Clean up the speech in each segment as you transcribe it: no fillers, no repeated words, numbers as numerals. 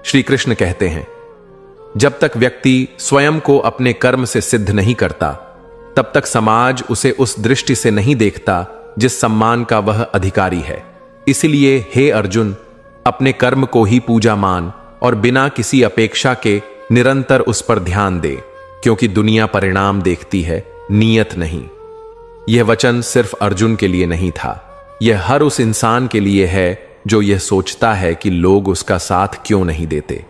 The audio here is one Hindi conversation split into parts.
श्री कृष्ण कहते हैं, जब तक व्यक्ति स्वयं को अपने कर्म से सिद्ध नहीं करता, तब तक समाज उसे उस दृष्टि से नहीं देखता जिस सम्मान का वह अधिकारी है। इसलिए हे अर्जुन, अपने कर्म को ही पूजा मान और बिना किसी अपेक्षा के निरंतर उस पर ध्यान दे, क्योंकि दुनिया परिणाम देखती है, नियत नहीं। यह वचन सिर्फ अर्जुन के लिए नहीं था, यह हर उस इंसान के लिए है जो यह सोचता है कि लोग उसका साथ क्यों नहीं देते।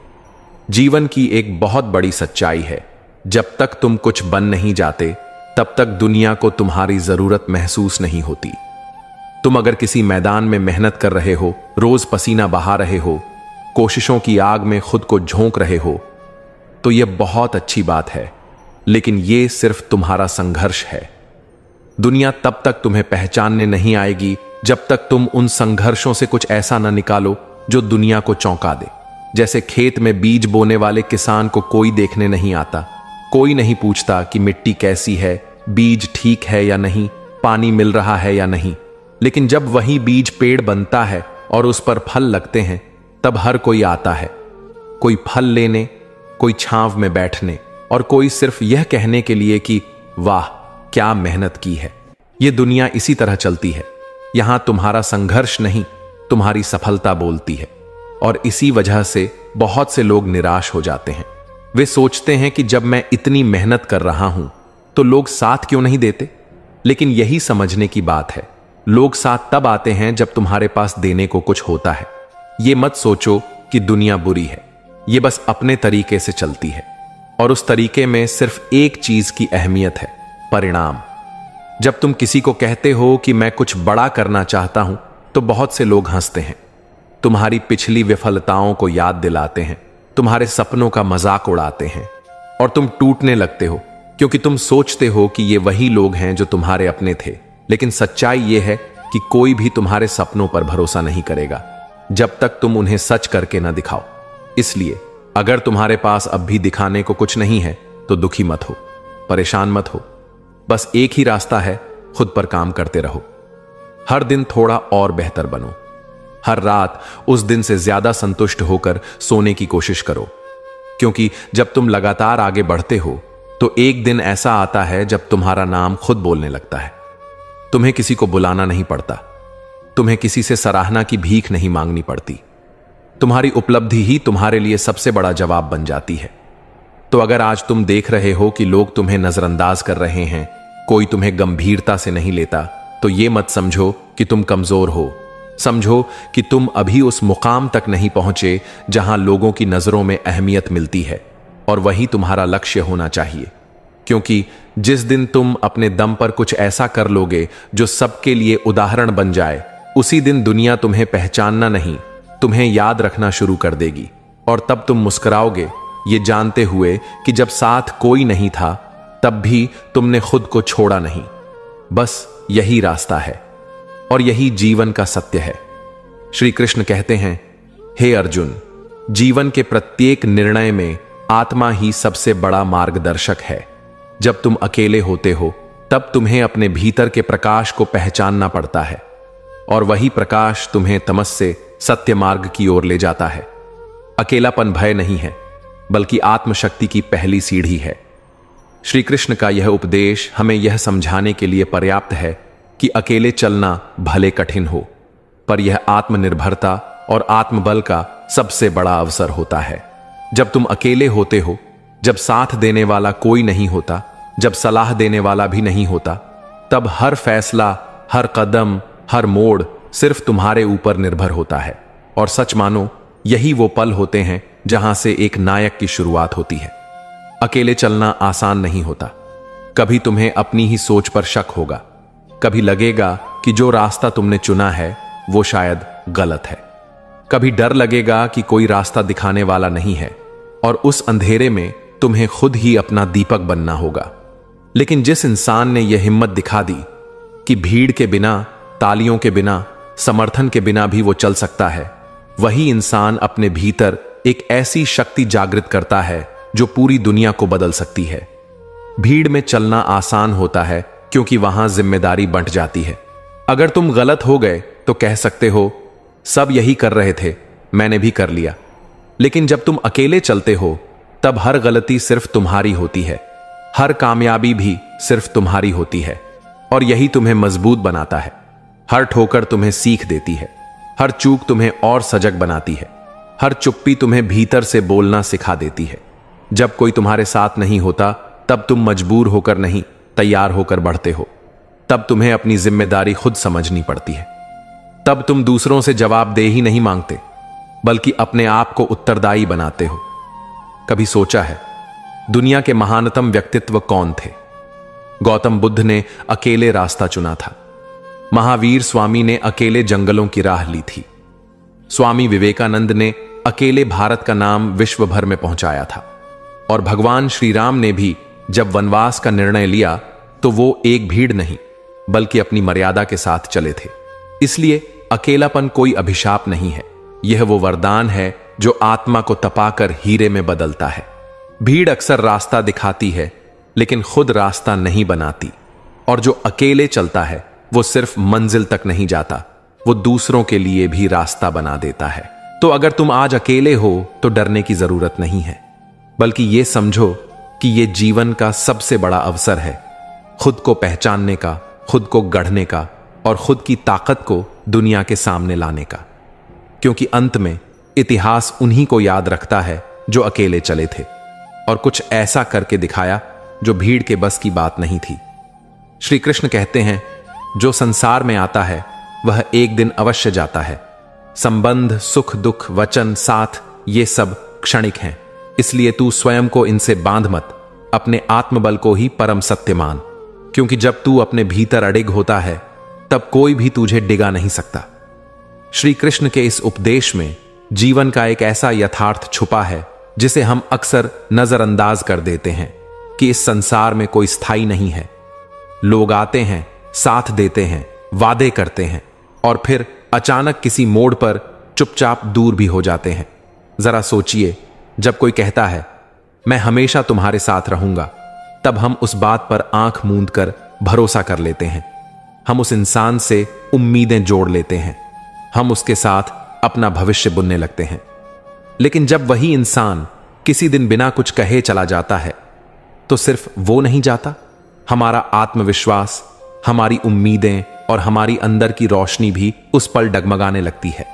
जीवन की एक बहुत बड़ी सच्चाई है, जब तक तुम कुछ बन नहीं जाते, तब तक दुनिया को तुम्हारी जरूरत महसूस नहीं होती। तुम अगर किसी मैदान में मेहनत कर रहे हो, रोज पसीना बहा रहे हो, कोशिशों की आग में खुद को झोंक रहे हो, तो यह बहुत अच्छी बात है, लेकिन यह सिर्फ तुम्हारा संघर्ष है। दुनिया तब तक तुम्हें पहचानने नहीं आएगी जब तक तुम उन संघर्षों से कुछ ऐसा ना निकालो जो दुनिया को चौंका दे। जैसे खेत में बीज बोने वाले किसान को कोई देखने नहीं आता, कोई नहीं पूछता कि मिट्टी कैसी है, बीज ठीक है या नहीं, पानी मिल रहा है या नहीं। लेकिन जब वही बीज पेड़ बनता है और उस पर फल लगते हैं, तब हर कोई आता है, कोई फल लेने, कोई छांव में बैठने और कोई सिर्फ यह कहने के लिए कि वाह क्या मेहनत की है। यह दुनिया इसी तरह चलती है। यहां तुम्हारा संघर्ष नहीं, तुम्हारी सफलता बोलती है। और इसी वजह से बहुत से लोग निराश हो जाते हैं। वे सोचते हैं कि जब मैं इतनी मेहनत कर रहा हूं तो लोग साथ क्यों नहीं देते। लेकिन यही समझने की बात है, लोग साथ तब आते हैं जब तुम्हारे पास देने को कुछ होता है। यह मत सोचो कि दुनिया बुरी है, यह बस अपने तरीके से चलती है और उस तरीके में सिर्फ एक चीज की अहमियत है, परिणाम। जब तुम किसी को कहते हो कि मैं कुछ बड़ा करना चाहता हूं, तो बहुत से लोग हंसते हैं, तुम्हारी पिछली विफलताओं को याद दिलाते हैं, तुम्हारे सपनों का मजाक उड़ाते हैं और तुम टूटने लगते हो, क्योंकि तुम सोचते हो कि ये वही लोग हैं जो तुम्हारे अपने थे। लेकिन सच्चाई यह है कि कोई भी तुम्हारे सपनों पर भरोसा नहीं करेगा जब तक तुम उन्हें सच करके न दिखाओ। इसलिए अगर तुम्हारे पास अब भी दिखाने को कुछ नहीं है तो दुखी मत हो, परेशान मत हो। बस एक ही रास्ता है, खुद पर काम करते रहो। हर दिन थोड़ा और बेहतर बनो। हर रात उस दिन से ज्यादा संतुष्ट होकर सोने की कोशिश करो, क्योंकि जब तुम लगातार आगे बढ़ते हो तो एक दिन ऐसा आता है जब तुम्हारा नाम खुद बोलने लगता है। तुम्हें किसी को बुलाना नहीं पड़ता, तुम्हें किसी से सराहना की भीख नहीं मांगनी पड़ती। तुम्हारी उपलब्धि ही तुम्हारे लिए सबसे बड़ा जवाब बन जाती है। तो अगर आज तुम देख रहे हो कि लोग तुम्हें नजरअंदाज कर रहे हैं, कोई तुम्हें गंभीरता से नहीं लेता, तो ये मत समझो कि तुम कमजोर हो। समझो कि तुम अभी उस मुकाम तक नहीं पहुंचे जहां लोगों की नजरों में अहमियत मिलती है, और वही तुम्हारा लक्ष्य होना चाहिए। क्योंकि जिस दिन तुम अपने दम पर कुछ ऐसा कर लोगे जो सबके लिए उदाहरण बन जाए, उसी दिन दुनिया तुम्हें पहचानना नहीं, तुम्हें याद रखना शुरू कर देगी। और तब तुम मुस्कुराओगे, ये जानते हुए कि जब साथ कोई नहीं था तब भी तुमने खुद को छोड़ा नहीं। बस यही रास्ता है और यही जीवन का सत्य है। श्री कृष्ण कहते हैं, हे अर्जुन, जीवन के प्रत्येक निर्णय में आत्मा ही सबसे बड़ा मार्गदर्शक है। जब तुम अकेले होते हो तब तुम्हें अपने भीतर के प्रकाश को पहचानना पड़ता है, और वही प्रकाश तुम्हें तमस से सत्य मार्ग की ओर ले जाता है। अकेलापन भय नहीं है, बल्कि आत्मशक्ति की पहली सीढ़ी है। श्री कृष्ण का यह उपदेश हमें यह समझाने के लिए पर्याप्त है कि अकेले चलना भले कठिन हो, पर यह आत्मनिर्भरता और आत्मबल का सबसे बड़ा अवसर होता है। जब तुम अकेले होते हो, जब साथ देने वाला कोई नहीं होता, जब सलाह देने वाला भी नहीं होता, तब हर फैसला, हर कदम, हर मोड़ सिर्फ तुम्हारे ऊपर निर्भर होता है। और सच मानो, यही वो पल होते हैं जहां से एक नायक की शुरुआत होती है। अकेले चलना आसान नहीं होता। कभी तुम्हें अपनी ही सोच पर शक होगा, कभी लगेगा कि जो रास्ता तुमने चुना है वो शायद गलत है, कभी डर लगेगा कि कोई रास्ता दिखाने वाला नहीं है, और उस अंधेरे में तुम्हें खुद ही अपना दीपक बनना होगा। लेकिन जिस इंसान ने यह हिम्मत दिखा दी कि भीड़ के बिना, तालियों के बिना, समर्थन के बिना भी वो चल सकता है, वही इंसान अपने भीतर एक ऐसी शक्ति जागृत करता है जो पूरी दुनिया को बदल सकती है। भीड़ में चलना आसान होता है क्योंकि वहां जिम्मेदारी बंट जाती है। अगर तुम गलत हो गए तो कह सकते हो, सब यही कर रहे थे, मैंने भी कर लिया। लेकिन जब तुम अकेले चलते हो तब हर गलती सिर्फ तुम्हारी होती है, हर कामयाबी भी सिर्फ तुम्हारी होती है, और यही तुम्हें मजबूत बनाता है। हर ठोकर तुम्हें सीख देती है, हर चूक तुम्हें और सजग बनाती है, हर चुप्पी तुम्हें भीतर से बोलना सिखा देती है। जब कोई तुम्हारे साथ नहीं होता तब तुम मजबूर होकर नहीं, तैयार होकर बढ़ते हो। तब तुम्हें अपनी जिम्मेदारी खुद समझनी पड़ती है। तब तुम दूसरों से जवाबदेही नहीं मांगते, बल्कि अपने आप को उत्तरदायी बनाते हो। कभी सोचा है दुनिया के महानतम व्यक्तित्व कौन थे? गौतम बुद्ध ने अकेले रास्ता चुना था। महावीर स्वामी ने अकेले जंगलों की राह ली थी। स्वामी विवेकानंद ने अकेले भारत का नाम विश्व भर में पहुंचाया था। और भगवान श्री राम ने भी जब वनवास का निर्णय लिया तो वो एक भीड़ नहीं, बल्कि अपनी मर्यादा के साथ चले थे। इसलिए अकेलापन कोई अभिशाप नहीं है, यह वो वरदान है जो आत्मा को तपाकर हीरे में बदलता है। भीड़ अक्सर रास्ता दिखाती है, लेकिन खुद रास्ता नहीं बनाती। और जो अकेले चलता है वो सिर्फ मंजिल तक नहीं जाता, वो दूसरों के लिए भी रास्ता बना देता है। तो अगर तुम आज अकेले हो तो डरने की जरूरत नहीं है, बल्कि ये समझो कि ये जीवन का सबसे बड़ा अवसर है, खुद को पहचानने का, खुद को गढ़ने का और खुद की ताकत को दुनिया के सामने लाने का। क्योंकि अंत में इतिहास उन्हीं को याद रखता है जो अकेले चले थे और कुछ ऐसा करके दिखाया जो भीड़ के बस की बात नहीं थी। श्री कृष्ण कहते हैं, जो संसार में आता है वह एक दिन अवश्य जाता है। संबंध, सुख दुख, वचन, साथ, ये सब क्षणिक हैं। इसलिए तू स्वयं को इनसे बांध मत, अपने आत्मबल को ही परम सत्य मान। क्योंकि जब तू अपने भीतर अडिग होता है तब कोई भी तुझे डिगा नहीं सकता। श्री कृष्ण के इस उपदेश में जीवन का एक ऐसा यथार्थ छुपा है जिसे हम अक्सर नजरअंदाज कर देते हैं कि इस संसार में कोई स्थायी नहीं है। लोग आते हैं, साथ देते हैं, वादे करते हैं और फिर अचानक किसी मोड़ पर चुपचाप दूर भी हो जाते हैं। जरा सोचिए, जब कोई कहता है मैं हमेशा तुम्हारे साथ रहूंगा, तब हम उस बात पर आंख मूंद कर भरोसा कर लेते हैं। हम उस इंसान से उम्मीदें जोड़ लेते हैं, हम उसके साथ अपना भविष्य बुनने लगते हैं। लेकिन जब वही इंसान किसी दिन बिना कुछ कहे चला जाता है तो सिर्फ वो नहीं जाता, हमारा आत्मविश्वास, हमारी उम्मीदें और हमारी अंदर की रोशनी भी उस पल डगमगाने लगती है।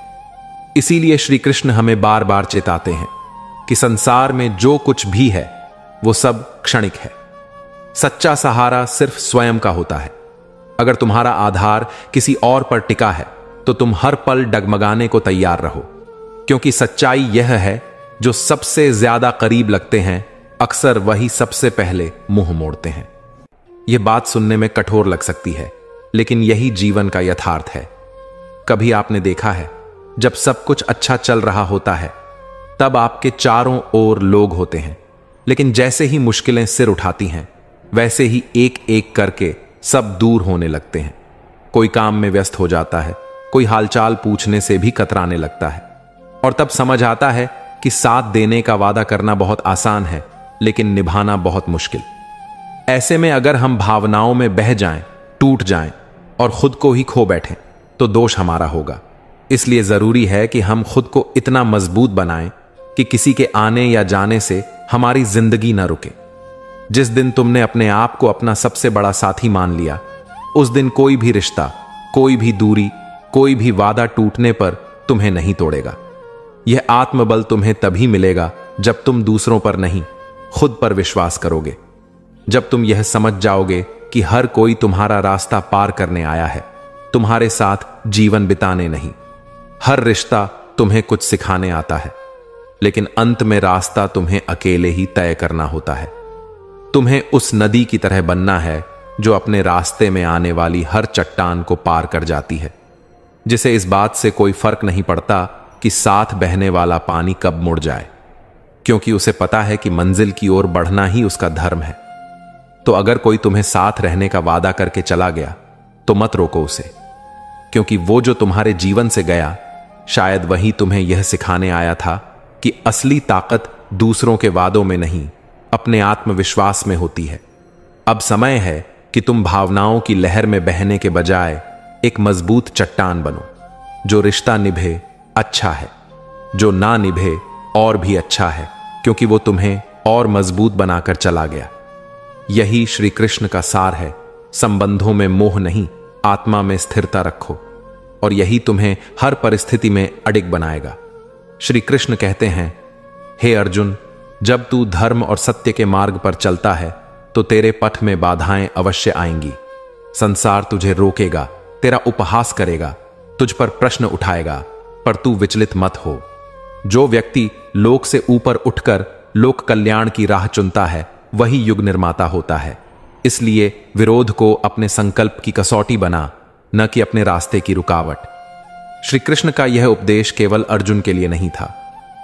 इसीलिए श्री कृष्ण हमें बार बार चेताते हैं कि संसार में जो कुछ भी है वो सब क्षणिक है। सच्चा सहारा सिर्फ स्वयं का होता है। अगर तुम्हारा आधार किसी और पर टिका है तो तुम हर पल डगमगाने को तैयार रहो, क्योंकि सच्चाई यह है, जो सबसे ज्यादा करीब लगते हैं अक्सर वही सबसे पहले मुंह मोड़ते हैं। यह बात सुनने में कठोर लग सकती है, लेकिन यही जीवन का यथार्थ है। कभी आपने देखा है, जब सब कुछ अच्छा चल रहा होता है तब आपके चारों ओर लोग होते हैं, लेकिन जैसे ही मुश्किलें सिर उठाती हैं वैसे ही एक एक करके सब दूर होने लगते हैं। कोई काम में व्यस्त हो जाता है, कोई हालचाल पूछने से भी कतराने लगता है, और तब समझ आता है कि साथ देने का वादा करना बहुत आसान है, लेकिन निभाना बहुत मुश्किल। ऐसे में अगर हम भावनाओं में बह जाएं, टूट जाएं और खुद को ही खो बैठें तो दोष हमारा होगा। इसलिए जरूरी है कि हम खुद को इतना मजबूत बनाएं कि किसी के आने या जाने से हमारी जिंदगी ना रुके। जिस दिन तुमने अपने आप को अपना सबसे बड़ा साथी मान लिया, उस दिन कोई भी रिश्ता, कोई भी दूरी, कोई भी वादा टूटने पर तुम्हें नहीं तोड़ेगा। यह आत्मबल तुम्हें तभी मिलेगा जब तुम दूसरों पर नहीं, खुद पर विश्वास करोगे। जब तुम यह समझ जाओगे कि हर कोई तुम्हारा रास्ता पार करने आया है, तुम्हारे साथ जीवन बिताने नहीं। हर रिश्ता तुम्हें कुछ सिखाने आता है, लेकिन अंत में रास्ता तुम्हें अकेले ही तय करना होता है। तुम्हें उस नदी की तरह बनना है जो अपने रास्ते में आने वाली हर चट्टान को पार कर जाती है, जिसे इस बात से कोई फर्क नहीं पड़ता कि साथ बहने वाला पानी कब मुड़ जाए, क्योंकि उसे पता है कि मंजिल की ओर बढ़ना ही उसका धर्म है। तो अगर कोई तुम्हें साथ रहने का वादा करके चला गया तो मत रोको उसे, क्योंकि वो जो तुम्हारे जीवन से गया शायद वही तुम्हें यह सिखाने आया था कि असली ताकत दूसरों के वादों में नहीं, अपने आत्मविश्वास में होती है। अब समय है कि तुम भावनाओं की लहर में बहने के बजाय एक मजबूत चट्टान बनो। जो रिश्ता निभे अच्छा है, जो ना निभे और भी अच्छा है, क्योंकि वो तुम्हें और मजबूत बनाकर चला गया। यही श्री कृष्ण का सार है। संबंधों में मोह नहीं, आत्मा में स्थिरता रखो, और यही तुम्हें हर परिस्थिति में अडिग बनाएगा। श्री कृष्ण कहते हैं, हे अर्जुन, जब तू धर्म और सत्य के मार्ग पर चलता है तो तेरे पथ में बाधाएं अवश्य आएंगी। संसार तुझे रोकेगा, तेरा उपहास करेगा, तुझ पर प्रश्न उठाएगा, पर तू विचलित मत हो। जो व्यक्ति लोक से ऊपर उठकर लोक कल्याण की राह चुनता है, वही युग निर्माता होता है। इसलिए विरोध को अपने संकल्प की कसौटी बना, न कि अपने रास्ते की रुकावट। श्री कृष्ण का यह उपदेश केवल अर्जुन के लिए नहीं था,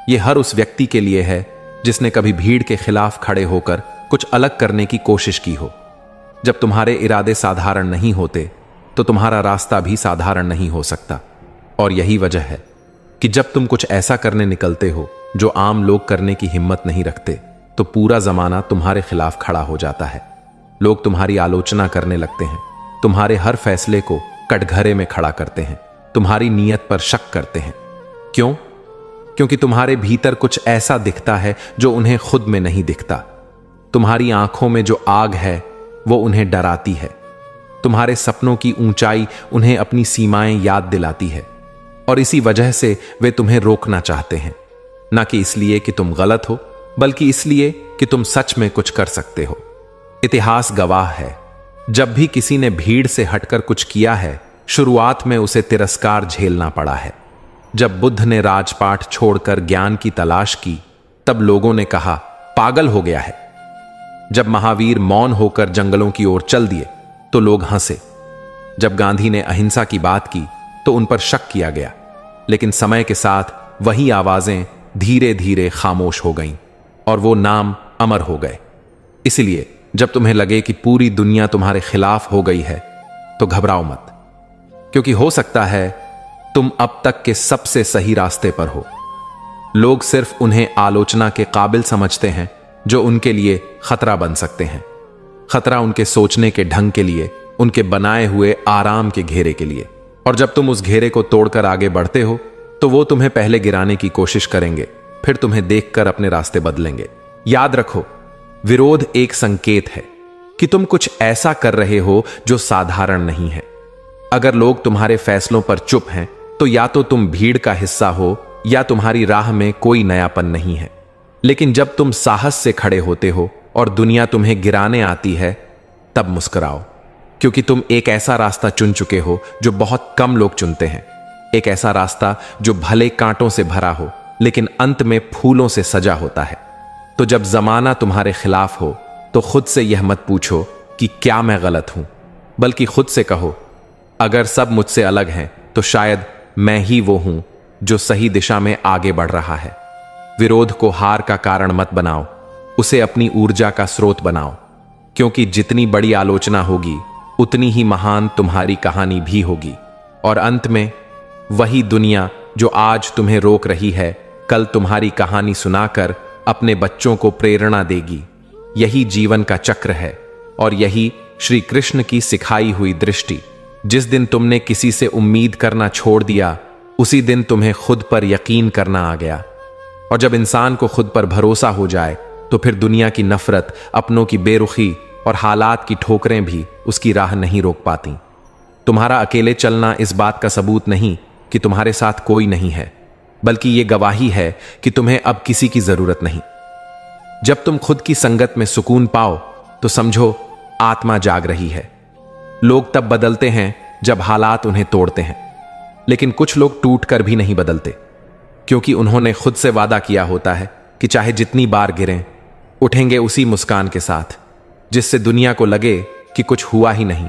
यह हर उस व्यक्ति के लिए है जिसने कभी भीड़ के खिलाफ खड़े होकर कुछ अलग करने की कोशिश की हो। जब तुम्हारे इरादे साधारण नहीं होते तो तुम्हारा रास्ता भी साधारण नहीं हो सकता। और यही वजह है कि जब तुम कुछ ऐसा करने निकलते हो जो आम लोग करने की हिम्मत नहीं रखते, तो पूरा जमाना तुम्हारे खिलाफ खड़ा हो जाता है। लोग तुम्हारी आलोचना करने लगते हैं, तुम्हारे हर फैसले को कटघरे में खड़ा करते हैं, तुम्हारी नीयत पर शक करते हैं। क्यों? क्योंकि तुम्हारे भीतर कुछ ऐसा दिखता है जो उन्हें खुद में नहीं दिखता। तुम्हारी आंखों में जो आग है वो उन्हें डराती है। तुम्हारे सपनों की ऊंचाई उन्हें अपनी सीमाएं याद दिलाती है, और इसी वजह से वे तुम्हें रोकना चाहते हैं, ना कि इसलिए कि तुम गलत हो, बल्कि इसलिए कि तुम सच में कुछ कर सकते हो। इतिहास गवाह है, जब भी किसी ने भीड़ से हटकर कुछ किया है, शुरुआत में उसे तिरस्कार झेलना पड़ा है। जब बुद्ध ने राजपाट छोड़कर ज्ञान की तलाश की, तब लोगों ने कहा पागल हो गया है। जब महावीर मौन होकर जंगलों की ओर चल दिए तो लोग हंसे। जब गांधी ने अहिंसा की बात की तो उन पर शक किया गया, लेकिन समय के साथ वही आवाजें धीरे धीरे खामोश हो गईं और वो नाम अमर हो गए। इसलिए जब तुम्हें लगे कि पूरी दुनिया तुम्हारे खिलाफ हो गई है तो घबराओ मत, क्योंकि हो सकता है तुम अब तक के सबसे सही रास्ते पर हो। लोग सिर्फ उन्हें आलोचना के काबिल समझते हैं जो उनके लिए खतरा बन सकते हैं। खतरा उनके सोचने के ढंग के लिए, उनके बनाए हुए आराम के घेरे के लिए। और जब तुम उस घेरे को तोड़कर आगे बढ़ते हो तो वो तुम्हें पहले गिराने की कोशिश करेंगे, फिर तुम्हें देखकर अपने रास्ते बदलेंगे। याद रखो, विरोध एक संकेत है कि तुम कुछ ऐसा कर रहे हो जो साधारण नहीं है। अगर लोग तुम्हारे फैसलों पर चुप हैं तो या तो तुम भीड़ का हिस्सा हो या तुम्हारी राह में कोई नयापन नहीं है। लेकिन जब तुम साहस से खड़े होते हो और दुनिया तुम्हें गिराने आती है, तब मुस्कुराओ, क्योंकि तुम एक ऐसा रास्ता चुन चुके हो जो बहुत कम लोग चुनते हैं। एक ऐसा रास्ता जो भले कांटों से भरा हो लेकिन अंत में फूलों से सजा होता है। तो जब जमाना तुम्हारे खिलाफ हो तो खुद से यह मत पूछो कि क्या मैं गलत हूं, बल्कि खुद से कहो, अगर सब मुझसे अलग हैं तो शायद मैं ही वो हूं जो सही दिशा में आगे बढ़ रहा है। विरोध को हार का कारण मत बनाओ, उसे अपनी ऊर्जा का स्रोत बनाओ, क्योंकि जितनी बड़ी आलोचना होगी उतनी ही महान तुम्हारी कहानी भी होगी। और अंत में वही दुनिया जो आज तुम्हें रोक रही है, कल तुम्हारी कहानी सुनाकर अपने बच्चों को प्रेरणा देगी। यही जीवन का चक्र है और यही श्री कृष्ण की सिखाई हुई दृष्टि। जिस दिन तुमने किसी से उम्मीद करना छोड़ दिया, उसी दिन तुम्हें खुद पर यकीन करना आ गया। और जब इंसान को खुद पर भरोसा हो जाए तो फिर दुनिया की नफरत, अपनों की बेरुखी और हालात की ठोकरें भी उसकी राह नहीं रोक पाती। तुम्हारा अकेले चलना इस बात का सबूत नहीं कि तुम्हारे साथ कोई नहीं है, बल्कि यह गवाही है कि तुम्हें अब किसी की जरूरत नहीं। जब तुम खुद की संगत में सुकून पाओ तो समझो आत्मा जाग रही है। लोग तब बदलते हैं जब हालात उन्हें तोड़ते हैं, लेकिन कुछ लोग टूट कर भी नहीं बदलते, क्योंकि उन्होंने खुद से वादा किया होता है कि चाहे जितनी बार गिरें, उठेंगे उसी मुस्कान के साथ, जिससे दुनिया को लगे कि कुछ हुआ ही नहीं।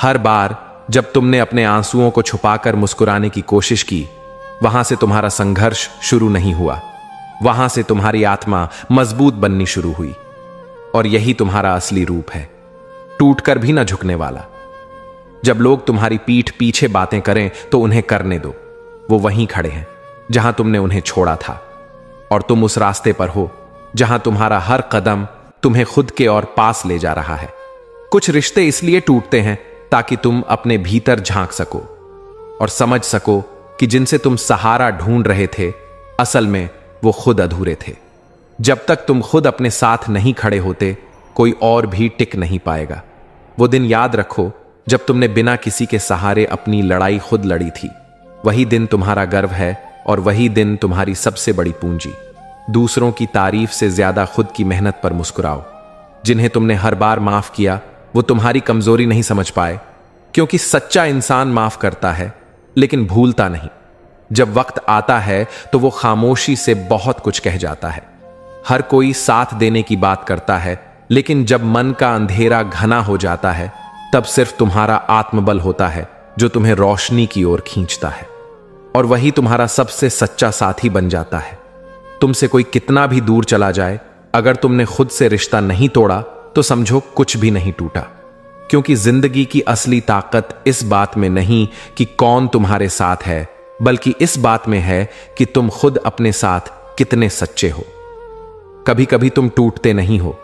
हर बार जब तुमने अपने आंसुओं को छुपाकर मुस्कुराने की कोशिश की, वहां से तुम्हारा संघर्ष शुरू नहीं हुआ, वहां से तुम्हारी आत्मा मजबूत बननी शुरू हुई। और यही तुम्हारा असली रूप है, टूटकर भी ना झुकने वाला। जब लोग तुम्हारी पीठ पीछे बातें करें तो उन्हें करने दो, वो वहीं खड़े हैं जहां तुमने उन्हें छोड़ा था, और तुम उस रास्ते पर हो जहां तुम्हारा हर कदम तुम्हें खुद के और पास ले जा रहा है। कुछ रिश्ते इसलिए टूटते हैं ताकि तुम अपने भीतर झांक सको और समझ सको कि जिनसे तुम सहारा ढूंढ रहे थे, असल में वो खुद अधूरे थे। जब तक तुम खुद अपने साथ नहीं खड़े होते, कोई और भी टिक नहीं पाएगा। वो दिन याद रखो जब तुमने बिना किसी के सहारे अपनी लड़ाई खुद लड़ी थी। वही दिन तुम्हारा गर्व है और वही दिन तुम्हारी सबसे बड़ी पूंजी। दूसरों की तारीफ से ज्यादा खुद की मेहनत पर मुस्कुराओ। जिन्हें तुमने हर बार माफ किया वो तुम्हारी कमजोरी नहीं समझ पाए, क्योंकि सच्चा इंसान माफ करता है लेकिन भूलता नहीं। जब वक्त आता है तो वो खामोशी से बहुत कुछ कह जाता है। हर कोई साथ देने की बात करता है, लेकिन जब मन का अंधेरा घना हो जाता है तब सिर्फ तुम्हारा आत्मबल होता है जो तुम्हें रोशनी की ओर खींचता है, और वही तुम्हारा सबसे सच्चा साथी बन जाता है। तुमसे कोई कितना भी दूर चला जाए, अगर तुमने खुद से रिश्ता नहीं तोड़ा तो समझो कुछ भी नहीं टूटा। क्योंकि जिंदगी की असली ताकत इस बात में नहीं कि कौन तुम्हारे साथ है, बल्कि इस बात में है कि तुम खुद अपने साथ कितने सच्चे हो। कभी कभी तुम टूटते नहीं हो,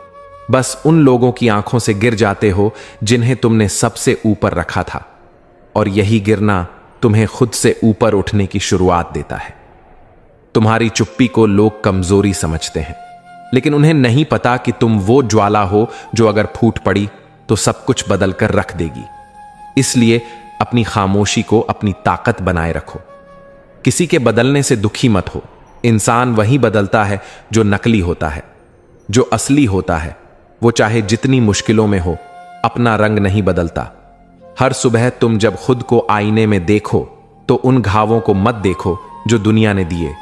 बस उन लोगों की आंखों से गिर जाते हो जिन्हें तुमने सबसे ऊपर रखा था, और यही गिरना तुम्हें खुद से ऊपर उठने की शुरुआत देता है। तुम्हारी चुप्पी को लोग कमजोरी समझते हैं, लेकिन उन्हें नहीं पता कि तुम वो ज्वाला हो जो अगर फूट पड़ी तो सब कुछ बदल कर रख देगी। इसलिए अपनी खामोशी को अपनी ताकत बनाए रखो। किसी के बदलने से दुखी मत हो। इंसान वही बदलता है जो नकली होता है। जो असली होता है वो चाहे जितनी मुश्किलों में हो, अपना रंग नहीं बदलता। हर सुबह तुम जब खुद को आईने में देखो तो उन घावों को मत देखो जो दुनिया ने दिए,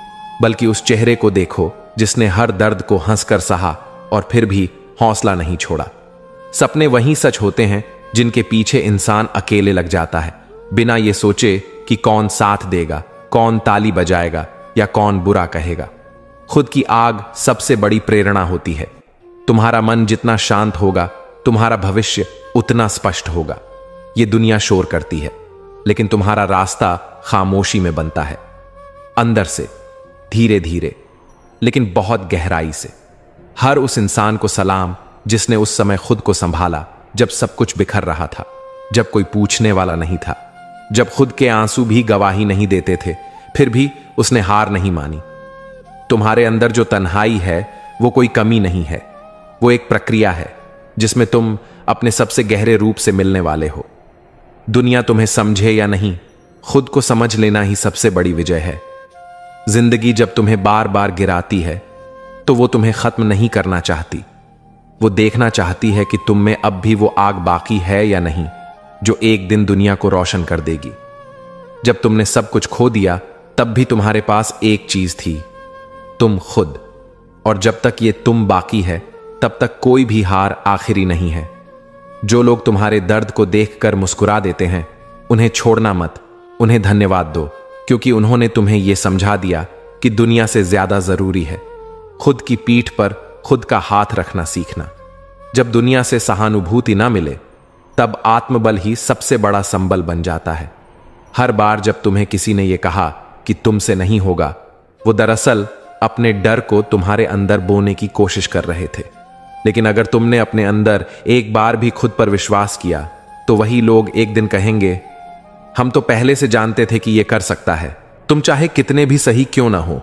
बल्कि उस चेहरे को देखो जिसने हर दर्द को हंसकर सहा और फिर भी हौसला नहीं छोड़ा। सपने वही सच होते हैं जिनके पीछे इंसान अकेले लग जाता है, बिना ये सोचे कि कौन साथ देगा, कौन ताली बजाएगा या कौन बुरा कहेगा। खुद की आग सबसे बड़ी प्रेरणा होती है। तुम्हारा मन जितना शांत होगा, तुम्हारा भविष्य उतना स्पष्ट होगा। ये दुनिया शोर करती है, लेकिन तुम्हारा रास्ता खामोशी में बनता है। अंदर से, धीरे धीरे, लेकिन बहुत गहराई से। हर उस इंसान को सलाम जिसने उस समय खुद को संभाला, जब सब कुछ बिखर रहा था, जब कोई पूछने वाला नहीं था, जब खुद के आंसू भी गवाही नहीं देते थे, फिर भी उसने हार नहीं मानी। तुम्हारे अंदर जो तन्हाई है वो कोई कमी नहीं है, वो एक प्रक्रिया है जिसमें तुम अपने सबसे गहरे रूप से मिलने वाले हो। दुनिया तुम्हें समझे या नहीं, खुद को समझ लेना ही सबसे बड़ी विजय है। जिंदगी जब तुम्हें बार बार गिराती है तो वो तुम्हें खत्म नहीं करना चाहती। वो देखना चाहती है कि तुम में अब भी वो आग बाकी है या नहीं, जो एक दिन दुनिया को रोशन कर देगी। जब तुमने सब कुछ खो दिया तब भी तुम्हारे पास एक चीज थी, तुम खुद। और जब तक ये तुम बाकी है तब तक कोई भी हार आखिरी नहीं है। जो लोग तुम्हारे दर्द को देखकर मुस्कुरा देते हैं, उन्हें छोड़ना मत, उन्हें धन्यवाद दो, क्योंकि उन्होंने तुम्हें यह समझा दिया कि दुनिया से ज्यादा जरूरी है खुद की पीठ पर खुद का हाथ रखना सीखना। जब दुनिया से सहानुभूति ना मिले तब आत्मबल ही सबसे बड़ा संबल बन जाता है। हर बार जब तुम्हें किसी ने यह कहा कि तुमसे नहीं होगा, वो दरअसल अपने डर को तुम्हारे अंदर बोने की कोशिश कर रहे थे। लेकिन अगर तुमने अपने अंदर एक बार भी खुद पर विश्वास किया तो वही लोग एक दिन कहेंगे, हम तो पहले से जानते थे कि यह कर सकता है। तुम चाहे कितने भी सही क्यों ना हो,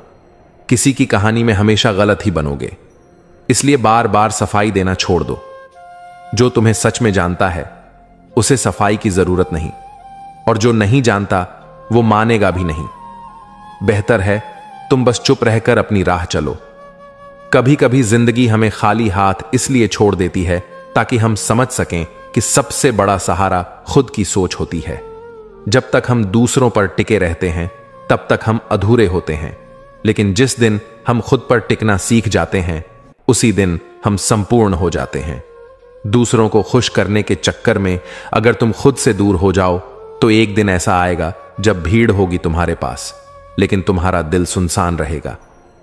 किसी की कहानी में हमेशा गलत ही बनोगे। इसलिए बार बार सफाई देना छोड़ दो। जो तुम्हें सच में जानता है उसे सफाई की जरूरत नहीं, और जो नहीं जानता वो मानेगा भी नहीं। बेहतर है तुम बस चुप रहकर अपनी राह चलो। कभी कभी जिंदगी हमें खाली हाथ इसलिए छोड़ देती है ताकि हम समझ सकें कि सबसे बड़ा सहारा खुद की सोच होती है। जब तक हम दूसरों पर टिके रहते हैं तब तक हम अधूरे होते हैं, लेकिन जिस दिन हम खुद पर टिकना सीख जाते हैं उसी दिन हम संपूर्ण हो जाते हैं। दूसरों को खुश करने के चक्कर में अगर तुम खुद से दूर हो जाओ तो एक दिन ऐसा आएगा जब भीड़ होगी तुम्हारे पास, लेकिन तुम्हारा दिल सुनसान रहेगा।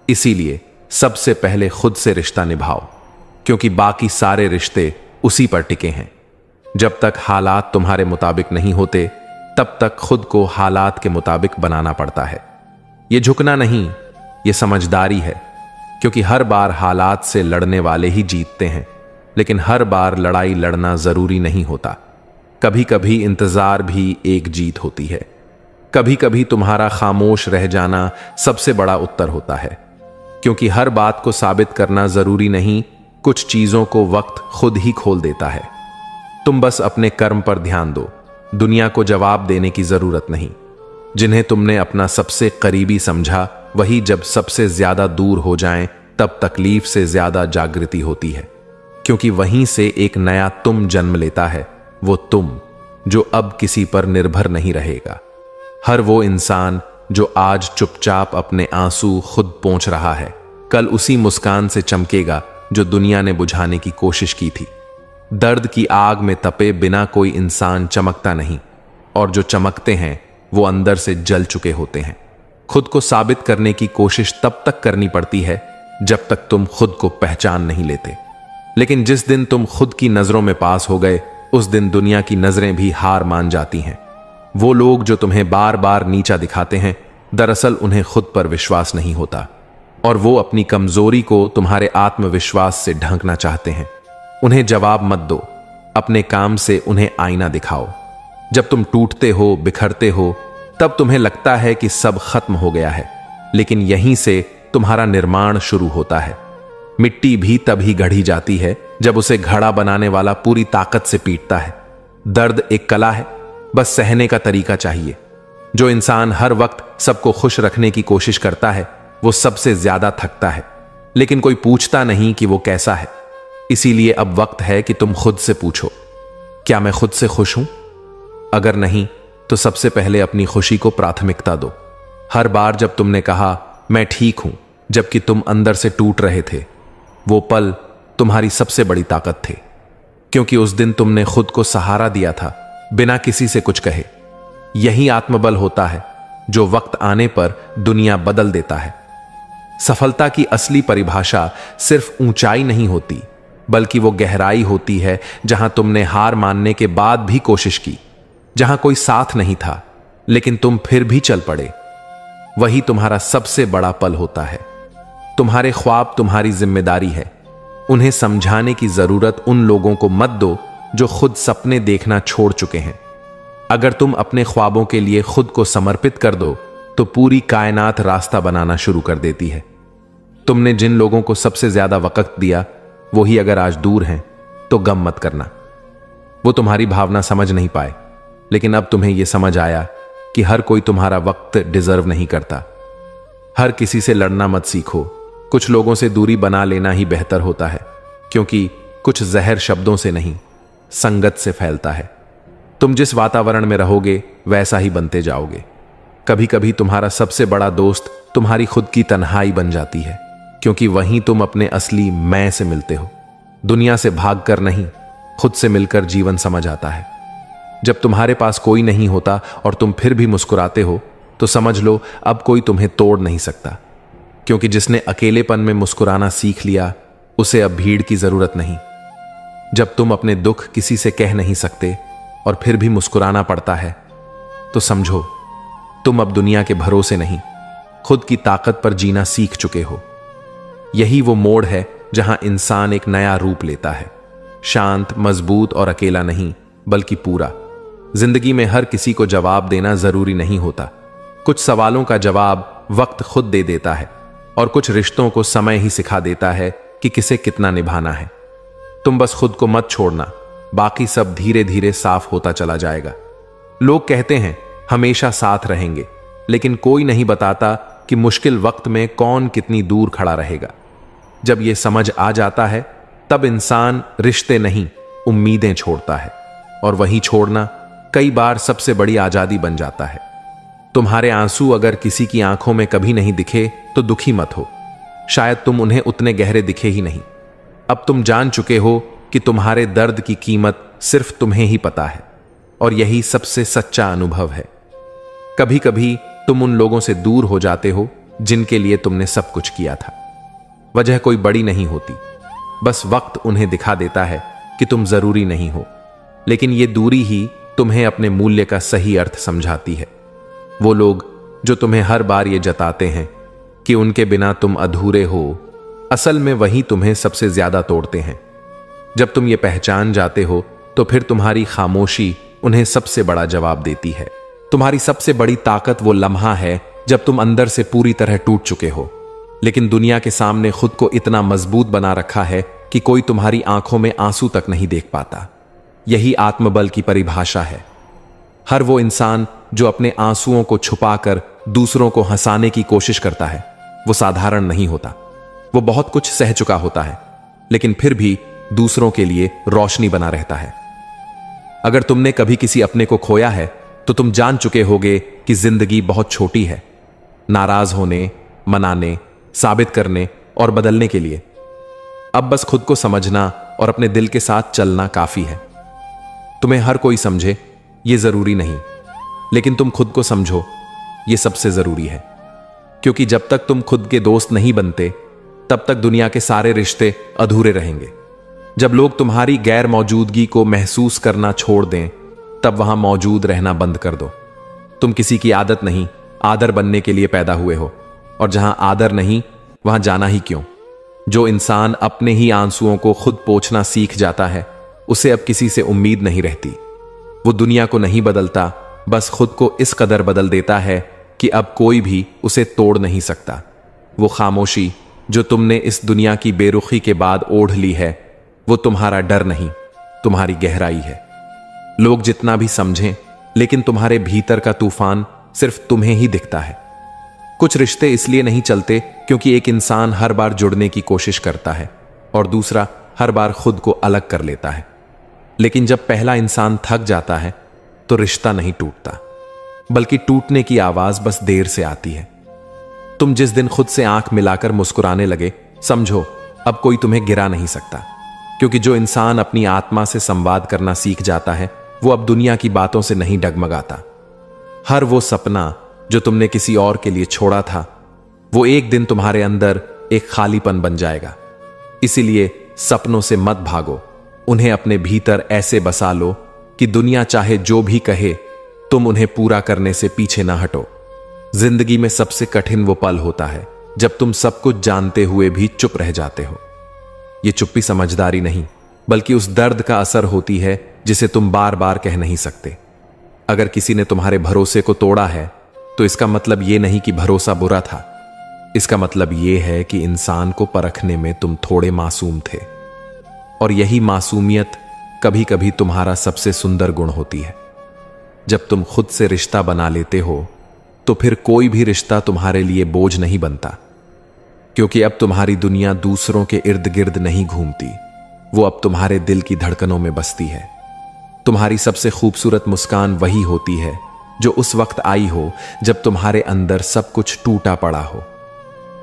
इसीलिए सबसे पहले खुद से रिश्ता निभाओ, क्योंकि बाकी सारे रिश्ते उसी पर टिके हैं। जब तक हालात तुम्हारे मुताबिक नहीं होते तब तक खुद को हालात के मुताबिक बनाना पड़ता है। यह झुकना नहीं, यह समझदारी है, क्योंकि हर बार हालात से लड़ने वाले ही जीतते हैं, लेकिन हर बार लड़ाई लड़ना जरूरी नहीं होता। कभी कभी इंतजार भी एक जीत होती है। कभी कभी तुम्हारा खामोश रह जाना सबसे बड़ा उत्तर होता है। क्योंकि हर बात को साबित करना जरूरी नहीं, कुछ चीजों को वक्त खुद ही खोल देता है। तुम बस अपने कर्म पर ध्यान दो, दुनिया को जवाब देने की जरूरत नहीं। जिन्हें तुमने अपना सबसे करीबी समझा, वही जब सबसे ज्यादा दूर हो जाएं, तब तकलीफ से ज्यादा जागृति होती है, क्योंकि वहीं से एक नया तुम जन्म लेता है, वो तुम जो अब किसी पर निर्भर नहीं रहेगा। हर वो इंसान जो आज चुपचाप अपने आंसू खुद पोंछ रहा है, कल उसी मुस्कान से चमकेगा जो दुनिया ने बुझाने की कोशिश की थी। दर्द की आग में तपे बिना कोई इंसान चमकता नहीं, और जो चमकते हैं वो अंदर से जल चुके होते हैं। खुद को साबित करने की कोशिश तब तक करनी पड़ती है जब तक तुम खुद को पहचान नहीं लेते, लेकिन जिस दिन तुम खुद की नजरों में पास हो गए, उस दिन दुनिया की नजरें भी हार मान जाती हैं। वो लोग जो तुम्हें बार बार नीचा दिखाते हैं, दरअसल उन्हें खुद पर विश्वास नहीं होता, और वो अपनी कमजोरी को तुम्हारे आत्मविश्वास से ढंकना चाहते हैं। उन्हें जवाब मत दो, अपने काम से उन्हें आईना दिखाओ। जब तुम टूटते हो, बिखरते हो, तब तुम्हें लगता है कि सब खत्म हो गया है, लेकिन यहीं से तुम्हारा निर्माण शुरू होता है। मिट्टी भी तभी गढ़ी जाती है जब उसे घड़ा बनाने वाला पूरी ताकत से पीटता है। दर्द एक कला है, बस सहने का तरीका चाहिए। जो इंसान हर वक्त सबको खुश रखने की कोशिश करता है, वो सबसे ज्यादा थकता है, लेकिन कोई पूछता नहीं कि वो कैसा है। इसीलिए अब वक्त है कि तुम खुद से पूछो, क्या मैं खुद से खुश हूं? अगर नहीं, तो सबसे पहले अपनी खुशी को प्राथमिकता दो। हर बार जब तुमने कहा मैं ठीक हूं, जबकि तुम अंदर से टूट रहे थे, वो पल तुम्हारी सबसे बड़ी ताकत थे, क्योंकि उस दिन तुमने खुद को सहारा दिया था बिना किसी से कुछ कहे। यही आत्मबल होता है जो वक्त आने पर दुनिया बदल देता है। सफलता की असली परिभाषा सिर्फ ऊंचाई नहीं होती, बल्कि वो गहराई होती है जहां तुमने हार मानने के बाद भी कोशिश की, जहां कोई साथ नहीं था, लेकिन तुम फिर भी चल पड़े। वही तुम्हारा सबसे बड़ा पल होता है। तुम्हारे ख्वाब तुम्हारी जिम्मेदारी है। उन्हें समझाने की जरूरत उन लोगों को मत दो जो खुद सपने देखना छोड़ चुके हैं। अगर तुम अपने ख्वाबों के लिए खुद को समर्पित कर दो, तो पूरी कायनात रास्ता बनाना शुरू कर देती है। तुमने जिन लोगों को सबसे ज्यादा वक्त दिया, वो ही अगर आज दूर हैं, तो गम मत करना। वो तुम्हारी भावना समझ नहीं पाए, लेकिन अब तुम्हें यह समझ आया कि हर कोई तुम्हारा वक्त डिजर्व नहीं करता। हर किसी से लड़ना मत सीखो। कुछ लोगों से दूरी बना लेना ही बेहतर होता है, क्योंकि कुछ जहर शब्दों से नहीं, संगत से फैलता है। तुम जिस वातावरण में रहोगे, वैसा ही बनते जाओगे। कभी कभी तुम्हारा सबसे बड़ा दोस्त तुम्हारी खुद की तन्हाई बन जाती है, क्योंकि वहीं तुम अपने असली मैं से मिलते हो। दुनिया से भागकर नहीं, खुद से मिलकर जीवन समझ आता है। जब तुम्हारे पास कोई नहीं होता और तुम फिर भी मुस्कुराते हो, तो समझ लो अब कोई तुम्हें तोड़ नहीं सकता, क्योंकि जिसने अकेलेपन में मुस्कुराना सीख लिया, उसे अब भीड़ की जरूरत नहीं। जब तुम अपने दुख किसी से कह नहीं सकते और फिर भी मुस्कुराना पड़ता है, तो समझो तुम अब दुनिया के भरोसे नहीं, खुद की ताकत पर जीना सीख चुके हो। यही वो मोड़ है जहां इंसान एक नया रूप लेता है, शांत, मजबूत और अकेला नहीं, बल्कि पूरा। जिंदगी में हर किसी को जवाब देना जरूरी नहीं होता। कुछ सवालों का जवाब वक्त खुद दे देता है, और कुछ रिश्तों को समय ही सिखा देता है कि किसे कितना निभाना है। तुम बस खुद को मत छोड़ना, बाकी सब धीरे धीरे साफ होता चला जाएगा। लोग कहते हैं हमेशा साथ रहेंगे, लेकिन कोई नहीं बताता कि मुश्किल वक्त में कौन कितनी दूर खड़ा रहेगा। जब यह समझ आ जाता है, तब इंसान रिश्ते नहीं, उम्मीदें छोड़ता है, और वही छोड़ना कई बार सबसे बड़ी आजादी बन जाता है। तुम्हारे आंसू अगर किसी की आंखों में कभी नहीं दिखे, तो दुखी मत हो। शायद तुम उन्हें उतने गहरे दिखे ही नहीं। अब तुम जान चुके हो कि तुम्हारे दर्द की कीमत सिर्फ तुम्हें ही पता है, और यही सबसे सच्चा अनुभव है। कभी कभी तुम उन लोगों से दूर हो जाते हो जिनके लिए तुमने सब कुछ किया था। वजह कोई बड़ी नहीं होती, बस वक्त उन्हें दिखा देता है कि तुम जरूरी नहीं हो। लेकिन ये दूरी ही तुम्हें अपने मूल्य का सही अर्थ समझाती है। वो लोग जो तुम्हें हर बार ये जताते हैं कि उनके बिना तुम अधूरे हो, असल में वही तुम्हें सबसे ज्यादा तोड़ते हैं। जब तुम ये पहचान जाते हो, तो फिर तुम्हारी खामोशी उन्हें सबसे बड़ा जवाब देती है। तुम्हारी सबसे बड़ी ताकत वो लम्हा है जब तुम अंदर से पूरी तरह टूट चुके हो। लेकिन दुनिया के सामने खुद को इतना मजबूत बना रखा है कि कोई तुम्हारी आंखों में आंसू तक नहीं देख पाता। यही आत्मबल की परिभाषा है। हर वो इंसान जो अपने आंसुओं को छुपाकर दूसरों को हंसाने की कोशिश करता है, वो साधारण नहीं होता। वो बहुत कुछ सह चुका होता है, लेकिन फिर भी दूसरों के लिए रोशनी बना रहता है। अगर तुमने कभी किसी अपने को खोया है तो तुम जान चुके होगे कि जिंदगी बहुत छोटी है, नाराज होने, मनाने, साबित करने और बदलने के लिए। अब बस खुद को समझना और अपने दिल के साथ चलना काफी है। तुम्हें हर कोई समझे ये जरूरी नहीं, लेकिन तुम खुद को समझो ये सबसे जरूरी है। क्योंकि जब तक तुम खुद के दोस्त नहीं बनते, तब तक दुनिया के सारे रिश्ते अधूरे रहेंगे। जब लोग तुम्हारी गैर मौजूदगी को महसूस करना छोड़ दें, तब वहां मौजूद रहना बंद कर दो। तुम किसी की आदत नहीं, आदर बनने के लिए पैदा हुए हो, और जहां आदर नहीं वहां जाना ही क्यों। जो इंसान अपने ही आंसुओं को खुद पोंछना सीख जाता है, उसे अब किसी से उम्मीद नहीं रहती। वो दुनिया को नहीं बदलता, बस खुद को इस कदर बदल देता है कि अब कोई भी उसे तोड़ नहीं सकता। वो खामोशी जो तुमने इस दुनिया की बेरुखी के बाद ओढ़ ली है, वो तुम्हारा डर नहीं, तुम्हारी गहराई है। लोग जितना भी समझें, लेकिन तुम्हारे भीतर का तूफान सिर्फ तुम्हें ही दिखता है। कुछ रिश्ते इसलिए नहीं चलते क्योंकि एक इंसान हर बार जुड़ने की कोशिश करता है और दूसरा हर बार खुद को अलग कर लेता है। लेकिन जब पहला इंसान थक जाता है तो रिश्ता नहीं टूटता, बल्कि टूटने की आवाज बस देर से आती है। तुम जिस दिन खुद से आंख मिलाकर मुस्कुराने लगे, समझो अब कोई तुम्हें गिरा नहीं सकता। क्योंकि जो इंसान अपनी आत्मा से संवाद करना सीख जाता है, वो अब दुनिया की बातों से नहीं डगमगाता। हर वो सपना जो तुमने किसी और के लिए छोड़ा था, वो एक दिन तुम्हारे अंदर एक खालीपन बन जाएगा। इसीलिए सपनों से मत भागो, उन्हें अपने भीतर ऐसे बसा लो कि दुनिया चाहे जो भी कहे, तुम उन्हें पूरा करने से पीछे ना हटो। जिंदगी में सबसे कठिन वो पल होता है जब तुम सब कुछ जानते हुए भी चुप रह जाते हो। ये चुप्पी समझदारी नहीं, बल्कि उस दर्द का असर होती है जिसे तुम बार बार कह नहीं सकते। अगर किसी ने तुम्हारे भरोसे को तोड़ा है, तो इसका मतलब यह नहीं कि भरोसा बुरा था। इसका मतलब यह है कि इंसान को परखने में तुम थोड़े मासूम थे, और यही मासूमियत कभी कभी तुम्हारा सबसे सुंदर गुण होती है। जब तुम खुद से रिश्ता बना लेते हो, तो फिर कोई भी रिश्ता तुम्हारे लिए बोझ नहीं बनता। क्योंकि अब तुम्हारी दुनिया दूसरों के इर्द गिर्द नहीं घूमती, वो अब तुम्हारे दिल की धड़कनों में बसती है। तुम्हारी सबसे खूबसूरत मुस्कान वही होती है जो उस वक्त आई हो जब तुम्हारे अंदर सब कुछ टूटा पड़ा हो।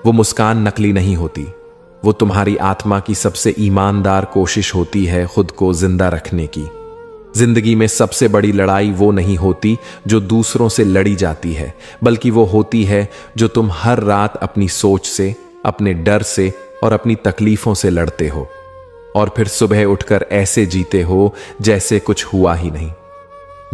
वो मुस्कान नकली नहीं होती, वो तुम्हारी आत्मा की सबसे ईमानदार कोशिश होती है खुद को जिंदा रखने की। जिंदगी में सबसे बड़ी लड़ाई वो नहीं होती जो दूसरों से लड़ी जाती है, बल्कि वो होती है जो तुम हर रात अपनी सोच से, अपने डर से और अपनी तकलीफों से लड़ते हो, और फिर सुबह उठकर ऐसे जीते हो जैसे कुछ हुआ ही नहीं।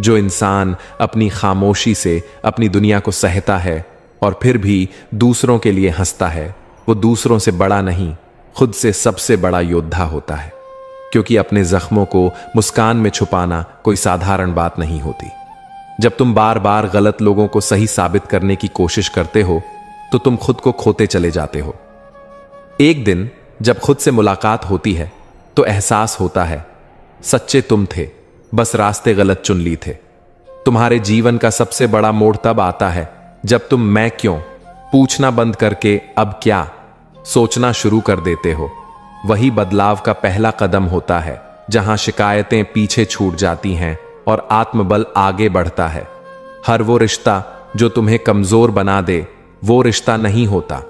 जो इंसान अपनी खामोशी से अपनी दुनिया को सहता है और फिर भी दूसरों के लिए हंसता है, वो दूसरों से बड़ा नहीं, खुद से सबसे बड़ा योद्धा होता है। क्योंकि अपने जख्मों को मुस्कान में छुपाना कोई साधारण बात नहीं होती। जब तुम बार बार गलत लोगों को सही साबित करने की कोशिश करते हो, तो तुम खुद को खोते चले जाते हो। एक दिन जब खुद से मुलाकात होती है, तो एहसास होता है सच्चे तुम थे, बस रास्ते गलत चुन ली थे। तुम्हारे जीवन का सबसे बड़ा मोड़ तब आता है जब तुम मैं क्यों पूछना बंद करके अब क्या सोचना शुरू कर देते हो। वही बदलाव का पहला कदम होता है, जहां शिकायतें पीछे छूट जाती हैं और आत्मबल आगे बढ़ता है। हर वो रिश्ता जो तुम्हें कमजोर बना दे, वो रिश्ता नहीं होता।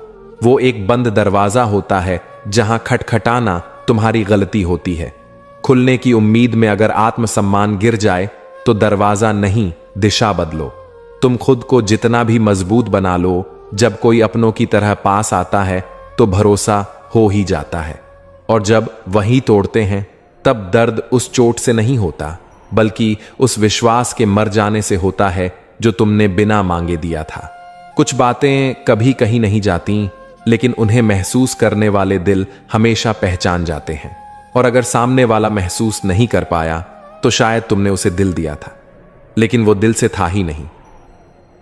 वो एक बंद दरवाजा होता है जहां खटखटाना तुम्हारी गलती होती है। खुलने की उम्मीद में अगर आत्मसम्मान गिर जाए, तो दरवाजा नहीं, दिशा बदलो। तुम खुद को जितना भी मजबूत बना लो, जब कोई अपनों की तरह पास आता है तो भरोसा हो ही जाता है। और जब वही तोड़ते हैं, तब दर्द उस चोट से नहीं होता, बल्कि उस विश्वास के मर जाने से होता है जो तुमने बिना मांगे दिया था। कुछ बातें कभी कहीं नहीं जाती, लेकिन उन्हें महसूस करने वाले दिल हमेशा पहचान जाते हैं। और अगर सामने वाला महसूस नहीं कर पाया, तो शायद तुमने उसे दिल दिया था, लेकिन वो दिल से था ही नहीं।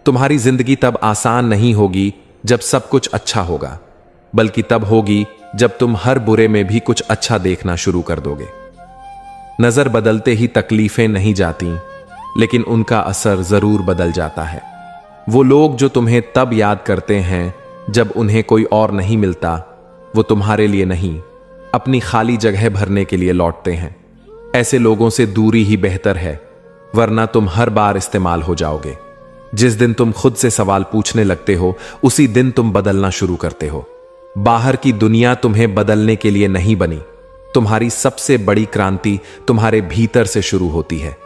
तुम्हारी जिंदगी तब आसान नहीं होगी जब सब कुछ अच्छा होगा। बल्कि तब होगी जब तुम हर बुरे में भी कुछ अच्छा देखना शुरू कर दोगे। नजर बदलते ही तकलीफें नहीं जाती, लेकिन उनका असर जरूर बदल जाता है। वो लोग जो तुम्हें तब याद करते हैं जब उन्हें कोई और नहीं मिलता, वो तुम्हारे लिए नहीं, अपनी खाली जगह भरने के लिए लौटते हैं। ऐसे लोगों से दूरी ही बेहतर है, वरना तुम हर बार इस्तेमाल हो जाओगे। जिस दिन तुम खुद से सवाल पूछने लगते हो, उसी दिन तुम बदलना शुरू करते हो। बाहर की दुनिया तुम्हें बदलने के लिए नहीं बनी। तुम्हारी सबसे बड़ी क्रांति तुम्हारे भीतर से शुरू होती है।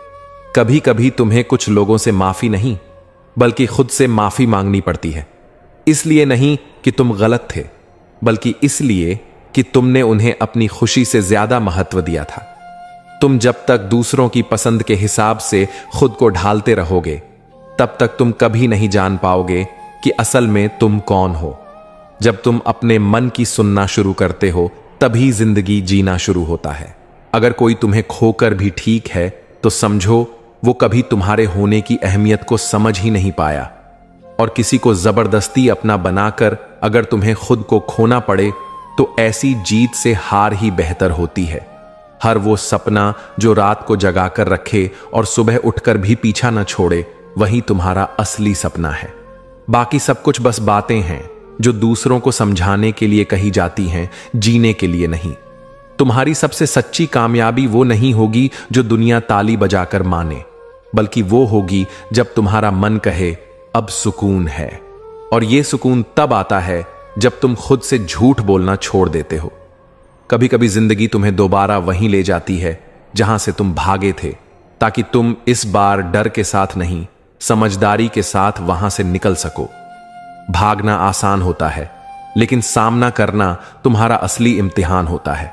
कभी कभी तुम्हें कुछ लोगों से माफी नहीं, बल्कि खुद से माफी मांगनी पड़ती है। इसलिए नहीं कि तुम गलत थे, बल्कि इसलिए कि तुमने उन्हें अपनी खुशी से ज्यादा महत्व दिया था। तुम जब तक दूसरों की पसंद के हिसाब से खुद को ढालते रहोगे, तब तक तुम कभी नहीं जान पाओगे कि असल में तुम कौन हो। जब तुम अपने मन की सुनना शुरू करते हो, तभी जिंदगी जीना शुरू होता है। अगर कोई तुम्हें खोकर भी ठीक है, तो समझो वो कभी तुम्हारे होने की अहमियत को समझ ही नहीं पाया। और किसी को जबरदस्ती अपना बनाकर अगर तुम्हें खुद को खोना पड़े, तो ऐसी जीत से हार ही बेहतर होती है। हर वो सपना जो रात को जगाकर रखे और सुबह उठकर भी पीछा न छोड़े, वही तुम्हारा असली सपना है। बाकी सब कुछ बस बातें हैं जो दूसरों को समझाने के लिए कही जाती हैं, जीने के लिए नहीं। तुम्हारी सबसे सच्ची कामयाबी वो नहीं होगी जो दुनिया ताली बजाकर माने, बल्कि वो होगी जब तुम्हारा मन कहे अब सुकून है। और ये सुकून तब आता है जब तुम खुद से झूठ बोलना छोड़ देते हो। कभी कभी जिंदगी तुम्हें दोबारा वहीं ले जाती है जहां से तुम भागे थे, ताकि तुम इस बार डर के साथ नहीं, समझदारी के साथ वहां से निकल सको। भागना आसान होता है, लेकिन सामना करना तुम्हारा असली इम्तिहान होता है।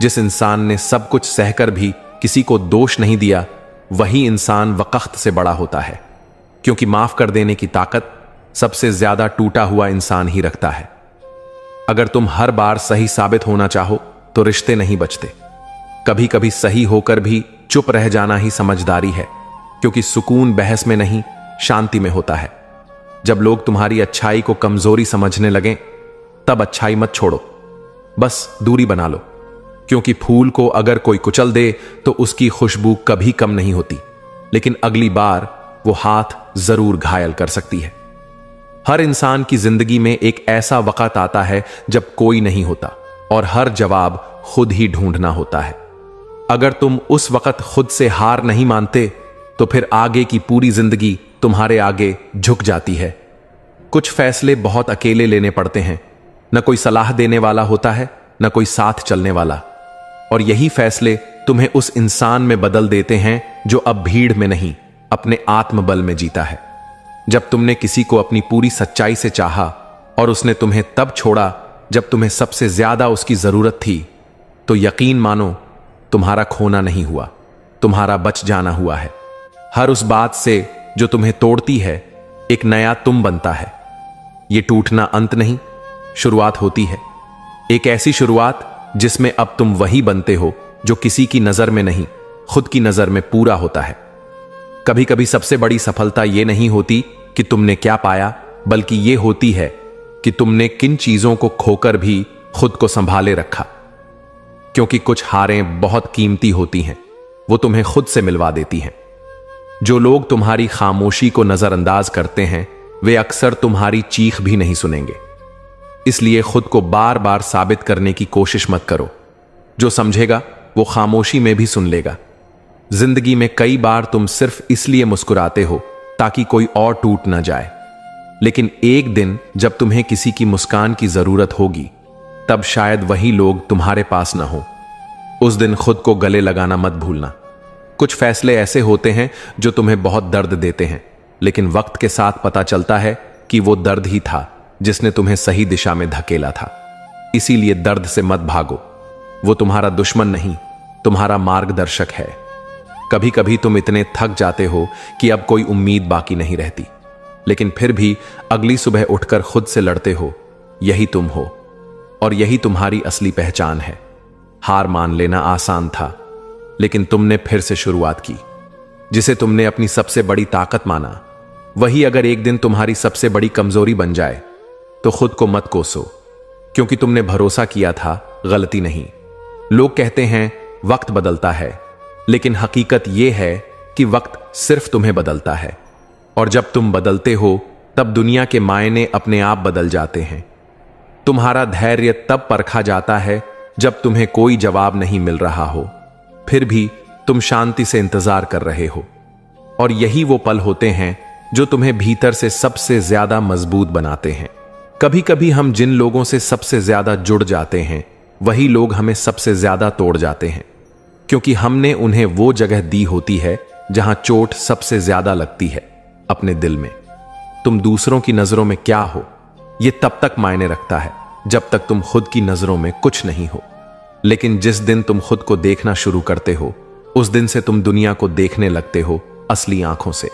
जिस इंसान ने सब कुछ सहकर भी किसी को दोष नहीं दिया, वही इंसान वक़्त से बड़ा होता है, क्योंकि माफ कर देने की ताकत सबसे ज्यादा टूटा हुआ इंसान ही रखता है। अगर तुम हर बार सही साबित होना चाहो, तो रिश्ते नहीं बचते। कभी कभी सही होकर भी चुप रह जाना ही समझदारी है, क्योंकि सुकून बहस में नहीं, शांति में होता है। जब लोग तुम्हारी अच्छाई को कमजोरी समझने लगें, तब अच्छाई मत छोड़ो, बस दूरी बना लो। क्योंकि फूल को अगर कोई कुचल दे तो उसकी खुशबू कभी कम नहीं होती, लेकिन अगली बार वो हाथ जरूर घायल कर सकती है। हर इंसान की जिंदगी में एक ऐसा वक्त आता है जब कोई नहीं होता, और हर जवाब खुद ही ढूंढना होता है। अगर तुम उस वक्त खुद से हार नहीं मानते, तो फिर आगे की पूरी जिंदगी तुम्हारे आगे झुक जाती है। कुछ फैसले बहुत अकेले लेने पड़ते हैं, न कोई सलाह देने वाला होता है, न कोई साथ चलने वाला। और यही फैसले तुम्हें उस इंसान में बदल देते हैं जो अब भीड़ में नहीं, अपने आत्मबल में जीता है। जब तुमने किसी को अपनी पूरी सच्चाई से चाहा और उसने तुम्हें तब छोड़ा जब तुम्हें सबसे ज्यादा उसकी जरूरत थी, तो यकीन मानो तुम्हारा खोना नहीं हुआ, तुम्हारा बच जाना हुआ है। हर उस बात से जो तुम्हें तोड़ती है, एक नया तुम बनता है। ये टूटना अंत नहीं, शुरुआत होती है। एक ऐसी शुरुआत जिसमें अब तुम वही बनते हो जो किसी की नजर में नहीं, खुद की नजर में पूरा होता है। कभी कभी सबसे बड़ी सफलता यह नहीं होती कि तुमने क्या पाया, बल्कि यह होती है कि तुमने किन चीजों को खोकर भी खुद को संभाले रखा। क्योंकि कुछ हारें बहुत कीमती होती हैं, वो तुम्हें खुद से मिलवा देती हैं। जो लोग तुम्हारी खामोशी को नजरअंदाज करते हैं, वे अक्सर तुम्हारी चीख भी नहीं सुनेंगे। इसलिए खुद को बार बार साबित करने की कोशिश मत करो। जो समझेगा वो खामोशी में भी सुन लेगा। जिंदगी में कई बार तुम सिर्फ इसलिए मुस्कुराते हो ताकि कोई और टूट ना जाए, लेकिन एक दिन जब तुम्हें किसी की मुस्कान की जरूरत होगी, तब शायद वही लोग तुम्हारे पास ना हो। उस दिन खुद को गले लगाना मत भूलना। कुछ फैसले ऐसे होते हैं जो तुम्हें बहुत दर्द देते हैं, लेकिन वक्त के साथ पता चलता है कि वो दर्द ही था जिसने तुम्हें सही दिशा में धकेला था। इसीलिए दर्द से मत भागो, वो तुम्हारा दुश्मन नहीं, तुम्हारा मार्गदर्शक है। कभी कभी तुम इतने थक जाते हो कि अब कोई उम्मीद बाकी नहीं रहती, लेकिन फिर भी अगली सुबह उठकर खुद से लड़ते हो। यही तुम हो और यही तुम्हारी असली पहचान है। हार मान लेना आसान था, लेकिन तुमने फिर से शुरुआत की। जिसे तुमने अपनी सबसे बड़ी ताकत माना, वही अगर एक दिन तुम्हारी सबसे बड़ी कमजोरी बन जाए, तो खुद को मत कोसो। क्योंकि तुमने भरोसा किया था, गलती नहीं। लोग कहते हैं वक्त बदलता है, लेकिन हकीकत यह है कि वक्त सिर्फ तुम्हें बदलता है। और जब तुम बदलते हो तब दुनिया के मायने अपने आप बदल जाते हैं। तुम्हारा धैर्य तब परखा जाता है जब तुम्हें कोई जवाब नहीं मिल रहा हो, फिर भी तुम शांति से इंतजार कर रहे हो। और यही वो पल होते हैं जो तुम्हें भीतर से सबसे ज्यादा मजबूत बनाते हैं। कभी कभी हम जिन लोगों से सबसे ज्यादा जुड़ जाते हैं, वही लोग हमें सबसे ज्यादा तोड़ जाते हैं, क्योंकि हमने उन्हें वो जगह दी होती है जहां चोट सबसे ज्यादा लगती है, अपने दिल में। तुम दूसरों की नजरों में क्या हो, यह तब तक मायने रखता है जब तक तुम खुद की नजरों में कुछ नहीं हो। लेकिन जिस दिन तुम खुद को देखना शुरू करते हो, उस दिन से तुम दुनिया को देखने लगते हो असली आंखों से।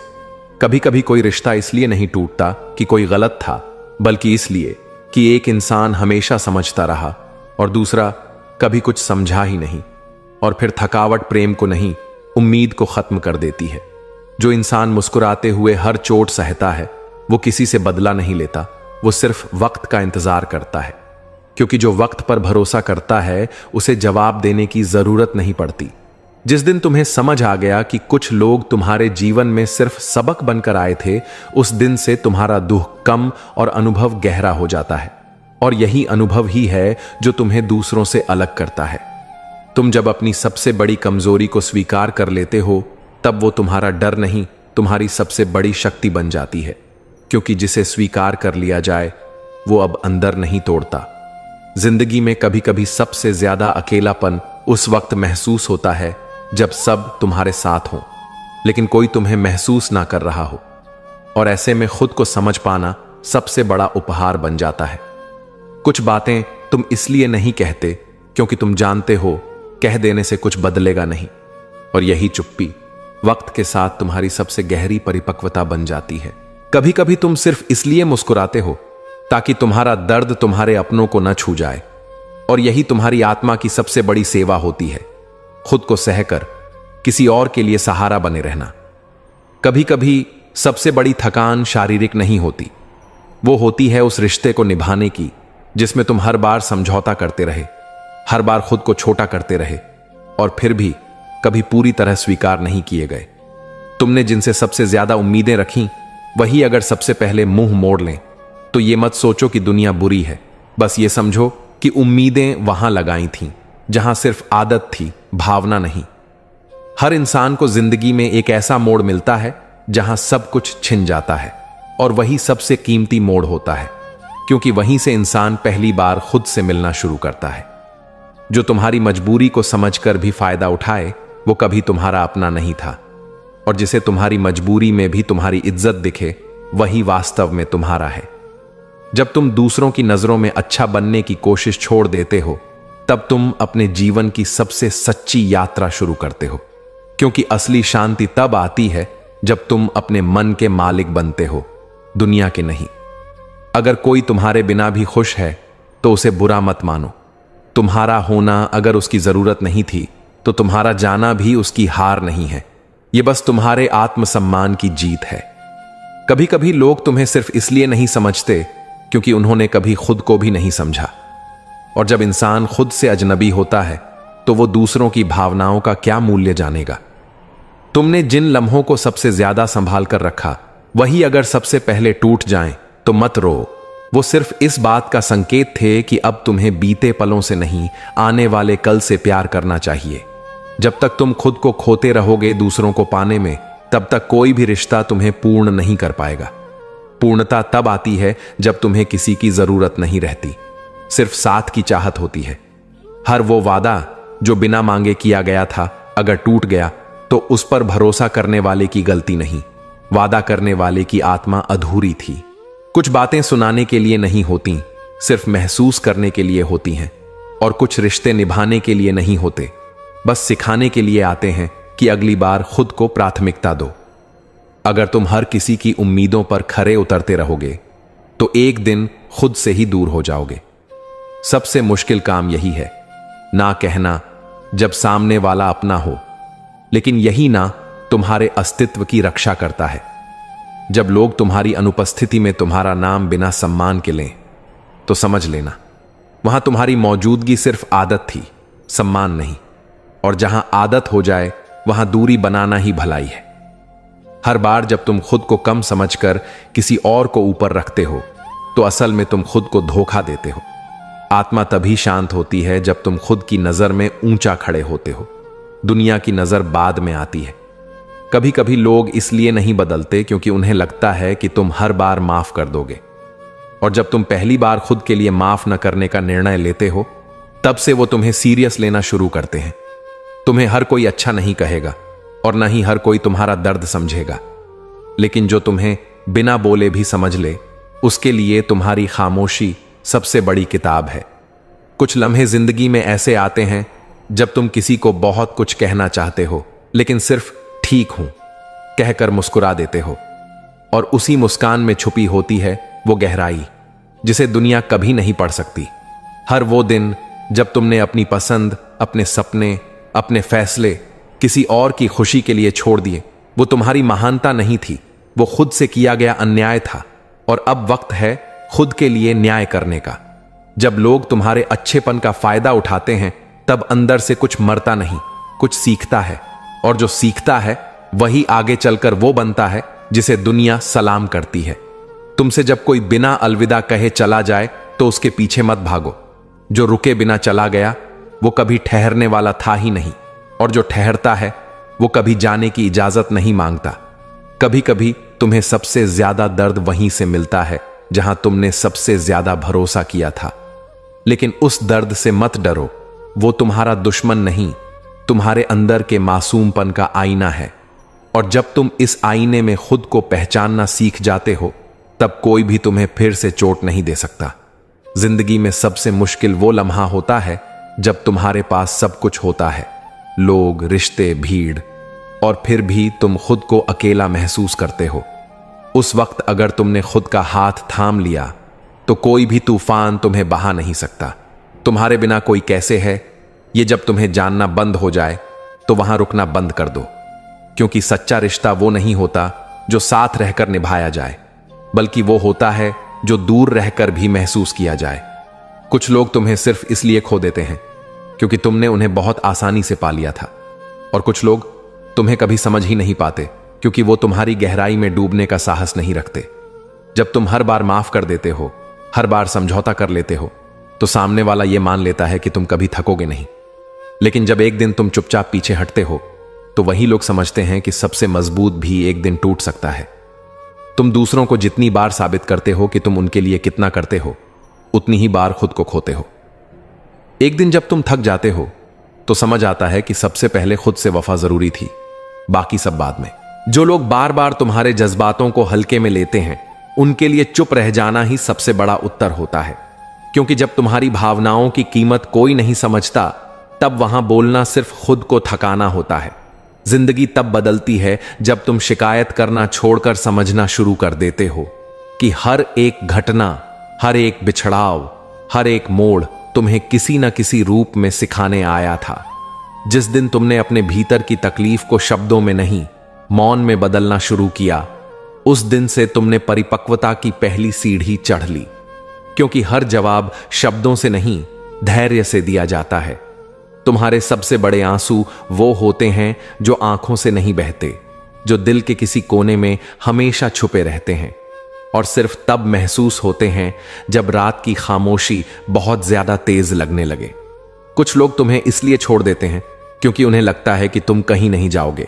कभी कभी कोई रिश्ता इसलिए नहीं टूटता कि कोई गलत था, बल्कि इसलिए कि एक इंसान हमेशा समझता रहा और दूसरा कभी कुछ समझा ही नहीं। और फिर थकावट प्रेम को नहीं, उम्मीद को खत्म कर देती है। जो इंसान मुस्कुराते हुए हर चोट सहता है, वो किसी से बदला नहीं लेता, वो सिर्फ वक्त का इंतजार करता है। क्योंकि जो वक्त पर भरोसा करता है, उसे जवाब देने की जरूरत नहीं पड़ती। जिस दिन तुम्हें समझ आ गया कि कुछ लोग तुम्हारे जीवन में सिर्फ सबक बनकर आए थे, उस दिन से तुम्हारा दुख कम और अनुभव गहरा हो जाता है। और यही अनुभव ही है जो तुम्हें दूसरों से अलग करता है। तुम जब अपनी सबसे बड़ी कमजोरी को स्वीकार कर लेते हो, तब वो तुम्हारा डर नहीं, तुम्हारी सबसे बड़ी शक्ति बन जाती है। क्योंकि जिसे स्वीकार कर लिया जाए, वो अब अंदर नहीं तोड़ता। जिंदगी में कभी कभी सबसे ज्यादा अकेलापन उस वक्त महसूस होता है जब सब तुम्हारे साथ हो, लेकिन कोई तुम्हें महसूस ना कर रहा हो। और ऐसे में खुद को समझ पाना सबसे बड़ा उपहार बन जाता है। कुछ बातें तुम इसलिए नहीं कहते क्योंकि तुम जानते हो कह देने से कुछ बदलेगा नहीं। और यही चुप्पी वक्त के साथ तुम्हारी सबसे गहरी परिपक्वता बन जाती है। कभी कभी तुम सिर्फ इसलिए मुस्कुराते हो ताकि तुम्हारा दर्द तुम्हारे अपनों को न छू जाए। और यही तुम्हारी आत्मा की सबसे बड़ी सेवा होती है, खुद को सहकर किसी और के लिए सहारा बने रहना। कभी कभी सबसे बड़ी थकान शारीरिक नहीं होती, वो होती है उस रिश्ते को निभाने की जिसमें तुम हर बार समझौता करते रहे, हर बार खुद को छोटा करते रहे और फिर भी कभी पूरी तरह स्वीकार नहीं किए गए। तुमने जिनसे सबसे ज्यादा उम्मीदें रखी, वही अगर सबसे पहले मुंह मोड़ लें, तो ये मत सोचो कि दुनिया बुरी है। बस ये समझो कि उम्मीदें वहां लगाई थीं जहां सिर्फ आदत थी, भावना नहीं। हर इंसान को जिंदगी में एक ऐसा मोड़ मिलता है जहां सब कुछ छिन जाता है, और वही सबसे कीमती मोड़ होता है, क्योंकि वहीं से इंसान पहली बार खुद से मिलना शुरू करता है। जो तुम्हारी मजबूरी को समझकर भी फायदा उठाए, वो कभी तुम्हारा अपना नहीं था। और जिसे तुम्हारी मजबूरी में भी तुम्हारी इज्जत दिखे, वही वास्तव में तुम्हारा है। जब तुम दूसरों की नजरों में अच्छा बनने की कोशिश छोड़ देते हो, तब तुम अपने जीवन की सबसे सच्ची यात्रा शुरू करते हो। क्योंकि असली शांति तब आती है जब तुम अपने मन के मालिक बनते हो, दुनिया के नहीं। अगर कोई तुम्हारे बिना भी खुश है तो उसे बुरा मत मानो। तुम्हारा होना अगर उसकी जरूरत नहीं थी, तो तुम्हारा जाना भी उसकी हार नहीं है। यह बस तुम्हारे आत्मसम्मान की जीत है। कभी कभी लोग तुम्हें सिर्फ इसलिए नहीं समझते क्योंकि उन्होंने कभी खुद को भी नहीं समझा। और जब इंसान खुद से अजनबी होता है, तो वो दूसरों की भावनाओं का क्या मूल्य जानेगा। तुमने जिन लम्हों को सबसे ज्यादा संभाल कर रखा, वही अगर सबसे पहले टूट जाएं, तो मत रो। वो सिर्फ इस बात का संकेत थे कि अब तुम्हें बीते पलों से नहीं, आने वाले कल से प्यार करना चाहिए। जब तक तुम खुद को खोते रहोगे दूसरों को पाने में, तब तक कोई भी रिश्ता तुम्हें पूर्ण नहीं कर पाएगा। पूर्णता तब आती है जब तुम्हें किसी की जरूरत नहीं रहती, सिर्फ साथ की चाहत होती है। हर वो वादा जो बिना मांगे किया गया था, अगर टूट गया तो उस पर भरोसा करने वाले की गलती नहीं, वादा करने वाले की आत्मा अधूरी थी। कुछ बातें सुनाने के लिए नहीं होती, सिर्फ महसूस करने के लिए होती हैं। और कुछ रिश्ते निभाने के लिए नहीं होते, बस सिखाने के लिए आते हैं कि अगली बार खुद को प्राथमिकता दो। अगर तुम हर किसी की उम्मीदों पर खरे उतरते रहोगे, तो एक दिन खुद से ही दूर हो जाओगे। सबसे मुश्किल काम यही है, ना कहना जब सामने वाला अपना हो, लेकिन यही ना तुम्हारे अस्तित्व की रक्षा करता है। जब लोग तुम्हारी अनुपस्थिति में तुम्हारा नाम बिना सम्मान के लें, तो समझ लेना वहां तुम्हारी मौजूदगी सिर्फ आदत थी, सम्मान नहीं। और जहां आदत हो जाए वहां दूरी बनाना ही भलाई है। हर बार जब तुम खुद को कम समझकर किसी और को ऊपर रखते हो तो असल में तुम खुद को धोखा देते हो। आत्मा तभी शांत होती है जब तुम खुद की नजर में ऊंचा खड़े होते हो। दुनिया की नजर बाद में आती है। कभी कभी लोग इसलिए नहीं बदलते क्योंकि उन्हें लगता है कि तुम हर बार माफ कर दोगे। और जब तुम पहली बार खुद के लिए माफ न करने का निर्णय लेते हो तब से वो तुम्हें सीरियस लेना शुरू करते हैं। तुम्हें हर कोई अच्छा नहीं कहेगा और न ही हर कोई तुम्हारा दर्द समझेगा, लेकिन जो तुम्हें बिना बोले भी समझ ले उसके लिए तुम्हारी खामोशी सबसे बड़ी किताब है। कुछ लम्हे जिंदगी में ऐसे आते हैं जब तुम किसी को बहुत कुछ कहना चाहते हो लेकिन सिर्फ ठीक हूं कहकर मुस्कुरा देते हो, और उसी मुस्कान में छुपी होती है वो गहराई जिसे दुनिया कभी नहीं पढ़ सकती। हर वो दिन जब तुमने अपनी पसंद, अपने सपने, अपने फैसले किसी और की खुशी के लिए छोड़ दिए, वो तुम्हारी महानता नहीं थी, वो खुद से किया गया अन्याय था। और अब वक्त है खुद के लिए न्याय करने का। जब लोग तुम्हारे अच्छेपन का फायदा उठाते हैं तब अंदर से कुछ मरता नहीं, कुछ सीखता है, और जो सीखता है वही आगे चलकर वो बनता है जिसे दुनिया सलाम करती है। तुमसे जब कोई बिना अलविदा कहे चला जाए तो उसके पीछे मत भागो। जो रुके बिना चला गया वो कभी ठहरने वाला था ही नहीं, और जो ठहरता है वो कभी जाने की इजाजत नहीं मांगता। कभी कभी तुम्हें सबसे ज्यादा दर्द वहीं से मिलता है जहां तुमने सबसे ज्यादा भरोसा किया था। लेकिन उस दर्द से मत डरो, वो तुम्हारा दुश्मन नहीं, तुम्हारे अंदर के मासूमपन का आईना है। और जब तुम इस आईने में खुद को पहचानना सीख जाते हो तब कोई भी तुम्हें फिर से चोट नहीं दे सकता। जिंदगी में सबसे मुश्किल वो लम्हा होता है जब तुम्हारे पास सब कुछ होता है, लोग, रिश्ते, भीड़, और फिर भी तुम खुद को अकेला महसूस करते हो। उस वक्त अगर तुमने खुद का हाथ थाम लिया तो कोई भी तूफान तुम्हें बहा नहीं सकता। तुम्हारे बिना कोई कैसे है, ये जब तुम्हें जानना बंद हो जाए तो वहां रुकना बंद कर दो, क्योंकि सच्चा रिश्ता वो नहीं होता जो साथ रहकर निभाया जाए, बल्कि वो होता है जो दूर रहकर भी महसूस किया जाए। कुछ लोग तुम्हें सिर्फ इसलिए खो देते हैं क्योंकि तुमने उन्हें बहुत आसानी से पा लिया था, और कुछ लोग तुम्हें कभी समझ ही नहीं पाते क्योंकि वो तुम्हारी गहराई में डूबने का साहस नहीं रखते। जब तुम हर बार माफ कर देते हो, हर बार समझौता कर लेते हो, तो सामने वाला ये मान लेता है कि तुम कभी थकोगे नहीं। लेकिन जब एक दिन तुम चुपचाप पीछे हटते हो तो वही लोग समझते हैं कि सबसे मजबूत भी एक दिन टूट सकता है। तुम दूसरों को जितनी बार साबित करते हो कि तुम उनके लिए कितना करते हो, उतनी ही बार खुद को खोते हो। एक दिन जब तुम थक जाते हो तो समझ आता है कि सबसे पहले खुद से वफा जरूरी थी, बाकी सब बाद में। जो लोग बार बार तुम्हारे जज्बातों को हल्के में लेते हैं उनके लिए चुप रह जाना ही सबसे बड़ा उत्तर होता है, क्योंकि जब तुम्हारी भावनाओं की कीमत कोई नहीं समझता तब वहां बोलना सिर्फ खुद को थकाना होता है। जिंदगी तब बदलती है जब तुम शिकायत करना छोड़कर समझना शुरू कर देते हो कि हर एक घटना, हर एक बिछड़ाव, हर एक मोड़ तुम्हें किसी न किसी रूप में सिखाने आया था। जिस दिन तुमने अपने भीतर की तकलीफ को शब्दों में नहीं, मौन में बदलना शुरू किया, उस दिन से तुमने परिपक्वता की पहली सीढ़ी चढ़ ली, क्योंकि हर जवाब शब्दों से नहीं, धैर्य से दिया जाता है। तुम्हारे सबसे बड़े आंसू वो होते हैं जो आंखों से नहीं बहते, जो दिल के किसी कोने में हमेशा छुपे रहते हैं, और सिर्फ तब महसूस होते हैं जब रात की खामोशी बहुत ज्यादा तेज लगने लगे। कुछ लोग तुम्हें इसलिए छोड़ देते हैं क्योंकि उन्हें लगता है कि तुम कहीं नहीं जाओगे,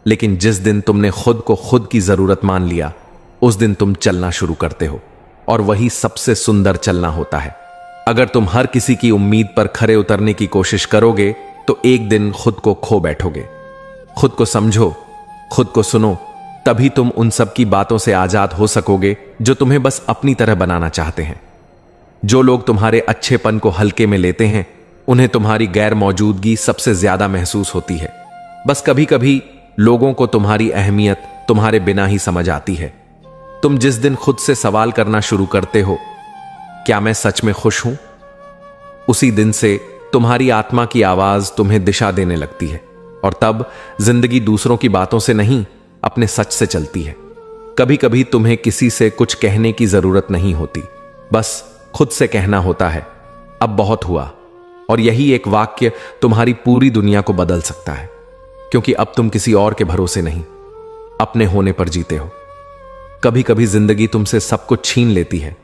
लेकिन जिस दिन तुमने खुद को खुद की जरूरत मान लिया, उस दिन तुम चलना शुरू करते हो, और वही सबसे सुंदर चलना होता है। अगर तुम हर किसी की उम्मीद पर खरे उतरने की कोशिश करोगे तो एक दिन खुद को खो बैठोगे। खुद को समझो, खुद को सुनो, तभी तुम उन सब की बातों से आजाद हो सकोगे जो तुम्हें बस अपनी तरह बनाना चाहते हैं। जो लोग तुम्हारे अच्छेपन को हल्के में लेते हैं उन्हें तुम्हारी गैर मौजूदगी सबसे ज्यादा महसूस होती है। बस कभी कभी लोगों को तुम्हारी अहमियत तुम्हारे बिना ही समझ आती है। तुम जिस दिन खुद से सवाल करना शुरू करते हो, क्या मैं सच में खुश हूं, उसी दिन से तुम्हारी आत्मा की आवाज तुम्हें दिशा देने लगती है, और तब जिंदगी दूसरों की बातों से नहीं, अपने सच से चलती है। कभी कभी तुम्हें किसी से कुछ कहने की जरूरत नहीं होती, बस खुद से कहना होता है, अब बहुत हुआ। और यही एक वाक्य तुम्हारी पूरी दुनिया को बदल सकता है, क्योंकि अब तुम किसी और के भरोसे नहीं, अपने होने पर जीते हो। कभी कभी जिंदगी तुमसे सब कुछ छीन लेती है,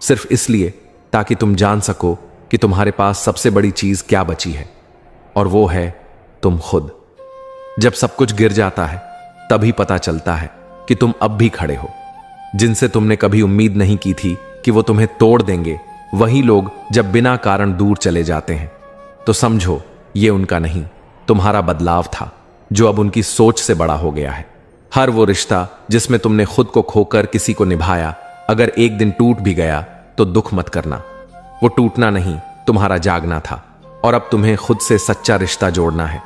सिर्फ इसलिए ताकि तुम जान सको कि तुम्हारे पास सबसे बड़ी चीज क्या बची है, और वो है तुम खुद। जब सब कुछ गिर जाता है तभी पता चलता है कि तुम अब भी खड़े हो। जिनसे तुमने कभी उम्मीद नहीं की थी कि वो तुम्हें तोड़ देंगे, वही लोग जब बिना कारण दूर चले जाते हैं तो समझो ये उनका नहीं, तुम्हारा बदलाव था जो अब उनकी सोच से बड़ा हो गया है। हर वो रिश्ता जिसमें तुमने खुद को खोकर किसी को निभाया, अगर एक दिन टूट भी गया तो दुख मत करना। वो टूटना नहीं, तुम्हारा जागना था, और अब तुम्हें खुद से सच्चा रिश्ता जोड़ना है।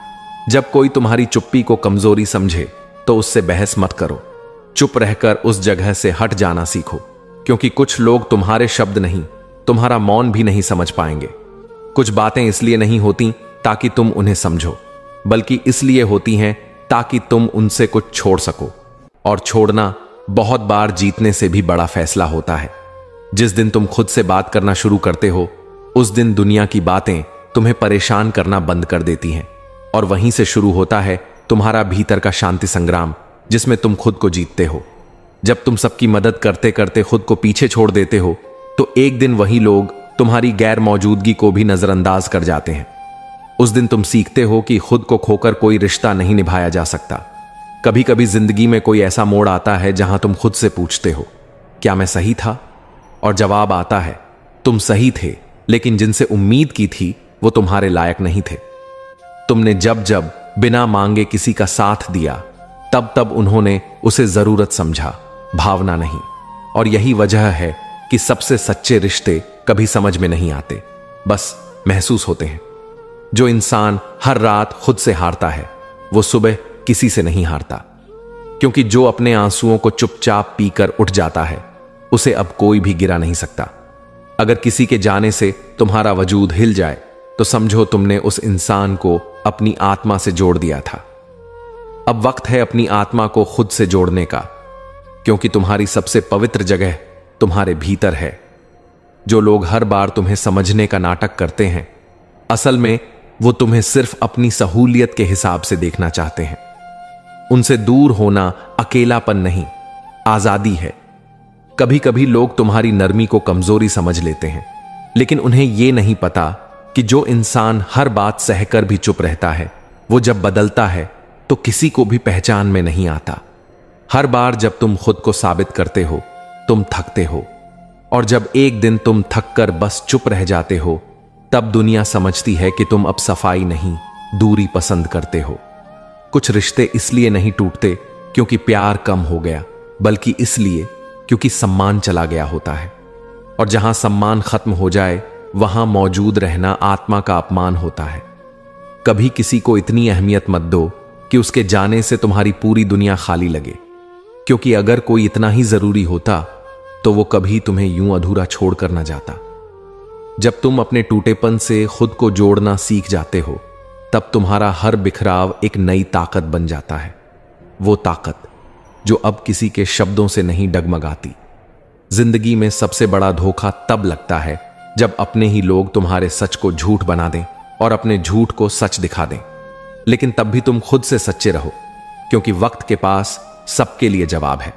जब कोई तुम्हारी चुप्पी को कमजोरी समझे तो उससे बहस मत करो, चुप रहकर उस जगह से हट जाना सीखो, क्योंकि कुछ लोग तुम्हारे शब्द नहीं, तुम्हारा मौन भी नहीं समझ पाएंगे। कुछ बातें इसलिए नहीं होती ताकि तुम उन्हें समझो, बल्कि इसलिए होती हैं ताकि तुम उनसे कुछ छोड़ सको। और छोड़ना बहुत बार जीतने से भी बड़ा फैसला होता है। जिस दिन तुम खुद से बात करना शुरू करते हो, उस दिन दुनिया की बातें तुम्हें परेशान करना बंद कर देती हैं, और वहीं से शुरू होता है तुम्हारा भीतर का शांति संग्राम, जिसमें तुम खुद को जीतते हो। जब तुम सबकी मदद करते करते खुद को पीछे छोड़ देते हो, तो एक दिन वही लोग तुम्हारी गैर मौजूदगी को भी नजरअंदाज कर जाते हैं। उस दिन तुम सीखते हो कि खुद को खोकर कोई रिश्ता नहीं निभाया जा सकता। कभी कभी जिंदगी में कोई ऐसा मोड़ आता है जहां तुम खुद से पूछते हो, क्या मैं सही था? और जवाब आता है, तुम सही थे, लेकिन जिनसे उम्मीद की थी वो तुम्हारे लायक नहीं थे। तुमने जब जब बिना मांगे किसी का साथ दिया, तब तब उन्होंने उसे जरूरत समझा, भावना नहीं। और यही वजह है कि सबसे सच्चे रिश्ते कभी समझ में नहीं आते, बस महसूस होते हैं। जो इंसान हर रात खुद से हारता है, वो सुबह किसी से नहीं हारता, क्योंकि जो अपने आंसुओं को चुपचाप पीकर उठ जाता है, उसे अब कोई भी गिरा नहीं सकता। अगर किसी के जाने से तुम्हारा वजूद हिल जाए, तो समझो तुमने उस इंसान को अपनी आत्मा से जोड़ दिया था। अब वक्त है अपनी आत्मा को खुद से जोड़ने का, क्योंकि तुम्हारी सबसे पवित्र जगह तुम्हारे भीतर है। जो लोग हर बार तुम्हें समझने का नाटक करते हैं, असल में वो तुम्हें सिर्फ अपनी सहूलियत के हिसाब से देखना चाहते हैं। उनसे दूर होना अकेलापन नहीं, आजादी है। कभी कभी लोग तुम्हारी नरमी को कमजोरी समझ लेते हैं, लेकिन उन्हें यह नहीं पता कि जो इंसान हर बात सहकर भी चुप रहता है, वो जब बदलता है तो किसी को भी पहचान में नहीं आता। हर बार जब तुम खुद को साबित करते हो, तुम थकते हो, और जब एक दिन तुम थककर बस चुप रह जाते हो, तब दुनिया समझती है कि तुम अब सफाई नहीं, दूरी पसंद करते हो। कुछ रिश्ते इसलिए नहीं टूटते क्योंकि प्यार कम हो गया, बल्कि इसलिए क्योंकि सम्मान चला गया होता है। और जहां सम्मान खत्म हो जाए, वहां मौजूद रहना आत्मा का अपमान होता है। कभी किसी को इतनी अहमियत मत दो कि उसके जाने से तुम्हारी पूरी दुनिया खाली लगे, क्योंकि अगर कोई इतना ही जरूरी होता तो वो कभी तुम्हें यूं अधूरा छोड़कर न जाता। जब तुम अपने टूटेपन से खुद को जोड़ना सीख जाते हो, तब तुम्हारा हर बिखराव एक नई ताकत बन जाता है। वो ताकत जो अब किसी के शब्दों से नहीं डगमगाती। जिंदगी में सबसे बड़ा धोखा तब लगता है जब अपने ही लोग तुम्हारे सच को झूठ बना दें और अपने झूठ को सच दिखा दें। लेकिन तब भी तुम खुद से सच्चे रहो, क्योंकि वक्त के पास सबके लिए जवाब है।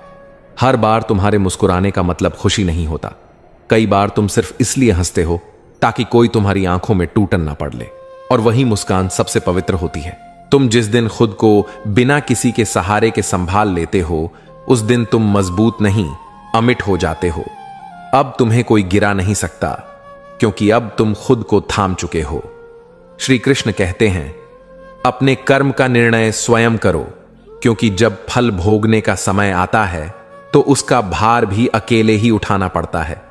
हर बार तुम्हारे मुस्कुराने का मतलब खुशी नहीं होता। कई बार तुम सिर्फ इसलिए हंसते हो ताकि कोई तुम्हारी आंखों में टूटन ना पड़ ले, और वही मुस्कान सबसे पवित्र होती है। तुम जिस दिन खुद को बिना किसी के सहारे के संभाल लेते हो, उस दिन तुम मजबूत नहीं, अमिट हो जाते हो। अब तुम्हें कोई गिरा नहीं सकता, क्योंकि अब तुम खुद को थाम चुके हो। श्री कृष्ण कहते हैं, अपने कर्म का निर्णय स्वयं करो, क्योंकि जब फल भोगने का समय आता है तो उसका भार भी अकेले ही उठाना पड़ता है।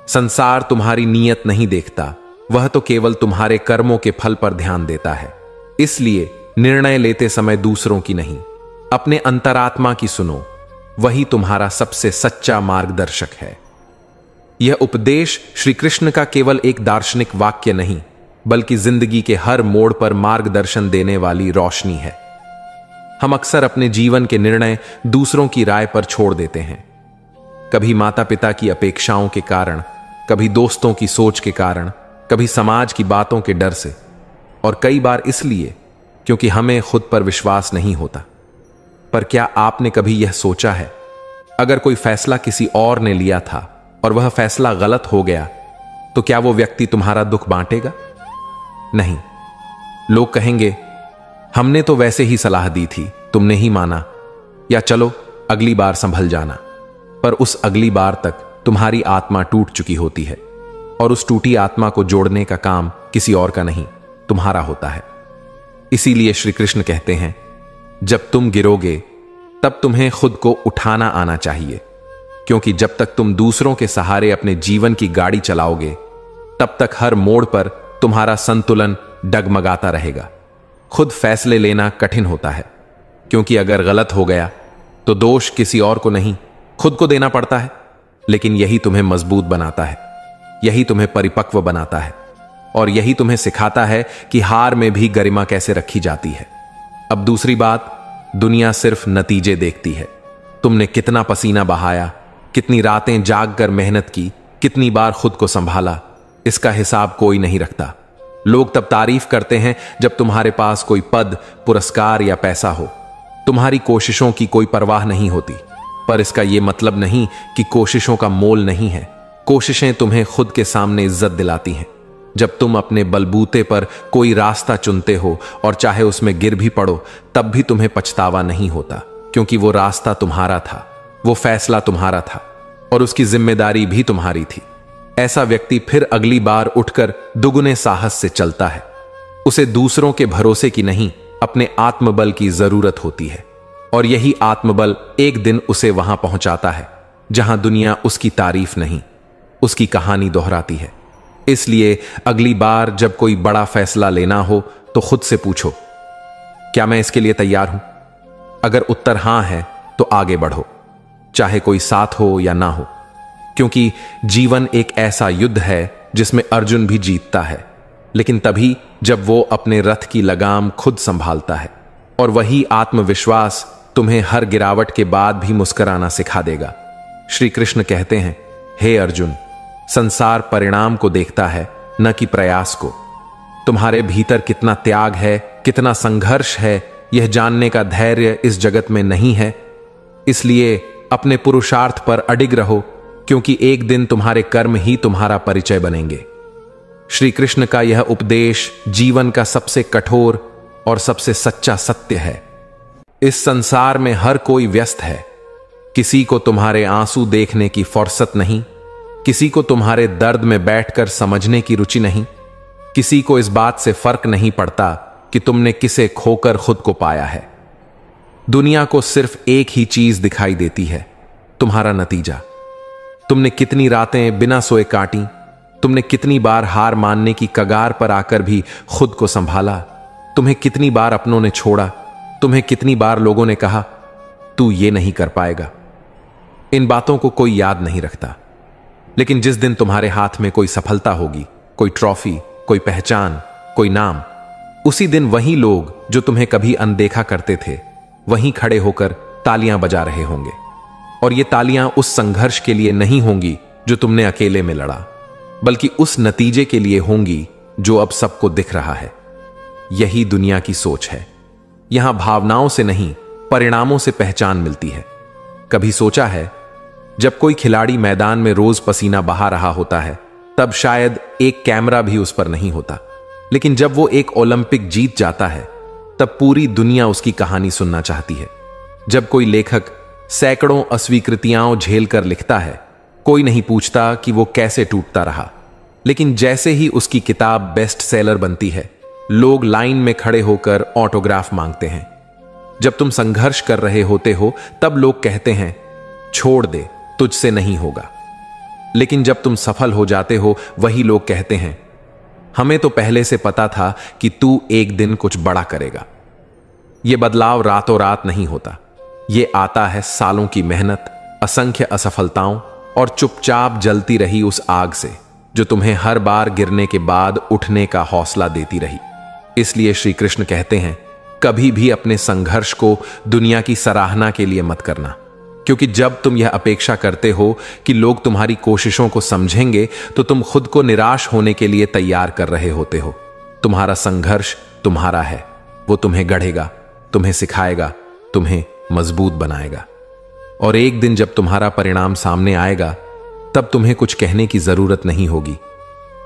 संसार तुम्हारी नीयत नहीं देखता, वह तो केवल तुम्हारे कर्मों के फल पर ध्यान देता है। इसलिए निर्णय लेते समय दूसरों की नहीं, अपने अंतरात्मा की सुनो, वही तुम्हारा सबसे सच्चा मार्गदर्शक है। यह उपदेश श्री कृष्ण का केवल एक दार्शनिक वाक्य नहीं, बल्कि जिंदगी के हर मोड़ पर मार्गदर्शन देने वाली रोशनी है। हम अक्सर अपने जीवन के निर्णय दूसरों की राय पर छोड़ देते हैं, कभी माता पिता की अपेक्षाओं के कारण, कभी दोस्तों की सोच के कारण, कभी समाज की बातों के डर से, और कई बार इसलिए क्योंकि हमें खुद पर विश्वास नहीं होता। पर क्या आपने कभी यह सोचा है, अगर कोई फैसला किसी और ने लिया था और वह फैसला गलत हो गया, तो क्या वो व्यक्ति तुम्हारा दुख बांटेगा? नहीं। लोग कहेंगे, हमने तो वैसे ही सलाह दी थी, तुमने ही माना, या चलो अगली बार संभल जाना। पर उस अगली बार तक तुम्हारी आत्मा टूट चुकी होती है, और उस टूटी आत्मा को जोड़ने का काम किसी और का नहीं, तुम्हारा होता है। इसीलिए श्री कृष्ण कहते हैं, जब तुम गिरोगे तब तुम्हें खुद को उठाना आना चाहिए, क्योंकि जब तक तुम दूसरों के सहारे अपने जीवन की गाड़ी चलाओगे, तब तक हर मोड़ पर तुम्हारा संतुलन डगमगाता रहेगा। खुद फैसले लेना कठिन होता है, क्योंकि अगर गलत हो गया तो दोष किसी और को नहीं, खुद को देना पड़ता है। लेकिन यही तुम्हें मजबूत बनाता है, यही तुम्हें परिपक्व बनाता है, और यही तुम्हें सिखाता है कि हार में भी गरिमा कैसे रखी जाती है। अब दूसरी बात, दुनिया सिर्फ नतीजे देखती है। तुमने कितना पसीना बहाया, कितनी रातें जाग कर मेहनत की, कितनी बार खुद को संभाला, इसका हिसाब कोई नहीं रखता। लोग तब तारीफ करते हैं जब तुम्हारे पास कोई पद, पुरस्कार या पैसा हो। तुम्हारी कोशिशों की कोई परवाह नहीं होती, पर इसका यह मतलब नहीं कि कोशिशों का मोल नहीं है। कोशिशें तुम्हें खुद के सामने इज्जत दिलाती हैं। जब तुम अपने बलबूते पर कोई रास्ता चुनते हो और चाहे उसमें गिर भी पड़ो, तब भी तुम्हें पछतावा नहीं होता, क्योंकि वो रास्ता तुम्हारा था, वो फैसला तुम्हारा था, और उसकी जिम्मेदारी भी तुम्हारी थी। ऐसा व्यक्ति फिर अगली बार उठकर दुगुने साहस से चलता है। उसे दूसरों के भरोसे की नहीं, अपने आत्मबल की जरूरत होती है, और यही आत्मबल एक दिन उसे वहां पहुंचाता है जहां दुनिया उसकी तारीफ नहीं, उसकी कहानी दोहराती है। इसलिए अगली बार जब कोई बड़ा फैसला लेना हो तो खुद से पूछो, क्या मैं इसके लिए तैयार हूं? अगर उत्तर हां है तो आगे बढ़ो, चाहे कोई साथ हो या ना हो, क्योंकि जीवन एक ऐसा युद्ध है जिसमें अर्जुन भी जीतता है, लेकिन तभी जब वो अपने रथ की लगाम खुद संभालता है। और वही आत्मविश्वास तुम्हें हर गिरावट के बाद भी मुस्कुराना सिखा देगा। श्री कृष्ण कहते हैं, हे अर्जुन, संसार परिणाम को देखता है, न कि प्रयास को। तुम्हारे भीतर कितना त्याग है, कितना संघर्ष है, यह जानने का धैर्य इस जगत में नहीं है। इसलिए अपने पुरुषार्थ पर अडिग रहो, क्योंकि एक दिन तुम्हारे कर्म ही तुम्हारा परिचय बनेंगे। श्री कृष्ण का यह उपदेश जीवन का सबसे कठोर और सबसे सच्चा सत्य है। इस संसार में हर कोई व्यस्त है। किसी को तुम्हारे आंसू देखने की फुर्सत नहीं, किसी को तुम्हारे दर्द में बैठकर समझने की रुचि नहीं, किसी को इस बात से फर्क नहीं पड़ता कि तुमने किसे खोकर खुद को पाया है। दुनिया को सिर्फ एक ही चीज दिखाई देती है, तुम्हारा नतीजा। तुमने कितनी रातें बिना सोए काटी, तुमने कितनी बार हार मानने की कगार पर आकर भी खुद को संभाला, तुम्हें कितनी बार अपनों ने छोड़ा, तुम्हें कितनी बार लोगों ने कहा तू ये नहीं कर पाएगा। इन बातों को कोई याद नहीं रखता, लेकिन जिस दिन तुम्हारे हाथ में कोई सफलता होगी, कोई ट्रॉफी, कोई पहचान, कोई नाम, उसी दिन वही लोग जो तुम्हें कभी अनदेखा करते थे, वहीं खड़े होकर तालियां बजा रहे होंगे। और ये तालियां उस संघर्ष के लिए नहीं होंगी जो तुमने अकेले में लड़ा, बल्कि उस नतीजे के लिए होंगी जो अब सबको दिख रहा है। यही दुनिया की सोच है। यहां भावनाओं से नहीं, परिणामों से पहचान मिलती है। कभी सोचा है, जब कोई खिलाड़ी मैदान में रोज पसीना बहा रहा होता है, तब शायद एक कैमरा भी उस पर नहीं होता, लेकिन जब वो एक ओलंपिक जीत जाता है, तब पूरी दुनिया उसकी कहानी सुनना चाहती है। जब कोई लेखक सैकड़ों अस्वीकृतियां झेलकर लिखता है, कोई नहीं पूछता कि वो कैसे टूटता रहा, लेकिन जैसे ही उसकी किताब बेस्ट सेलर बनती है, लोग लाइन में खड़े होकर ऑटोग्राफ मांगते हैं। जब तुम संघर्ष कर रहे होते हो, तब लोग कहते हैं, छोड़ दे, तुझसे नहीं होगा। लेकिन जब तुम सफल हो जाते हो, वही लोग कहते हैं, हमें तो पहले से पता था कि तू एक दिन कुछ बड़ा करेगा। यह बदलाव रातों रात नहीं होता, यह आता है सालों की मेहनत, असंख्य असफलताओं और चुपचाप जलती रही उस आग से, जो तुम्हें हर बार गिरने के बाद उठने का हौसला देती रही। इसलिए श्री कृष्ण कहते हैं, कभी भी अपने संघर्ष को दुनिया की सराहना के लिए मत करना। क्योंकि जब तुम यह अपेक्षा करते हो कि लोग तुम्हारी कोशिशों को समझेंगे तो तुम खुद को निराश होने के लिए तैयार कर रहे होते हो। तुम्हारा संघर्ष तुम्हारा है, वो तुम्हें गढ़ेगा, तुम्हें सिखाएगा, तुम्हें मजबूत बनाएगा। और एक दिन जब तुम्हारा परिणाम सामने आएगा तब तुम्हें कुछ कहने की जरूरत नहीं होगी।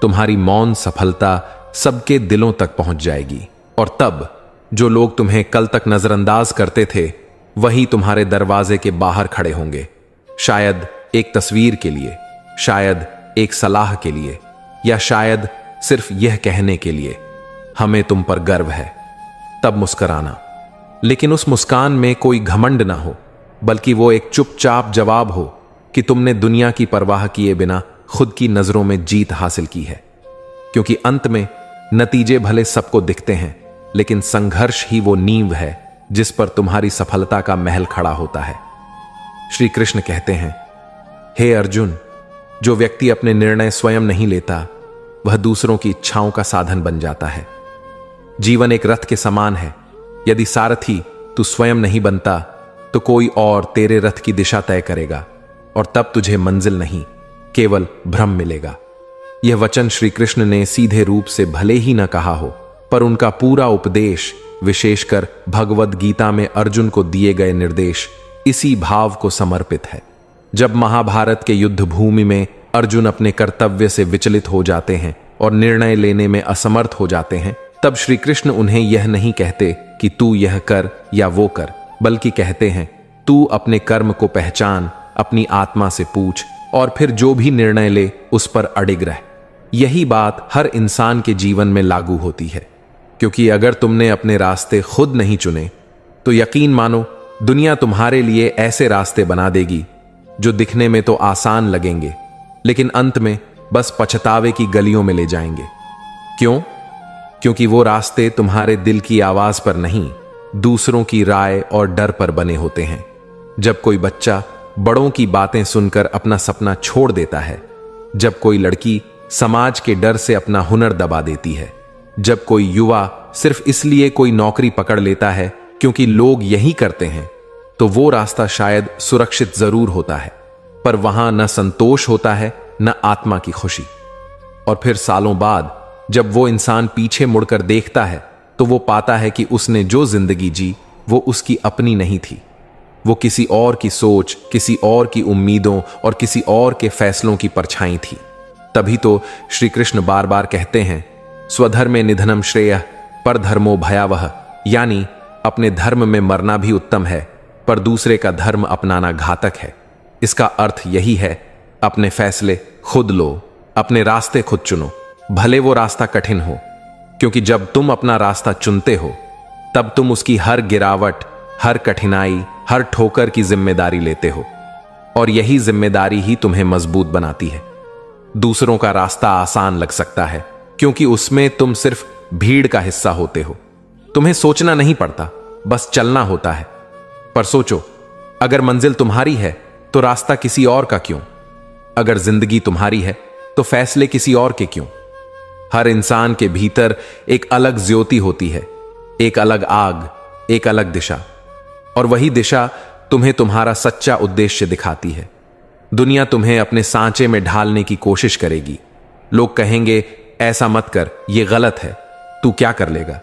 तुम्हारी मौन सफलता सबके दिलों तक पहुंच जाएगी और तब जो लोग तुम्हें कल तक नजरअंदाज करते थे वही तुम्हारे दरवाजे के बाहर खड़े होंगे, शायद एक तस्वीर के लिए, शायद एक सलाह के लिए, या शायद सिर्फ यह कहने के लिए हमें तुम पर गर्व है। तब मुस्कुराना, लेकिन उस मुस्कान में कोई घमंड ना हो, बल्कि वो एक चुपचाप जवाब हो कि तुमने दुनिया की परवाह किए बिना खुद की नजरों में जीत हासिल की है। क्योंकि अंत में नतीजे भले सबको दिखते हैं, लेकिन संघर्ष ही वो नींव है जिस पर तुम्हारी सफलता का महल खड़ा होता है। श्री कृष्ण कहते हैं, हे अर्जुन, जो व्यक्ति अपने निर्णय स्वयं नहीं लेता वह दूसरों की इच्छाओं का साधन बन जाता है। जीवन एक रथ के समान है, यदि सारथी तू स्वयं नहीं बनता तो कोई और तेरे रथ की दिशा तय करेगा और तब तुझे मंजिल नहीं, केवल भ्रम मिलेगा। यह वचन श्री कृष्ण ने सीधे रूप से भले ही न कहा हो, पर उनका पूरा उपदेश, विशेषकर भगवद गीता में अर्जुन को दिए गए निर्देश, इसी भाव को समर्पित है। जब महाभारत के युद्ध भूमि में अर्जुन अपने कर्तव्य से विचलित हो जाते हैं और निर्णय लेने में असमर्थ हो जाते हैं, तब श्री कृष्ण उन्हें यह नहीं कहते कि तू यह कर या वो कर, बल्कि कहते हैं तू अपने कर्म को पहचान, अपनी आत्मा से पूछ और फिर जो भी निर्णय ले उस पर अडिग रह। यही बात हर इंसान के जीवन में लागू होती है, क्योंकि अगर तुमने अपने रास्ते खुद नहीं चुने तो यकीन मानो दुनिया तुम्हारे लिए ऐसे रास्ते बना देगी जो दिखने में तो आसान लगेंगे, लेकिन अंत में बस पछतावे की गलियों में ले जाएंगे। क्यों? क्योंकि वो रास्ते तुम्हारे दिल की आवाज पर नहीं, दूसरों की राय और डर पर बने होते हैं। जब कोई बच्चा बड़ों की बातें सुनकर अपना सपना छोड़ देता है, जब कोई लड़की समाज के डर से अपना हुनर दबा देती है, जब कोई युवा सिर्फ इसलिए कोई नौकरी पकड़ लेता है क्योंकि लोग यही करते हैं, तो वो रास्ता शायद सुरक्षित जरूर होता है, पर वहां न संतोष होता है न आत्मा की खुशी। और फिर सालों बाद जब वो इंसान पीछे मुड़कर देखता है तो वो पाता है कि उसने जो जिंदगी जी वो उसकी अपनी नहीं थी, वो किसी और की सोच, किसी और की उम्मीदों और किसी और के फैसलों की परछाई थी। तभी तो श्री कृष्ण बार बार कहते हैं, स्वधर्मे निधनम श्रेयः परधर्मो भयावह, यानी अपने धर्म में मरना भी उत्तम है पर दूसरे का धर्म अपनाना घातक है। इसका अर्थ यही है, अपने फैसले खुद लो, अपने रास्ते खुद चुनो, भले वो रास्ता कठिन हो, क्योंकि जब तुम अपना रास्ता चुनते हो तब तुम उसकी हर गिरावट, हर कठिनाई, हर ठोकर की जिम्मेदारी लेते हो, और यही जिम्मेदारी ही तुम्हें मजबूत बनाती है। दूसरों का रास्ता आसान लग सकता है क्योंकि उसमें तुम सिर्फ भीड़ का हिस्सा होते हो, तुम्हें सोचना नहीं पड़ता, बस चलना होता है। पर सोचो, अगर मंजिल तुम्हारी है तो रास्ता किसी और का क्यों? अगर जिंदगी तुम्हारी है तो फैसले किसी और के क्यों? हर इंसान के भीतर एक अलग ज्योति होती है, एक अलग आग, एक अलग दिशा, और वही दिशा तुम्हें तुम्हारा सच्चा उद्देश्य दिखाती है। दुनिया तुम्हें अपने सांचे में ढालने की कोशिश करेगी। लोग कहेंगे, ऐसा मत कर, यह गलत है, तू क्या कर लेगा?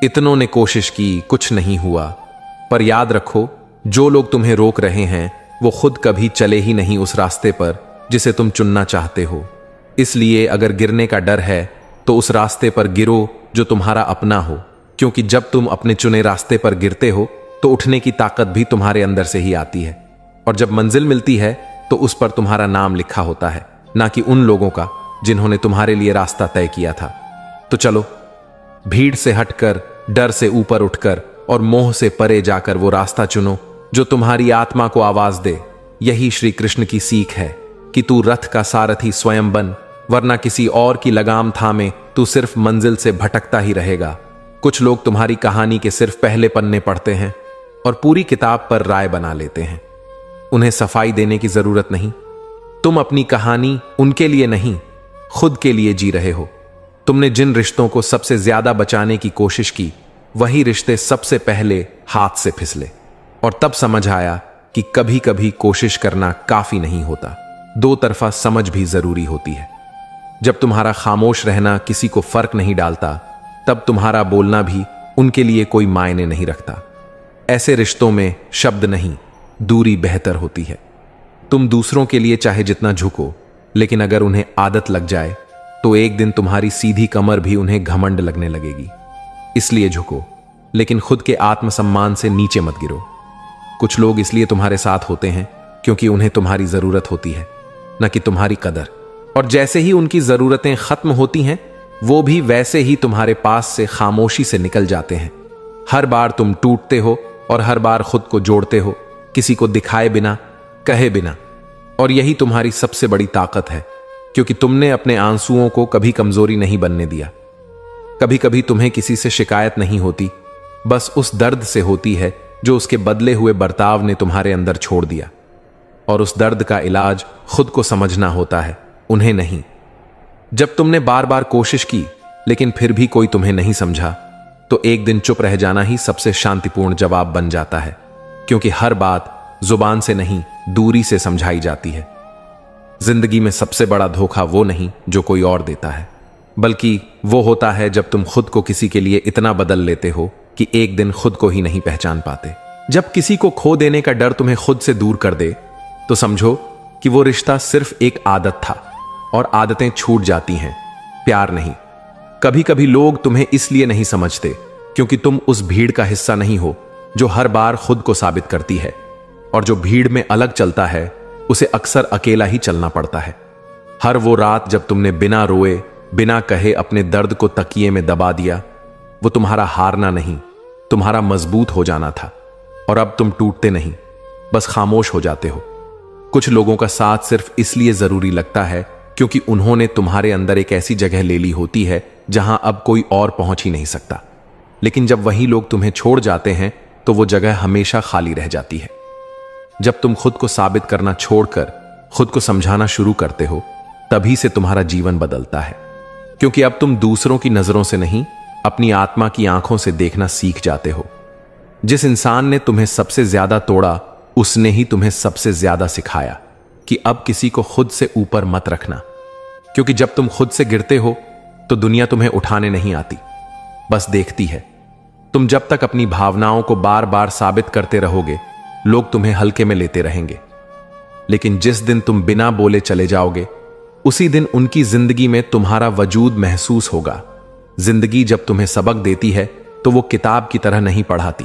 इतनों ने कोशिश की, कुछ नहीं हुआ। पर याद रखो, जो लोग तुम्हें रोक रहे हैं वो खुद कभी चले ही नहीं उस रास्ते पर जिसे तुम चुनना चाहते हो। इसलिए अगर गिरने का डर है तो उस रास्ते पर गिरो जो तुम्हारा अपना हो, क्योंकि जब तुम अपने चुने रास्ते पर गिरते हो तो उठने की ताकत भी तुम्हारे अंदर से ही आती है, और जब मंजिल मिलती है तो उस पर तुम्हारा नाम लिखा होता है, ना कि उन लोगों का जिन्होंने तुम्हारे लिए रास्ता तय किया था। तो चलो, भीड़ से हटकर, डर से ऊपर उठकर और मोह से परे जाकर वो रास्ता चुनो जो तुम्हारी आत्मा को आवाज दे। यही श्री कृष्ण की सीख है कि तू रथ का सारथी स्वयं बन, वरना किसी और की लगाम थामे तू सिर्फ मंजिल से भटकता ही रहेगा। कुछ लोग तुम्हारी कहानी के सिर्फ पहले पन्ने पढ़ते हैं और पूरी किताब पर राय बना लेते हैं। उन्हें सफाई देने की जरूरत नहीं। तुम अपनी कहानी उनके लिए नहीं, खुद के लिए जी रहे हो। तुमने जिन रिश्तों को सबसे ज्यादा बचाने की कोशिश की, वही रिश्ते सबसे पहले हाथ से फिसले, और तब समझ आया कि कभी कभी कोशिश करना काफी नहीं होता, दो तरफा समझ भी जरूरी होती है। जब तुम्हारा खामोश रहना किसी को फर्क नहीं डालता, तब तुम्हारा बोलना भी उनके लिए कोई मायने नहीं रखता। ऐसे रिश्तों में शब्द नहीं, दूरी बेहतर होती है। तुम दूसरों के लिए चाहे जितना झुको, लेकिन अगर उन्हें आदत लग जाए तो एक दिन तुम्हारी सीधी कमर भी उन्हें घमंड लगने लगेगी। इसलिए झुको, लेकिन खुद के आत्मसम्मान से नीचे मत गिरो। कुछ लोग इसलिए तुम्हारे साथ होते हैं क्योंकि उन्हें तुम्हारी जरूरत होती है, न कि तुम्हारी कदर। और जैसे ही उनकी जरूरतें खत्म होती हैं, वो भी वैसे ही तुम्हारे पास से खामोशी से निकल जाते हैं। हर बार तुम टूटते हो और हर बार खुद को जोड़ते हो, किसी को दिखाए बिना, कहे बिना। और यही तुम्हारी सबसे बड़ी ताकत है, क्योंकि तुमने अपने आंसुओं को कभी कमजोरी नहीं बनने दिया। कभी कभी तुम्हें किसी से शिकायत नहीं होती, बस उस दर्द से होती है जो उसके बदले हुए बर्ताव ने तुम्हारे अंदर छोड़ दिया। और उस दर्द का इलाज खुद को समझना होता है, उन्हें नहीं। जब तुमने बार बार कोशिश की लेकिन फिर भी कोई तुम्हें नहीं समझा, तो एक दिन चुप रह जाना ही सबसे शांतिपूर्ण जवाब बन जाता है, क्योंकि हर बात जुबान से नहीं, दूरी से समझाई जाती है। जिंदगी में सबसे बड़ा धोखा वो नहीं जो कोई और देता है, बल्कि वो होता है जब तुम खुद को किसी के लिए इतना बदल लेते हो कि एक दिन खुद को ही नहीं पहचान पाते। जब किसी को खो देने का डर तुम्हें खुद से दूर कर दे, तो समझो कि वो रिश्ता सिर्फ एक आदत था, और आदतें छूट जाती हैं, प्यार नहीं। कभी कभी लोग तुम्हें इसलिए नहीं समझते क्योंकि तुम उस भीड़ का हिस्सा नहीं हो जो हर बार खुद को साबित करती है। और जो भीड़ में अलग चलता है, उसे अक्सर अकेला ही चलना पड़ता है। हर वो रात जब तुमने बिना रोए, बिना कहे अपने दर्द को तकिए में दबा दिया, वो तुम्हारा हारना नहीं, तुम्हारा मजबूत हो जाना था। और अब तुम टूटते नहीं, बस खामोश हो जाते हो। कुछ लोगों का साथ सिर्फ इसलिए जरूरी लगता है क्योंकि उन्होंने तुम्हारे अंदर एक ऐसी जगह ले ली होती है जहां अब कोई और पहुंच ही नहीं सकता। लेकिन जब वही लोग तुम्हें छोड़ जाते हैं, तो वो जगह हमेशा खाली रह जाती है। जब तुम खुद को साबित करना छोड़कर खुद को समझाना शुरू करते हो, तभी से तुम्हारा जीवन बदलता है। क्योंकि अब तुम दूसरों की नजरों से नहीं, अपनी आत्मा की आंखों से देखना सीख जाते हो। जिस इंसान ने तुम्हें सबसे ज्यादा तोड़ा, उसने ही तुम्हें सबसे ज्यादा सिखाया कि अब किसी को खुद से ऊपर मत रखना। क्योंकि जब तुम खुद से गिरते हो, तो दुनिया तुम्हें उठाने नहीं आती, बस देखती है। तुम जब तक अपनी भावनाओं को बार बार साबित करते रहोगे, लोग तुम्हें हल्के में लेते रहेंगे। लेकिन जिस दिन तुम बिना बोले चले जाओगे, उसी दिन उनकी जिंदगी में तुम्हारा वजूद महसूस होगा। जिंदगी जब तुम्हें सबक देती है, तो वो किताब की तरह नहीं पढ़ाती,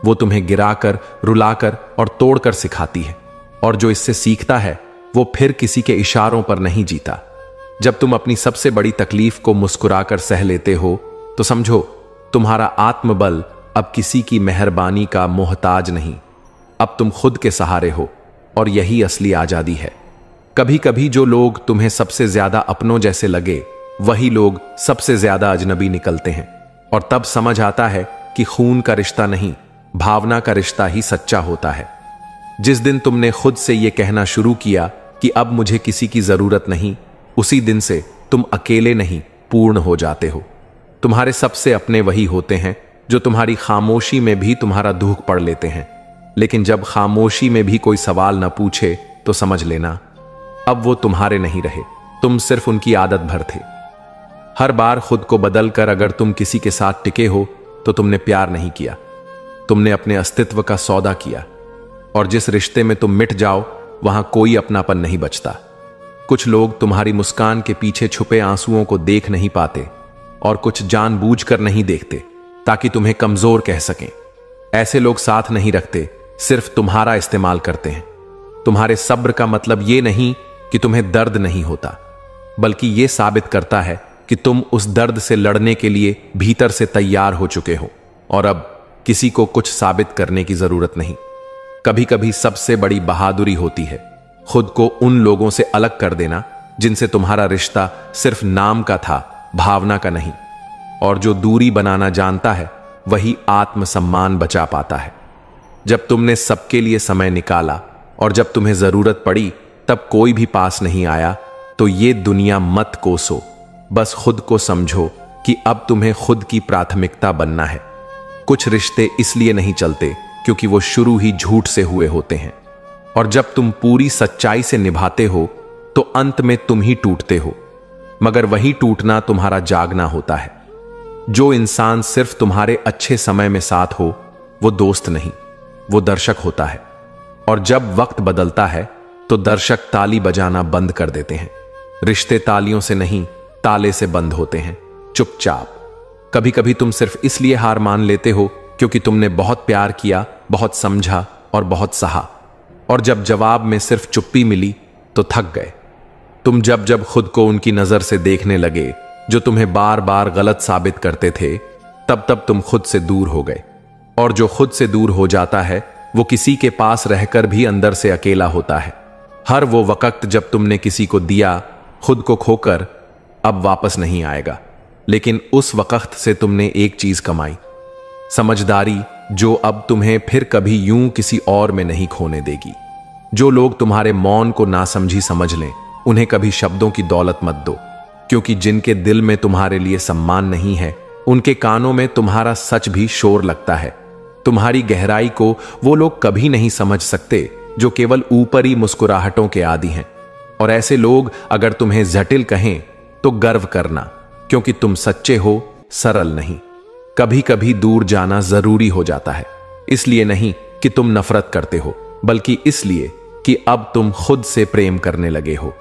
वो तुम्हें गिराकर, रुलाकर और तोड़कर सिखाती है। और जो इससे सीखता है, वो फिर किसी के इशारों पर नहीं जीता। जब तुम अपनी सबसे बड़ी तकलीफ को मुस्कुराकर सह लेते हो, तो समझो तुम्हारा आत्मबल अब किसी की मेहरबानी का मोहताज नहीं, अब तुम खुद के सहारे हो। और यही असली आजादी है। कभी कभी जो लोग तुम्हें सबसे ज्यादा अपनों जैसे लगे, वही लोग सबसे ज्यादा अजनबी निकलते हैं। और तब समझ आता है कि खून का रिश्ता नहीं, भावना का रिश्ता ही सच्चा होता है। जिस दिन तुमने खुद से यह कहना शुरू किया कि अब मुझे किसी की जरूरत नहीं, उसी दिन से तुम अकेले नहीं, पूर्ण हो जाते हो। तुम्हारे सबसे अपने वही होते हैं जो तुम्हारी खामोशी में भी तुम्हारा दुख पढ़ लेते हैं। लेकिन जब खामोशी में भी कोई सवाल न पूछे, तो समझ लेना अब वो तुम्हारे नहीं रहे, तुम सिर्फ उनकी आदत भर थे। हर बार खुद को बदलकर अगर तुम किसी के साथ टिके हो, तो तुमने प्यार नहीं किया, तुमने अपने अस्तित्व का सौदा किया। और जिस रिश्ते में तुम मिट जाओ, वहां कोई अपनापन नहीं बचता। कुछ लोग तुम्हारी मुस्कान के पीछे छुपे आंसुओं को देख नहीं पाते, और कुछ जानबूझकर नहीं देखते ताकि तुम्हें कमजोर कह सकें। ऐसे लोग साथ नहीं रखते, सिर्फ तुम्हारा इस्तेमाल करते हैं। तुम्हारे सब्र का मतलब यह नहीं कि तुम्हें दर्द नहीं होता, बल्कि यह साबित करता है कि तुम उस दर्द से लड़ने के लिए भीतर से तैयार हो चुके हो, और अब किसी को कुछ साबित करने की जरूरत नहीं। कभी कभी सबसे बड़ी बहादुरी होती है खुद को उन लोगों से अलग कर देना जिनसे तुम्हारा रिश्ता सिर्फ नाम का था, भावना का नहीं। और जो दूरी बनाना जानता है, वही आत्मसम्मान बचा पाता है। जब तुमने सबके लिए समय निकाला और जब तुम्हें जरूरत पड़ी तब कोई भी पास नहीं आया, तो ये दुनिया मत कोसो, बस खुद को समझो कि अब तुम्हें खुद की प्राथमिकता बनना है। कुछ रिश्ते इसलिए नहीं चलते क्योंकि वो शुरू ही झूठ से हुए होते हैं। और जब तुम पूरी सच्चाई से निभाते हो तो अंत में तुम ही टूटते हो, मगर वही टूटना तुम्हारा जागना होता है। जो इंसान सिर्फ तुम्हारे अच्छे समय में साथ हो वो दोस्त नहीं, वो दर्शक होता है। और जब वक्त बदलता है तो दर्शक ताली बजाना बंद कर देते हैं। रिश्ते तालियों से नहीं, ताले से बंद होते हैं, चुपचाप। कभी कभी तुम सिर्फ इसलिए हार मान लेते हो क्योंकि तुमने बहुत प्यार किया, बहुत समझा और बहुत सहा, और जब जवाब में सिर्फ चुप्पी मिली तो थक गए। तुम जब जब खुद को उनकी नजर से देखने लगे जो तुम्हें बार बार गलत साबित करते थे, तब तब तुम खुद से दूर हो गए। और जो खुद से दूर हो जाता है वो किसी के पास रहकर भी अंदर से अकेला होता है। हर वो वक्त जब तुमने किसी को दिया खुद को खोकर, अब वापस नहीं आएगा। लेकिन उस वक्त से तुमने एक चीज कमाई, समझदारी, जो अब तुम्हें फिर कभी यूं किसी और में नहीं खोने देगी। जो लोग तुम्हारे मौन को नासमझी समझ लें, उन्हें कभी शब्दों की दौलत मत दो, क्योंकि जिनके दिल में तुम्हारे लिए सम्मान नहीं है, उनके कानों में तुम्हारा सच भी शोर लगता है। तुम्हारी गहराई को वो लोग कभी नहीं समझ सकते जो केवल ऊपरी मुस्कुराहटों के आदी हैं। और ऐसे लोग अगर तुम्हें जटिल कहें तो गर्व करना, क्योंकि तुम सच्चे हो, सरल नहीं। कभी कभी दूर जाना जरूरी हो जाता है, इसलिए नहीं कि तुम नफरत करते हो, बल्कि इसलिए कि अब तुम खुद से प्रेम करने लगे हो।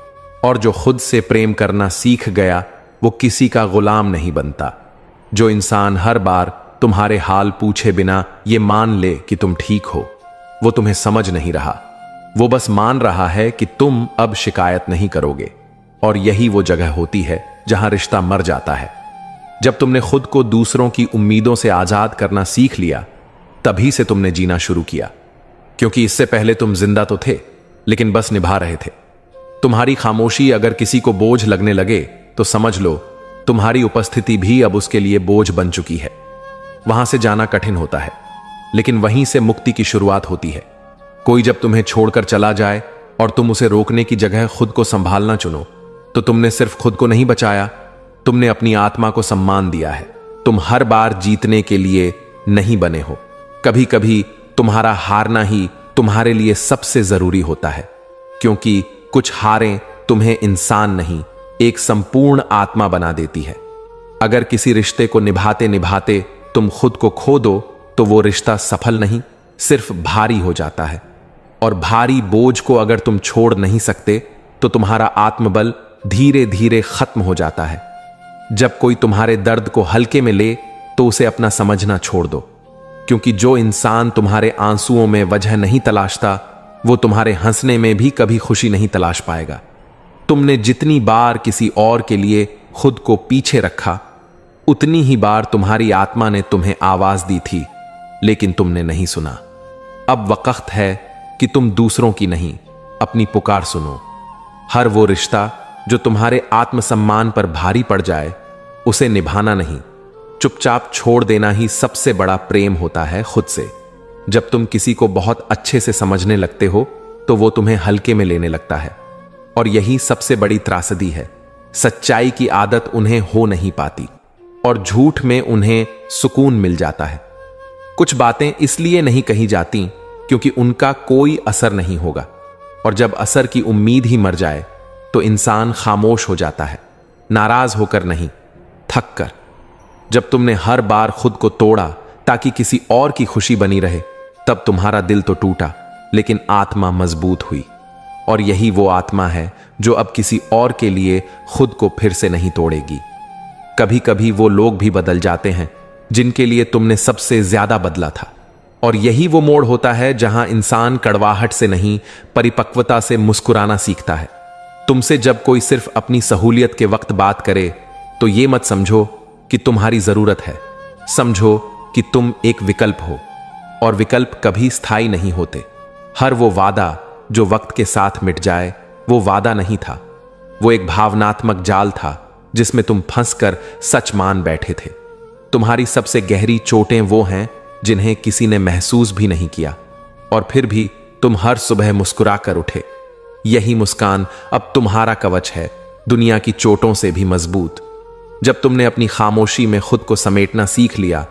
और जो खुद से प्रेम करना सीख गया वो किसी का गुलाम नहीं बनता। जो इंसान हर बार तुम्हारे हाल पूछे बिना ये मान ले कि तुम ठीक हो, वो तुम्हें समझ नहीं रहा। वो बस मान रहा है कि तुम अब शिकायत नहीं करोगे। और यही वो जगह होती है जहां रिश्ता मर जाता है। जब तुमने खुद को दूसरों की उम्मीदों से आजाद करना सीख लिया, तभी से तुमने जीना शुरू किया। क्योंकि इससे पहले तुम जिंदा तो थे, लेकिन बस निभा रहे थे। तुम्हारी खामोशी अगर किसी को बोझ लगने लगे तो समझ लो तुम्हारी उपस्थिति भी अब उसके लिए बोझ बन चुकी है। वहां से जाना कठिन होता है, लेकिन वहीं से मुक्ति की शुरुआत होती है। कोई जब तुम्हें छोड़कर चला जाए और तुम उसे रोकने की जगह खुद को संभालना चुनो, तो तुमने सिर्फ खुद को नहीं बचाया, तुमने अपनी आत्मा को सम्मान दिया है। तुम हर बार जीतने के लिए नहीं बने हो। कभी कभी तुम्हारा हारना ही तुम्हारे लिए सबसे जरूरी होता है, क्योंकि कुछ हारें तुम्हें इंसान नहीं, एक संपूर्ण आत्मा बना देती है। अगर किसी रिश्ते को निभाते निभाते तुम खुद को खो दो तो वो रिश्ता सफल नहीं, सिर्फ भारी हो जाता है। और भारी बोझ को अगर तुम छोड़ नहीं सकते तो तुम्हारा आत्मबल धीरे धीरे खत्म हो जाता है। जब कोई तुम्हारे दर्द को हल्के में ले तो उसे अपना समझना छोड़ दो, क्योंकि जो इंसान तुम्हारे आंसुओं में वजह नहीं तलाशता, वो तुम्हारे हंसने में भी कभी खुशी नहीं तलाश पाएगा। तुमने जितनी बार किसी और के लिए खुद को पीछे रखा, उतनी ही बार तुम्हारी आत्मा ने तुम्हें आवाज दी थी, लेकिन तुमने नहीं सुना। अब वक्त है कि तुम दूसरों की नहीं, अपनी पुकार सुनो। हर वो रिश्ता जो तुम्हारे आत्मसम्मान पर भारी पड़ जाए, उसे निभाना नहीं, चुपचाप छोड़ देना ही सबसे बड़ा प्रेम होता है खुद से। जब तुम किसी को बहुत अच्छे से समझने लगते हो तो वो तुम्हें हल्के में लेने लगता है। और यही सबसे बड़ी त्रासदी है। सच्चाई की आदत उन्हें हो नहीं पाती और झूठ में उन्हें सुकून मिल जाता है। कुछ बातें इसलिए नहीं कही जाती क्योंकि उनका कोई असर नहीं होगा, और जब असर की उम्मीद ही मर जाए तो इंसान खामोश हो जाता है, नाराज होकर नहीं, थक कर। जब तुमने हर बार खुद को तोड़ा ताकि किसी और की खुशी बनी रहे, तब तुम्हारा दिल तो टूटा, लेकिन आत्मा मजबूत हुई। और यही वो आत्मा है जो अब किसी और के लिए खुद को फिर से नहीं तोड़ेगी। कभी कभी वो लोग भी बदल जाते हैं जिनके लिए तुमने सबसे ज्यादा बदला था। और यही वो मोड़ होता है जहां इंसान कड़वाहट से नहीं, परिपक्वता से मुस्कुराना सीखता है। तुमसे जब कोई सिर्फ अपनी सहूलियत के वक्त बात करे तो ये मत समझो कि तुम्हारी जरूरत है, समझो कि तुम एक विकल्प हो। और विकल्प कभी स्थायी नहीं होते। हर वो वादा जो वक्त के साथ मिट जाए, वो वादा नहीं था, वो एक भावनात्मक जाल था जिसमें तुम फंसकर सच मान बैठे थे। तुम्हारी सबसे गहरी चोटें वो हैं जिन्हें किसी ने महसूस भी नहीं किया, और फिर भी तुम हर सुबह मुस्कुरा कर उठे। यही मुस्कान अब तुम्हारा कवच है, दुनिया की चोटों से भी मजबूत। जब तुमने अपनी खामोशी में खुद को समेटना सीख लिया,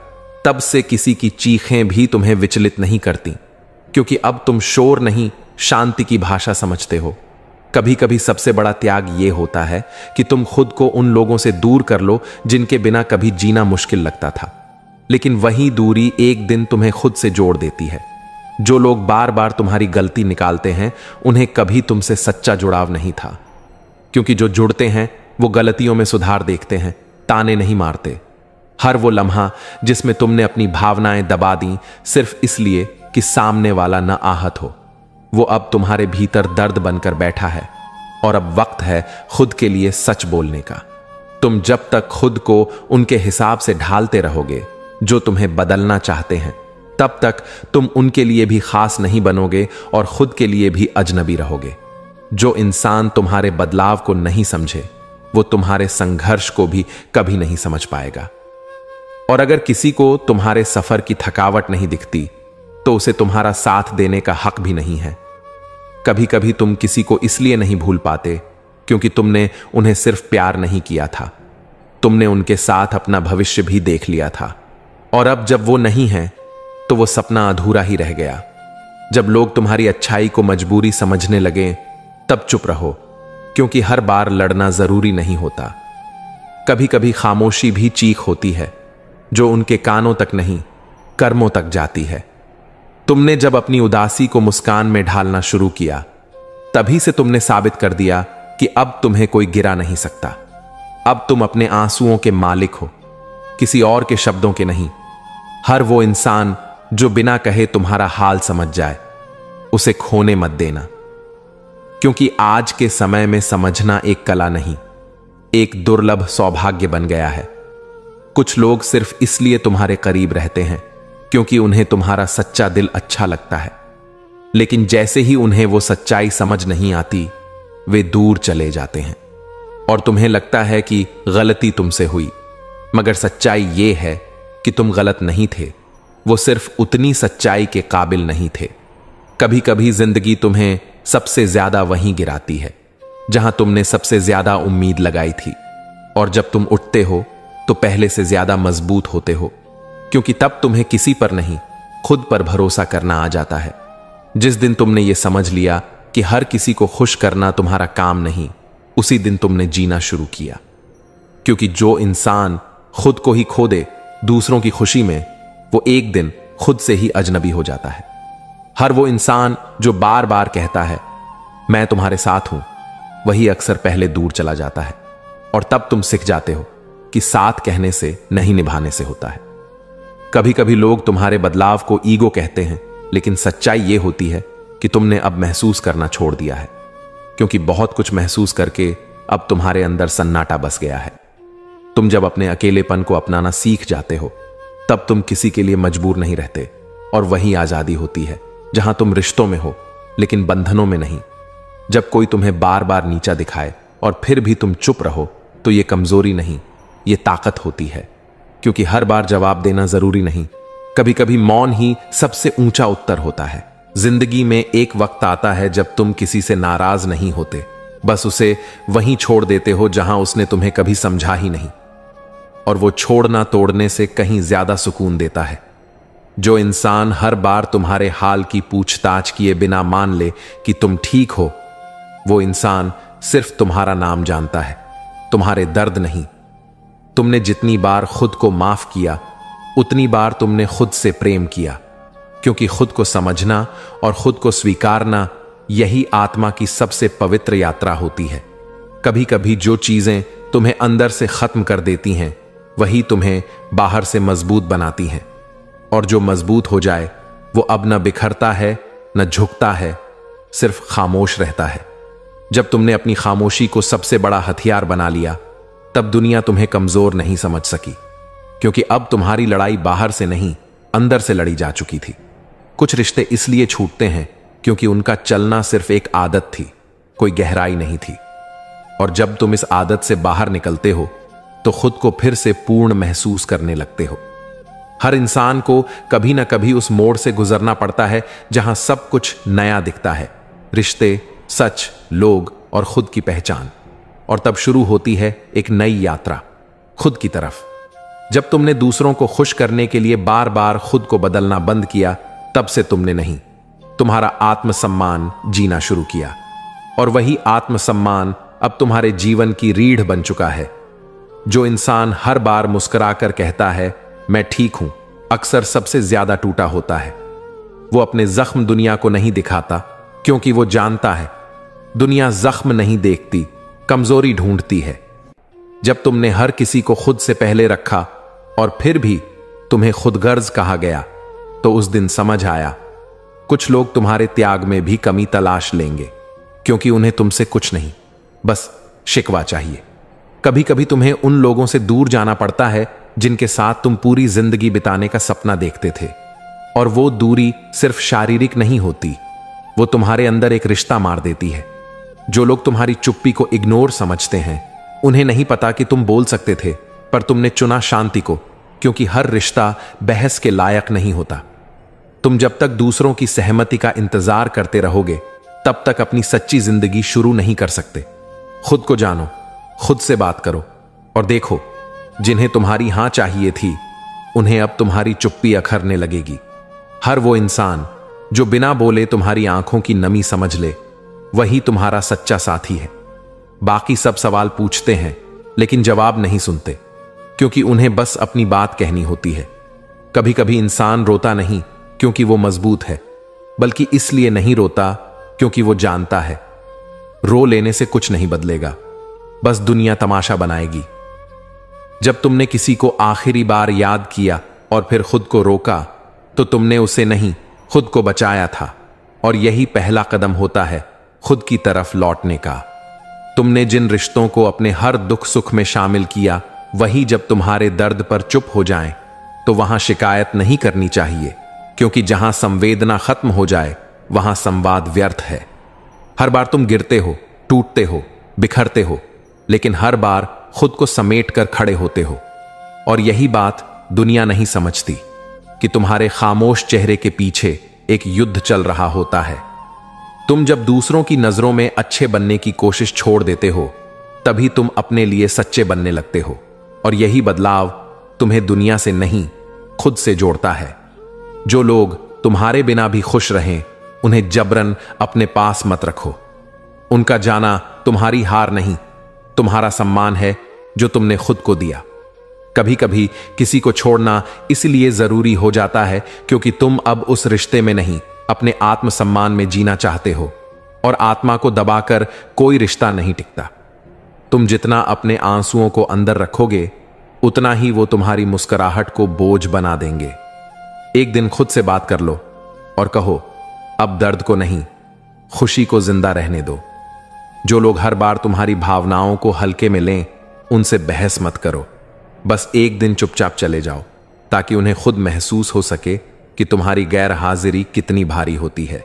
तब से किसी की चीखें भी तुम्हें विचलित नहीं करती, क्योंकि अब तुम शोर नहीं, शांति की भाषा समझते हो। कभी कभी सबसे बड़ा त्याग यह होता है कि तुम खुद को उन लोगों से दूर कर लो जिनके बिना कभी जीना मुश्किल लगता था, लेकिन वही दूरी एक दिन तुम्हें खुद से जोड़ देती है। जो लोग बार बार तुम्हारी गलती निकालते हैं, उन्हें कभी तुमसे सच्चा जुड़ाव नहीं था, क्योंकि जो जुड़ते हैं वो गलतियों में सुधार देखते हैं, ताने नहीं मारते। हर वो लम्हा जिसमें तुमने अपनी भावनाएं दबा दी सिर्फ इसलिए कि सामने वाला न आहत हो, वो अब तुम्हारे भीतर दर्द बनकर बैठा है। और अब वक्त है खुद के लिए सच बोलने का। तुम जब तक खुद को उनके हिसाब से ढालते रहोगे जो तुम्हें बदलना चाहते हैं, तब तक तुम उनके लिए भी खास नहीं बनोगे और खुद के लिए भी अजनबी रहोगे। जो इंसान तुम्हारे बदलाव को नहीं समझे, वो तुम्हारे संघर्ष को भी कभी नहीं समझ पाएगा। और अगर किसी को तुम्हारे सफर की थकावट नहीं दिखती, तो उसे तुम्हारा साथ देने का हक भी नहीं है। कभी कभी तुम किसी को इसलिए नहीं भूल पाते क्योंकि तुमने उन्हें सिर्फ प्यार नहीं किया था, तुमने उनके साथ अपना भविष्य भी देख लिया था। और अब जब वो नहीं है तो वो सपना अधूरा ही रह गया। जब लोग तुम्हारी अच्छाई को मजबूरी समझने लगे, तब चुप रहो, क्योंकि हर बार लड़ना जरूरी नहीं होता। कभी कभी खामोशी भी चीख होती है, जो उनके कानों तक नहीं, कर्मों तक जाती है। तुमने जब अपनी उदासी को मुस्कान में ढालना शुरू किया, तभी से तुमने साबित कर दिया कि अब तुम्हें कोई गिरा नहीं सकता। अब तुम अपने आंसुओं के मालिक हो, किसी और के शब्दों के नहीं। हर वो इंसान जो बिना कहे तुम्हारा हाल समझ जाए, उसे खोने मत देना, क्योंकि आज के समय में समझना एक कला नहीं, एक दुर्लभ सौभाग्य बन गया है। कुछ लोग सिर्फ इसलिए तुम्हारे करीब रहते हैं क्योंकि उन्हें तुम्हारा सच्चा दिल अच्छा लगता है, लेकिन जैसे ही उन्हें वो सच्चाई समझ नहीं आती, वे दूर चले जाते हैं। और तुम्हें लगता है कि गलती तुमसे हुई, मगर सच्चाई ये है कि तुम गलत नहीं थे, वो सिर्फ उतनी सच्चाई के काबिल नहीं थे। कभी कभी जिंदगी तुम्हें सबसे ज्यादा वहीं गिराती है जहां तुमने सबसे ज्यादा उम्मीद लगाई थी। और जब तुम उठते हो तो पहले से ज्यादा मजबूत होते हो, क्योंकि तब तुम्हें किसी पर नहीं, खुद पर भरोसा करना आ जाता है। जिस दिन तुमने यह समझ लिया कि हर किसी को खुश करना तुम्हारा काम नहीं, उसी दिन तुमने जीना शुरू किया। क्योंकि जो इंसान खुद को ही खो दे दूसरों की खुशी में, वो एक दिन खुद से ही अजनबी हो जाता है। हर वो इंसान जो बार बार कहता है मैं तुम्हारे साथ हूं, वही अक्सर पहले दूर चला जाता है। और तब तुम सीख जाते हो कि साथ कहने से नहीं, निभाने से होता है। कभी कभी लोग तुम्हारे बदलाव को ईगो कहते हैं, लेकिन सच्चाई यह होती है कि तुमने अब महसूस करना छोड़ दिया है, क्योंकि बहुत कुछ महसूस करके अब तुम्हारे अंदर सन्नाटा बस गया है। तुम जब अपने अकेलेपन को अपनाना सीख जाते हो, तब तुम किसी के लिए मजबूर नहीं रहते, और वही आजादी होती है जहां तुम रिश्तों में हो लेकिन बंधनों में नहीं। जब कोई तुम्हें बार बार नीचा दिखाए और फिर भी तुम चुप रहो, तो ये कमजोरी नहीं, ये ताकत होती है। क्योंकि हर बार जवाब देना जरूरी नहीं, कभी कभी मौन ही सबसे ऊंचा उत्तर होता है। जिंदगी में एक वक्त आता है जब तुम किसी से नाराज नहीं होते, बस उसे वहीं छोड़ देते हो जहां उसने तुम्हें कभी समझा ही नहीं। और वो छोड़ना तोड़ने से कहीं ज्यादा सुकून देता है। जो इंसान हर बार तुम्हारे हाल की पूछताछ किए बिना मान ले कि तुम ठीक हो, वो इंसान सिर्फ तुम्हारा नाम जानता है, तुम्हारे दर्द नहीं। तुमने जितनी बार खुद को माफ किया, उतनी बार तुमने खुद से प्रेम किया, क्योंकि खुद को समझना और खुद को स्वीकारना, यही आत्मा की सबसे पवित्र यात्रा होती है। कभी कभी जो चीजें तुम्हें अंदर से खत्म कर देती हैं, वही तुम्हें बाहर से मजबूत बनाती हैं। और जो मजबूत हो जाए, वो अब न बिखरता है, न झुकता है, सिर्फ खामोश रहता है। जब तुमने अपनी खामोशी को सबसे बड़ा हथियार बना लिया, तब दुनिया तुम्हें कमजोर नहीं समझ सकी, क्योंकि अब तुम्हारी लड़ाई बाहर से नहीं, अंदर से लड़ी जा चुकी थी। कुछ रिश्ते इसलिए छूटते हैं क्योंकि उनका चलना सिर्फ एक आदत थी, कोई गहराई नहीं थी। और जब तुम इस आदत से बाहर निकलते हो, तो खुद को फिर से पूर्ण महसूस करने लगते हो। हर इंसान को कभी ना कभी उस मोड़ से गुजरना पड़ता है जहां सब कुछ नया दिखता है, रिश्ते, सच, लोग और खुद की पहचान। और तब शुरू होती है एक नई यात्रा खुद की तरफ। जब तुमने दूसरों को खुश करने के लिए बार बार खुद को बदलना बंद किया, तब से तुमने नहीं, तुम्हारा आत्मसम्मान जीना शुरू किया, और वही आत्मसम्मान अब तुम्हारे जीवन की रीढ़ बन चुका है। जो इंसान हर बार मुस्कुराकर कहता है मैं ठीक हूं, अक्सर सबसे ज्यादा टूटा होता है। वो अपने जख्म दुनिया को नहीं दिखाता, क्योंकि वो जानता है दुनिया जख्म नहीं देखती, कमजोरी ढूंढती है। जब तुमने हर किसी को खुद से पहले रखा और फिर भी तुम्हें खुदगर्ज कहा गया, तो उस दिन समझ आया कुछ लोग तुम्हारे त्याग में भी कमी तलाश लेंगे, क्योंकि उन्हें तुमसे कुछ नहीं, बस शिकवा चाहिए। कभी कभी तुम्हें उन लोगों से दूर जाना पड़ता है जिनके साथ तुम पूरी जिंदगी बिताने का सपना देखते थे, और वो दूरी सिर्फ शारीरिक नहीं होती, वो तुम्हारे अंदर एक रिश्ता मार देती है। जो लोग तुम्हारी चुप्पी को इग्नोर समझते हैं, उन्हें नहीं पता कि तुम बोल सकते थे, पर तुमने चुना शांति को, क्योंकि हर रिश्ता बहस के लायक नहीं होता। तुम जब तक दूसरों की सहमति का इंतजार करते रहोगे, तब तक अपनी सच्ची जिंदगी शुरू नहीं कर सकते। खुद को जानो, खुद से बात करो, और देखो जिन्हें तुम्हारी हां चाहिए थी, उन्हें अब तुम्हारी चुप्पी अखरने लगेगी। हर वो इंसान जो बिना बोले तुम्हारी आंखों की नमी समझ ले, वही तुम्हारा सच्चा साथी है। बाकी सब सवाल पूछते हैं लेकिन जवाब नहीं सुनते, क्योंकि उन्हें बस अपनी बात कहनी होती है। कभी कभी इंसान रोता नहीं क्योंकि वो मजबूत है, बल्कि इसलिए नहीं रोता क्योंकि वो जानता है रो लेने से कुछ नहीं बदलेगा, बस दुनिया तमाशा बनाएगी। जब तुमने किसी को आखिरी बार याद किया और फिर खुद को रोका, तो तुमने उसे नहीं, खुद को बचाया था, और यही पहला कदम होता है खुद की तरफ लौटने का। तुमने जिन रिश्तों को अपने हर दुख सुख में शामिल किया, वही जब तुम्हारे दर्द पर चुप हो जाएं, तो वहां शिकायत नहीं करनी चाहिए, क्योंकि जहां संवेदना खत्म हो जाए, वहां संवाद व्यर्थ है। हर बार तुम गिरते हो, टूटते हो, बिखरते हो, लेकिन हर बार खुद को समेट कर खड़े होते हो। और यही बात दुनिया नहीं समझती कि तुम्हारे खामोश चेहरे के पीछे एक युद्ध चल रहा होता है। तुम जब दूसरों की नजरों में अच्छे बनने की कोशिश छोड़ देते हो, तभी तुम अपने लिए सच्चे बनने लगते हो, और यही बदलाव तुम्हें दुनिया से नहीं, खुद से जोड़ता है। जो लोग तुम्हारे बिना भी खुश रहें, उन्हें जबरन अपने पास मत रखो। उनका जाना तुम्हारी हार नहीं, तुम्हारा सम्मान है जो तुमने खुद को दिया। कभी कभी किसी को छोड़ना इसलिए जरूरी हो जाता है क्योंकि तुम अब उस रिश्ते में नहीं, अपने आत्मसम्मान में जीना चाहते हो, और आत्मा को दबाकर कोई रिश्ता नहीं टिकता। तुम जितना अपने आंसुओं को अंदर रखोगे, उतना ही वो तुम्हारी मुस्कुराहट को बोझ बना देंगे। एक दिन खुद से बात कर लो और कहो अब दर्द को नहीं, खुशी को जिंदा रहने दो। जो लोग हर बार तुम्हारी भावनाओं को हल्के में लें, उनसे बहस मत करो। बस एक दिन चुपचाप चले जाओ, ताकि उन्हें खुद महसूस हो सके कि तुम्हारी गैर हाजिरी कितनी भारी होती है।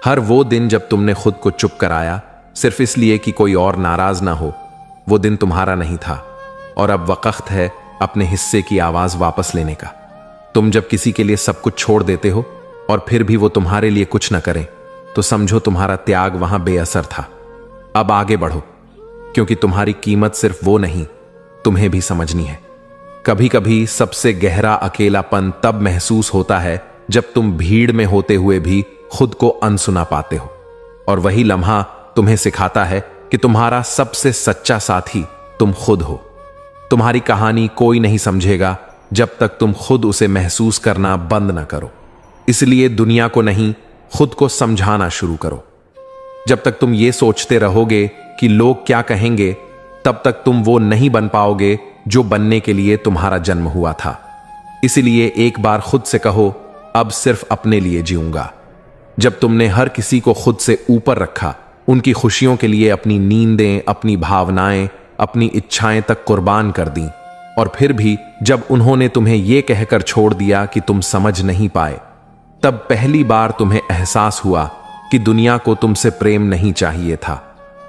हर वो दिन जब तुमने खुद को चुप कराया सिर्फ इसलिए कि कोई और नाराज ना हो, वो दिन तुम्हारा नहीं था, और अब वक्त है अपने हिस्से की आवाज वापस लेने का। तुम जब किसी के लिए सब कुछ छोड़ देते हो और फिर भी वो तुम्हारे लिए कुछ न करें, तो समझो तुम्हारा त्याग वहां बेअसर था। अब आगे बढ़ो, क्योंकि तुम्हारी कीमत सिर्फ वो नहीं, तुम्हें भी समझनी है। कभी कभी सबसे गहरा अकेलापन तब महसूस होता है जब तुम भीड़ में होते हुए भी खुद को अनसुना पाते हो, और वही लम्हा तुम्हें सिखाता है कि तुम्हारा सबसे सच्चा साथी तुम खुद हो। तुम्हारी कहानी कोई नहीं समझेगा जब तक तुम खुद उसे महसूस करना बंद ना करो। इसलिए दुनिया को नहीं, खुद को समझाना शुरू करो। जब तक तुम ये सोचते रहोगे कि लोग क्या कहेंगे, तब तक तुम वो नहीं बन पाओगे जो बनने के लिए तुम्हारा जन्म हुआ था। इसलिए एक बार खुद से कहो अब सिर्फ अपने लिए जीऊंगा। जब तुमने हर किसी को खुद से ऊपर रखा, उनकी खुशियों के लिए अपनी नींदें, अपनी भावनाएं, अपनी इच्छाएं तक कुर्बान कर दी, और फिर भी जब उन्होंने तुम्हें यह कहकर छोड़ दिया कि तुम समझ नहीं पाए, तब पहली बार तुम्हें एहसास हुआ कि दुनिया को तुमसे प्रेम नहीं चाहिए था।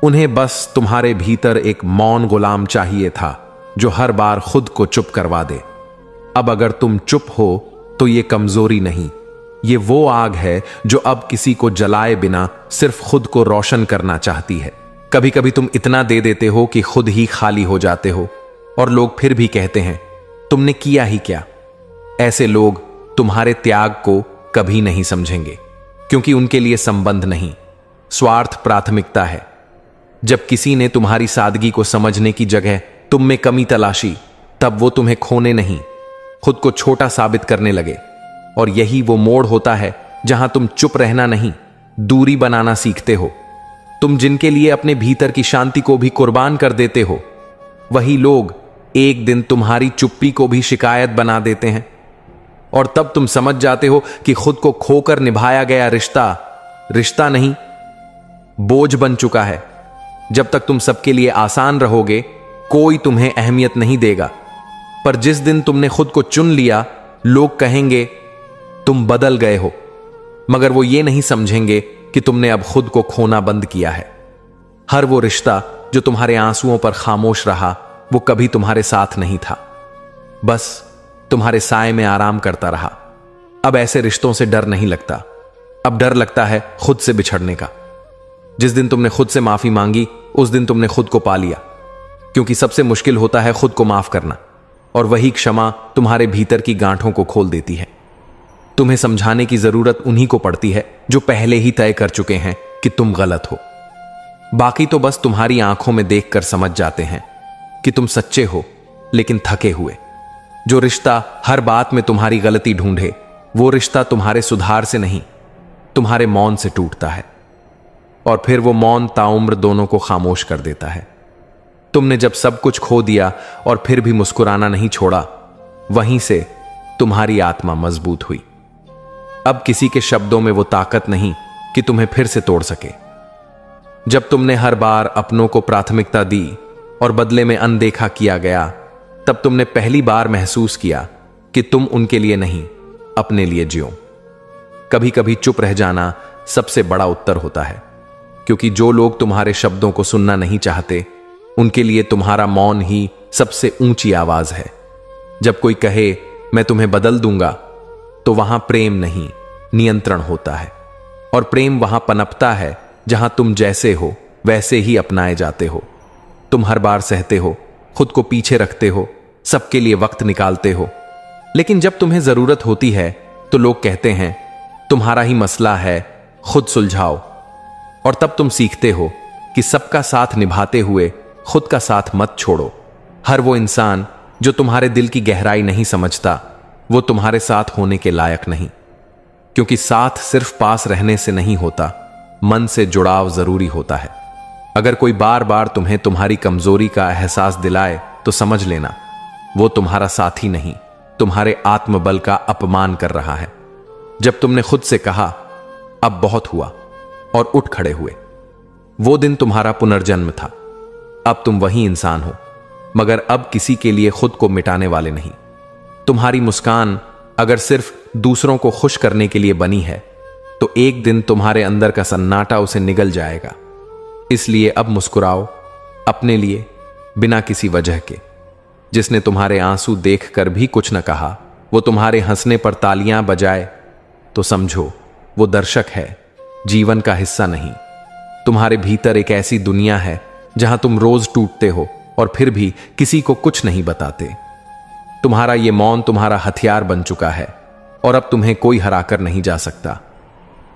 उन्हें बस तुम्हारे भीतर एक मौन गुलाम चाहिए था जो हर बार खुद को चुप करवा दे। अब अगर तुम चुप हो तो ये कमजोरी नहीं, ये वो आग है जो अब किसी को जलाए बिना सिर्फ खुद को रोशन करना चाहती है। कभी कभी तुम इतना दे देते हो कि खुद ही खाली हो जाते हो, और लोग फिर भी कहते हैं तुमने किया ही क्या। ऐसे लोग तुम्हारे त्याग को कभी नहीं समझेंगे। क्योंकि उनके लिए संबंध नहीं, स्वार्थ प्राथमिकता है। जब किसी ने तुम्हारी सादगी को समझने की जगह तुम में कमी तलाशी, तब वो तुम्हें खोने नहीं, खुद को छोटा साबित करने लगे। और यही वो मोड़ होता है जहां तुम चुप रहना नहीं, दूरी बनाना सीखते हो। तुम जिनके लिए अपने भीतर की शांति को भी कुर्बान कर देते हो, वही लोग एक दिन तुम्हारी चुप्पी को भी शिकायत बना देते हैं। और तब तुम समझ जाते हो कि खुद को खोकर निभाया गया रिश्ता रिश्ता नहीं, बोझ बन चुका है। जब तक तुम सबके लिए आसान रहोगे, कोई तुम्हें अहमियत नहीं देगा। पर जिस दिन तुमने खुद को चुन लिया, लोग कहेंगे तुम बदल गए हो, मगर वो ये नहीं समझेंगे कि तुमने अब खुद को खोना बंद किया है। हर वो रिश्ता जो तुम्हारे आंसुओं पर खामोश रहा, वो कभी तुम्हारे साथ नहीं था, बस तुम्हारे साए में आराम करता रहा। अब ऐसे रिश्तों से डर नहीं लगता, अब डर लगता है खुद से बिछड़ने का। जिस दिन तुमने खुद से माफी मांगी, उस दिन तुमने खुद को पा लिया, क्योंकि सबसे मुश्किल होता है खुद को माफ करना, और वही क्षमा तुम्हारे भीतर की गांठों को खोल देती है। तुम्हें समझाने की जरूरत उन्हीं को पड़ती है जो पहले ही तय कर चुके हैं कि तुम गलत हो। बाकी तो बस तुम्हारी आंखों में देखकर समझ जाते हैं कि तुम सच्चे हो, लेकिन थके हुए। जो रिश्ता हर बात में तुम्हारी गलती ढूंढे, वो रिश्ता तुम्हारे सुधार से नहीं, तुम्हारे मौन से टूटता है। और फिर वो मौन ताउम्र दोनों को खामोश कर देता है। तुमने जब सब कुछ खो दिया और फिर भी मुस्कुराना नहीं छोड़ा, वहीं से तुम्हारी आत्मा मजबूत हुई। अब किसी के शब्दों में वो ताकत नहीं कि तुम्हें फिर से तोड़ सके। जब तुमने हर बार अपनों को प्राथमिकता दी और बदले में अनदेखा किया गया, तब तुमने पहली बार महसूस किया कि तुम उनके लिए नहीं, अपने लिए जियो। कभी कभी चुप रह जाना सबसे बड़ा उत्तर होता है, क्योंकि जो लोग तुम्हारे शब्दों को सुनना नहीं चाहते, उनके लिए तुम्हारा मौन ही सबसे ऊंची आवाज है। जब कोई कहे मैं तुम्हें बदल दूंगा, तो वहां प्रेम नहीं, नियंत्रण होता है। और प्रेम वहां पनपता है जहां तुम जैसे हो वैसे ही अपनाए जाते हो। तुम हर बार सहते हो, खुद को पीछे रखते हो, सबके लिए वक्त निकालते हो, लेकिन जब तुम्हें जरूरत होती है तो लोग कहते हैं तुम्हारा ही मसला है, खुद सुलझाओ। और तब तुम सीखते हो कि सबका साथ निभाते हुए खुद का साथ मत छोड़ो। हर वो इंसान जो तुम्हारे दिल की गहराई नहीं समझता, वो तुम्हारे साथ होने के लायक नहीं, क्योंकि साथ सिर्फ पास रहने से नहीं होता, मन से जुड़ाव जरूरी होता है। अगर कोई बार बार तुम्हें तुम्हारी कमजोरी का एहसास दिलाए, तो समझ लेना वो तुम्हारा साथी नहीं, तुम्हारे आत्मबल का अपमान कर रहा है। जब तुमने खुद से कहा अब बहुत हुआ और उठ खड़े हुए, वो दिन तुम्हारा पुनर्जन्म था। अब तुम वही इंसान हो, मगर अब किसी के लिए खुद को मिटाने वाले नहीं। तुम्हारी मुस्कान अगर सिर्फ दूसरों को खुश करने के लिए बनी है, तो एक दिन तुम्हारे अंदर का सन्नाटा उसे निगल जाएगा। इसलिए अब मुस्कुराओ अपने लिए, बिना किसी वजह के। जिसने तुम्हारे आंसू देखकर भी कुछ न कहा, वो तुम्हारे हंसने पर तालियां बजाए, तो समझो वो दर्शक है, जीवन का हिस्सा नहीं। तुम्हारे भीतर एक ऐसी दुनिया है जहां तुम रोज टूटते हो और फिर भी किसी को कुछ नहीं बताते। तुम्हारा ये मौन तुम्हारा हथियार बन चुका है, और अब तुम्हें कोई हराकर नहीं जा सकता।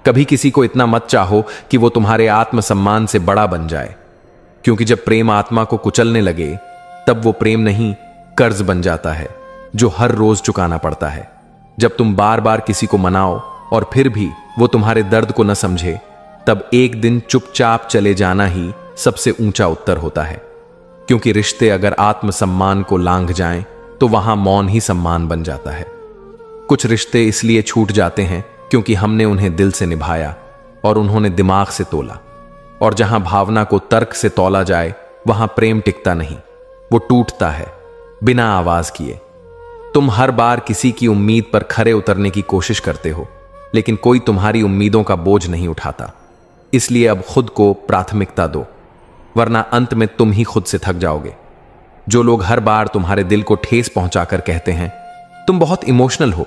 कभी किसी को इतना मत चाहो कि वो तुम्हारे आत्मसम्मान से बड़ा बन जाए, क्योंकि जब प्रेम आत्मा को कुचलने लगे, तब वो प्रेम नहीं, कर्ज बन जाता है जो हर रोज चुकाना पड़ता है। जब तुम बार बार किसी को मनाओ और फिर भी वो तुम्हारे दर्द को न समझे, तब एक दिन चुपचाप चले जाना ही सबसे ऊंचा उत्तर होता है। क्योंकि रिश्ते अगर आत्मसम्मान को लांघ जाएं, तो वहां मौन ही सम्मान बन जाता है। कुछ रिश्ते इसलिए छूट जाते हैं क्योंकि हमने उन्हें दिल से निभाया और उन्होंने दिमाग से तोला। और जहां भावना को तर्क से तौला जाए, वहां प्रेम टिकता नहीं, वो टूटता है बिना आवाज किए। तुम हर बार किसी की उम्मीद पर खरे उतरने की कोशिश करते हो, लेकिन कोई तुम्हारी उम्मीदों का बोझ नहीं उठाता। इसलिए अब खुद को प्राथमिकता दो, वरना अंत में तुम ही खुद से थक जाओगे। जो लोग हर बार तुम्हारे दिल को ठेस पहुंचाकर कहते हैं तुम बहुत इमोशनल हो,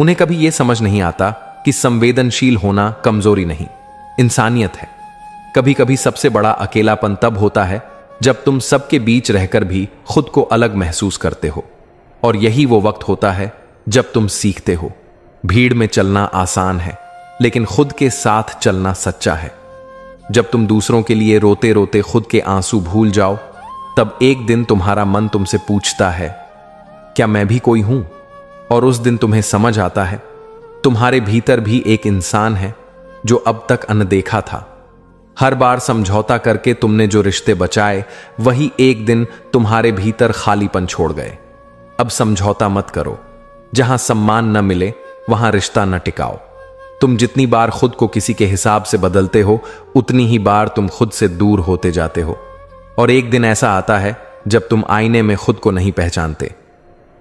उन्हें कभी यह समझ नहीं आता कि संवेदनशील होना कमजोरी नहीं, इंसानियत है। कभी कभी सबसे बड़ा अकेलापन तब होता है जब तुम सबके बीच रहकर भी खुद को अलग महसूस करते हो। और यही वो वक्त होता है जब तुम सीखते हो भीड़ में चलना आसान है, लेकिन खुद के साथ चलना सच्चा है। जब तुम दूसरों के लिए रोते रोते खुद के आंसू भूल जाओ, तब एक दिन तुम्हारा मन तुमसे पूछता है, क्या मैं भी कोई हूं? और उस दिन तुम्हें समझ आता है, तुम्हारे भीतर भी एक इंसान है जो अब तक अनदेखा था। हर बार समझौता करके तुमने जो रिश्ते बचाए, वही एक दिन तुम्हारे भीतर खालीपन छोड़ गए। अब समझौता मत करो। जहां सम्मान न मिले, वहां रिश्ता न टिकाओ। तुम जितनी बार खुद को किसी के हिसाब से बदलते हो, उतनी ही बार तुम खुद से दूर होते जाते हो। और एक दिन ऐसा आता है जब तुम आईने में खुद को नहीं पहचानते,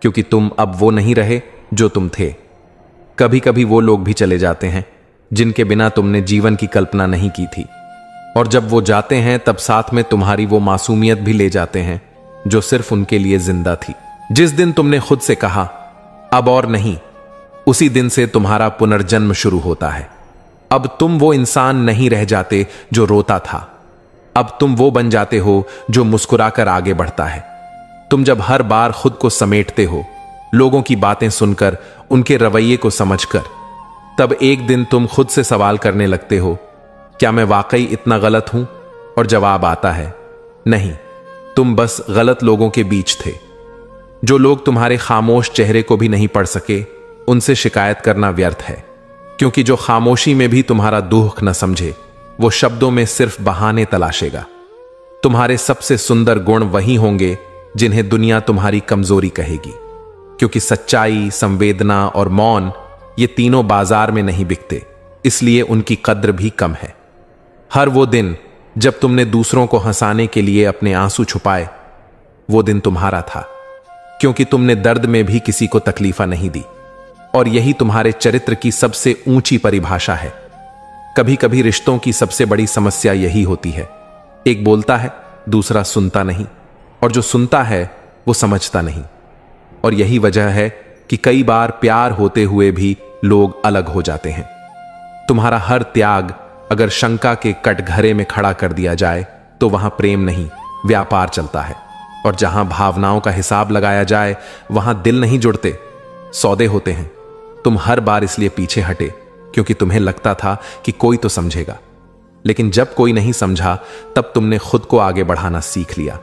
क्योंकि तुम अब वो नहीं रहे जो तुम थे। कभी कभी वो लोग भी चले जाते हैं जिनके बिना तुमने जीवन की कल्पना नहीं की थी, और जब वो जाते हैं तब साथ में तुम्हारी वो मासूमियत भी ले जाते हैं जो सिर्फ उनके लिए जिंदा थी। जिस दिन तुमने खुद से कहा अब और नहीं, उसी दिन से तुम्हारा पुनर्जन्म शुरू होता है। अब तुम वो इंसान नहीं रह जाते जो रोता था, अब तुम वो बन जाते हो जो मुस्कुराकर आगे बढ़ता है। तुम जब हर बार खुद को समेटते हो, लोगों की बातें सुनकर, उनके रवैये को समझकर, तब एक दिन तुम खुद से सवाल करने लगते हो, क्या मैं वाकई इतना गलत हूं? और जवाब आता है, नहीं, तुम बस गलत लोगों के बीच थे। जो लोग तुम्हारे खामोश चेहरे को भी नहीं पढ़ सके, उनसे शिकायत करना व्यर्थ है, क्योंकि जो खामोशी में भी तुम्हारा दुख न समझे, वो शब्दों में सिर्फ बहाने तलाशेगा। तुम्हारे सबसे सुंदर गुण वही होंगे जिन्हें दुनिया तुम्हारी कमजोरी कहेगी, क्योंकि सच्चाई, संवेदना और मौन, ये तीनों बाजार में नहीं बिकते, इसलिए उनकी कद्र भी कम है। हर वो दिन जब तुमने दूसरों को हंसाने के लिए अपने आंसू छुपाए, वो दिन तुम्हारा था, क्योंकि तुमने दर्द में भी किसी को तकलीफा नहीं दी। और यही तुम्हारे चरित्र की सबसे ऊंची परिभाषा है। कभी कभी रिश्तों की सबसे बड़ी समस्या यही होती है, एक बोलता है, दूसरा सुनता नहीं, और जो सुनता है वो समझता नहीं। और यही वजह है कि कई बार प्यार होते हुए भी लोग अलग हो जाते हैं। तुम्हारा हर त्याग अगर शंका के कटघरे में खड़ा कर दिया जाए, तो वहां प्रेम नहीं, व्यापार चलता है। और जहां भावनाओं का हिसाब लगाया जाए, वहां दिल नहीं जुड़ते, सौदे होते हैं। तुम हर बार इसलिए पीछे हटे क्योंकि तुम्हें लगता था कि कोई तो समझेगा, लेकिन जब कोई नहीं समझा, तब तुमने खुद को आगे बढ़ाना सीख लिया।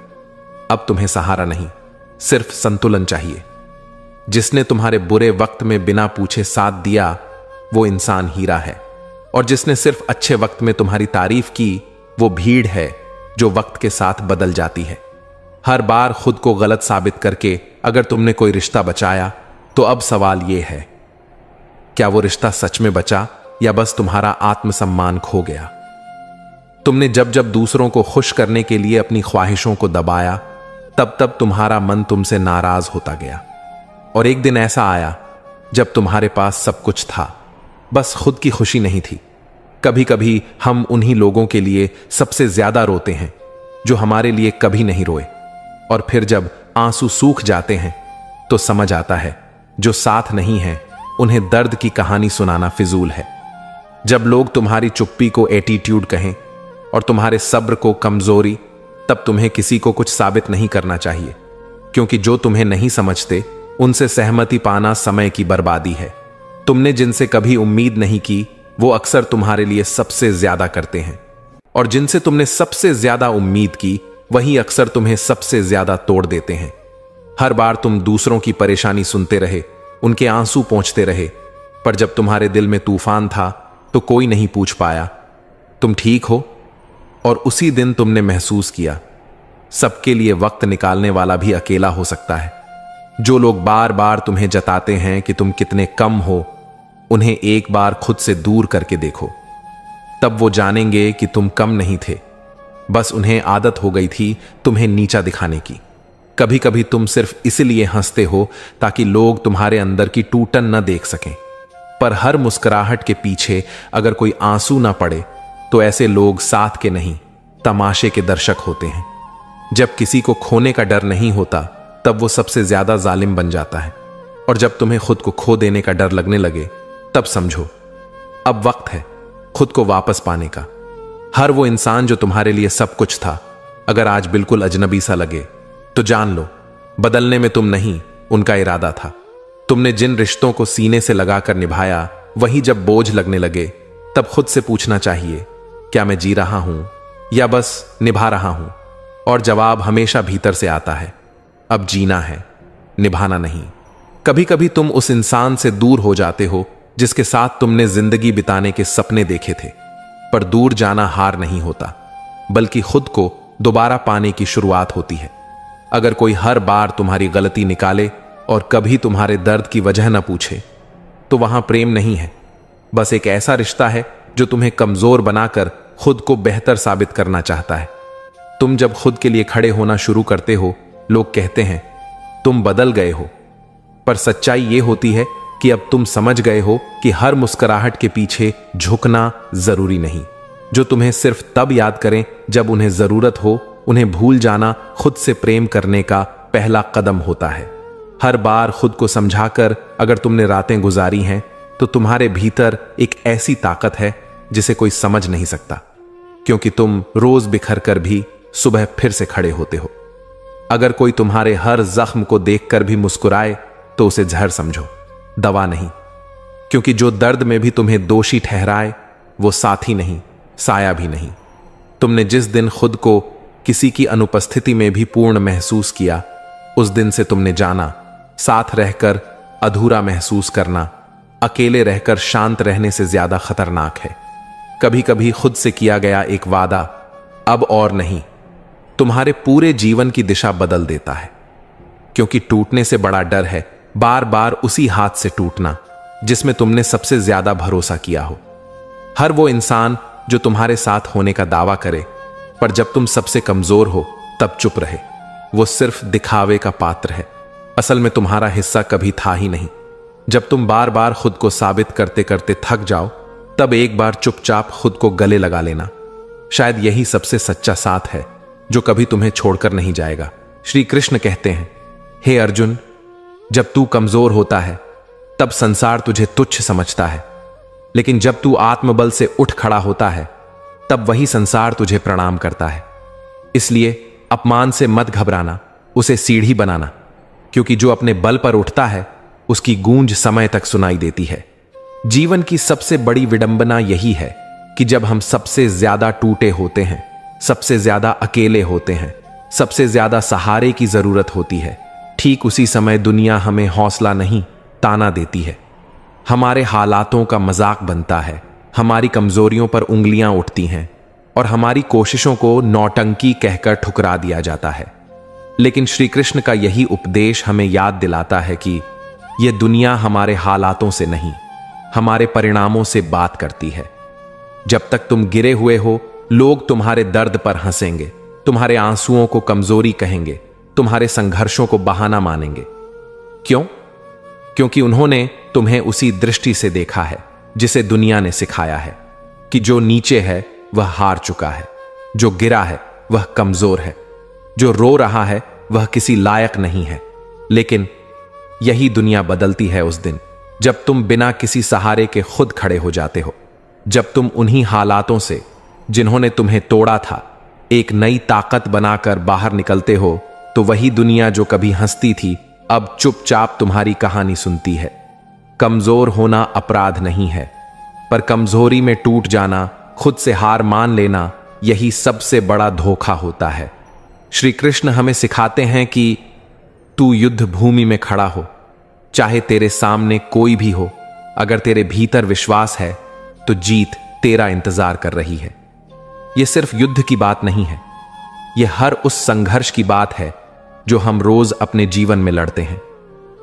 अब तुम्हें सहारा नहीं, सिर्फ संतुलन चाहिए। जिसने तुम्हारे बुरे वक्त में बिना पूछे साथ दिया, वो इंसान हीरा है। और जिसने सिर्फ अच्छे वक्त में तुम्हारी तारीफ की, वो भीड़ है जो वक्त के साथ बदल जाती है। हर बार खुद को गलत साबित करके अगर तुमने कोई रिश्ता बचाया, तो अब सवाल यह है, क्या वो रिश्ता सच में बचा या बस तुम्हारा आत्मसम्मान खो गया? तुमने जब जब दूसरों को खुश करने के लिए अपनी ख्वाहिशों को दबाया, तब तब तुम्हारा मन तुमसे नाराज होता गया। और एक दिन ऐसा आया जब तुम्हारे पास सब कुछ था, बस खुद की खुशी नहीं थी। कभी कभी हम उन्हीं लोगों के लिए सबसे ज्यादा रोते हैं जो हमारे लिए कभी नहीं रोए। और फिर जब आंसू सूख जाते हैं, तो समझ आता है जो साथ नहीं है, उन्हें दर्द की कहानी सुनाना फिजूल है। जब लोग तुम्हारी चुप्पी को एटीट्यूड कहें और तुम्हारे सब्र को कमजोरी, तब तुम्हें किसी को कुछ साबित नहीं करना चाहिए, क्योंकि जो तुम्हें नहीं समझते, उनसे सहमति पाना समय की बर्बादी है। तुमने जिनसे कभी उम्मीद नहीं की, वो अक्सर तुम्हारे लिए सबसे ज्यादा करते हैं, और जिनसे तुमने सबसे ज्यादा उम्मीद की, वही अक्सर तुम्हें सबसे ज्यादा तोड़ देते हैं। हर बार तुम दूसरों की परेशानी सुनते रहे, उनके आंसू पोंछते रहे, पर जब तुम्हारे दिल में तूफान था, तो कोई नहीं पूछ पाया तुम ठीक हो। और उसी दिन तुमने महसूस किया, सबके लिए वक्त निकालने वाला भी अकेला हो सकता है। जो लोग बार बार तुम्हें जताते हैं कि तुम कितने कम हो, उन्हें एक बार खुद से दूर करके देखो, तब वो जानेंगे कि तुम कम नहीं थे, बस उन्हें आदत हो गई थी तुम्हें नीचा दिखाने की। कभी कभी तुम सिर्फ इसलिए हंसते हो ताकि लोग तुम्हारे अंदर की टूटन न देख सकें, पर हर मुस्कुराहट के पीछे अगर कोई आंसू ना पड़े, तो ऐसे लोग साथ के नहीं, तमाशे के दर्शक होते हैं। जब किसी को खोने का डर नहीं होता, तब वो सबसे ज्यादा जालिम बन जाता है। और जब तुम्हें खुद को खो देने का डर लगने लगे, तब समझो अब वक्त है खुद को वापस पाने का। हर वो इंसान जो तुम्हारे लिए सब कुछ था, अगर आज बिल्कुल अजनबी सा लगे, तो जान लो बदलने में तुम नहीं, उनका इरादा था। तुमने जिन रिश्तों को सीने से लगाकर निभाया, वही जब बोझ लगने लगे, तब खुद से पूछना चाहिए, क्या मैं जी रहा हूं या बस निभा रहा हूं? और जवाब हमेशा भीतर से आता है, अब जीना है, निभाना नहीं। कभी कभी तुम उस इंसान से दूर हो जाते हो जिसके साथ तुमने जिंदगी बिताने के सपने देखे थे, पर दूर जाना हार नहीं होता, बल्कि खुद को दोबारा पाने की शुरुआत होती है। अगर कोई हर बार तुम्हारी गलती निकाले और कभी तुम्हारे दर्द की वजह न पूछे, तो वहां प्रेम नहीं है, बस एक ऐसा रिश्ता है जो तुम्हें कमजोर बनाकर खुद को बेहतर साबित करना चाहता है। तुम जब खुद के लिए खड़े होना शुरू करते हो, लोग कहते हैं तुम बदल गए हो, पर सच्चाई यह होती है कि अब तुम समझ गए हो कि हर मुस्कुराहट के पीछे झुकना जरूरी नहीं। जो तुम्हें सिर्फ तब याद करें जब उन्हें जरूरत हो, उन्हें भूल जाना खुद से प्रेम करने का पहला कदम होता है। हर बार खुद को समझाकर अगर तुमने रातें गुजारी हैं, तो तुम्हारे भीतर एक ऐसी ताकत है जिसे कोई समझ नहीं सकता, क्योंकि तुम रोज बिखर कर भी सुबह फिर से खड़े होते हो। अगर कोई तुम्हारे हर जख्म को देखकर भी मुस्कुराए, तो उसे जहर समझो, दवा नहीं, क्योंकि जो दर्द में भी तुम्हें दोषी ठहराए, वो साथी नहीं, साया भी नहीं। तुमने जिस दिन खुद को किसी की अनुपस्थिति में भी पूर्ण महसूस किया, उस दिन से तुमने जाना, साथ रहकर अधूरा महसूस करना अकेले रहकर शांत रहने से ज्यादा खतरनाक है। कभी कभी खुद से किया गया एक वादा, अब और नहीं, तुम्हारे पूरे जीवन की दिशा बदल देता है। क्योंकि टूटने से बड़ा डर है बार बार उसी हाथ से टूटना जिसमें तुमने सबसे ज्यादा भरोसा किया हो। हर वो इंसान जो तुम्हारे साथ होने का दावा करे, पर जब तुम सबसे कमजोर हो तब चुप रहे, वो सिर्फ दिखावे का पात्र है, असल में तुम्हारा हिस्सा कभी था ही नहीं। जब तुम बार बार खुद को साबित करते करते थक जाओ, तब एक बार चुपचाप खुद को गले लगा लेना। शायद यही सबसे सच्चा साथ है जो कभी तुम्हें छोड़कर नहीं जाएगा। श्री कृष्ण कहते हैं, हे अर्जुन, जब तू कमजोर होता है तब संसार तुझे तुच्छ समझता है, लेकिन जब तू आत्मबल से उठ खड़ा होता है तब वही संसार तुझे प्रणाम करता है। इसलिए अपमान से मत घबराना, उसे सीढ़ी बनाना, क्योंकि जो अपने बल पर उठता है उसकी गूंज समय तक सुनाई देती है। जीवन की सबसे बड़ी विडंबना यही है कि जब हम सबसे ज्यादा टूटे होते हैं, सबसे ज्यादा अकेले होते हैं, सबसे ज्यादा सहारे की जरूरत होती है, ठीक उसी समय दुनिया हमें हौसला नहीं ताना देती है। हमारे हालातों का मजाक बनता है, हमारी कमजोरियों पर उंगलियां उठती हैं और हमारी कोशिशों को नौटंकी कहकर ठुकरा दिया जाता है। लेकिन श्री कृष्ण का यही उपदेश हमें याद दिलाता है कि यह दुनिया हमारे हालातों से नहीं, हमारे परिणामों से बात करती है। जब तक तुम गिरे हुए हो, लोग तुम्हारे दर्द पर हंसेंगे, तुम्हारे आंसुओं को कमजोरी कहेंगे, तुम्हारे संघर्षों को बहाना मानेंगे। क्यों? क्योंकि उन्होंने तुम्हें उसी दृष्टि से देखा है जिसे दुनिया ने सिखाया है कि जो नीचे है वह हार चुका है, जो गिरा है वह कमजोर है, जो रो रहा है वह किसी लायक नहीं है। लेकिन यही दुनिया बदलती है उस दिन जब तुम बिना किसी सहारे के खुद खड़े हो जाते हो, जब तुम उन्हीं हालातों से जिन्होंने तुम्हें तोड़ा था एक नई ताकत बनाकर बाहर निकलते हो, तो वही दुनिया जो कभी हंसती थी अब चुपचाप तुम्हारी कहानी सुनती है। कमजोर होना अपराध नहीं है, पर कमजोरी में टूट जाना, खुद से हार मान लेना, यही सबसे बड़ा धोखा होता है। श्री कृष्ण हमें सिखाते हैं कि तू युद्ध भूमि में खड़ा हो, चाहे तेरे सामने कोई भी हो, अगर तेरे भीतर विश्वास है तो जीत तेरा इंतजार कर रही है। यह सिर्फ युद्ध की बात नहीं है, यह हर उस संघर्ष की बात है जो हम रोज अपने जीवन में लड़ते हैं।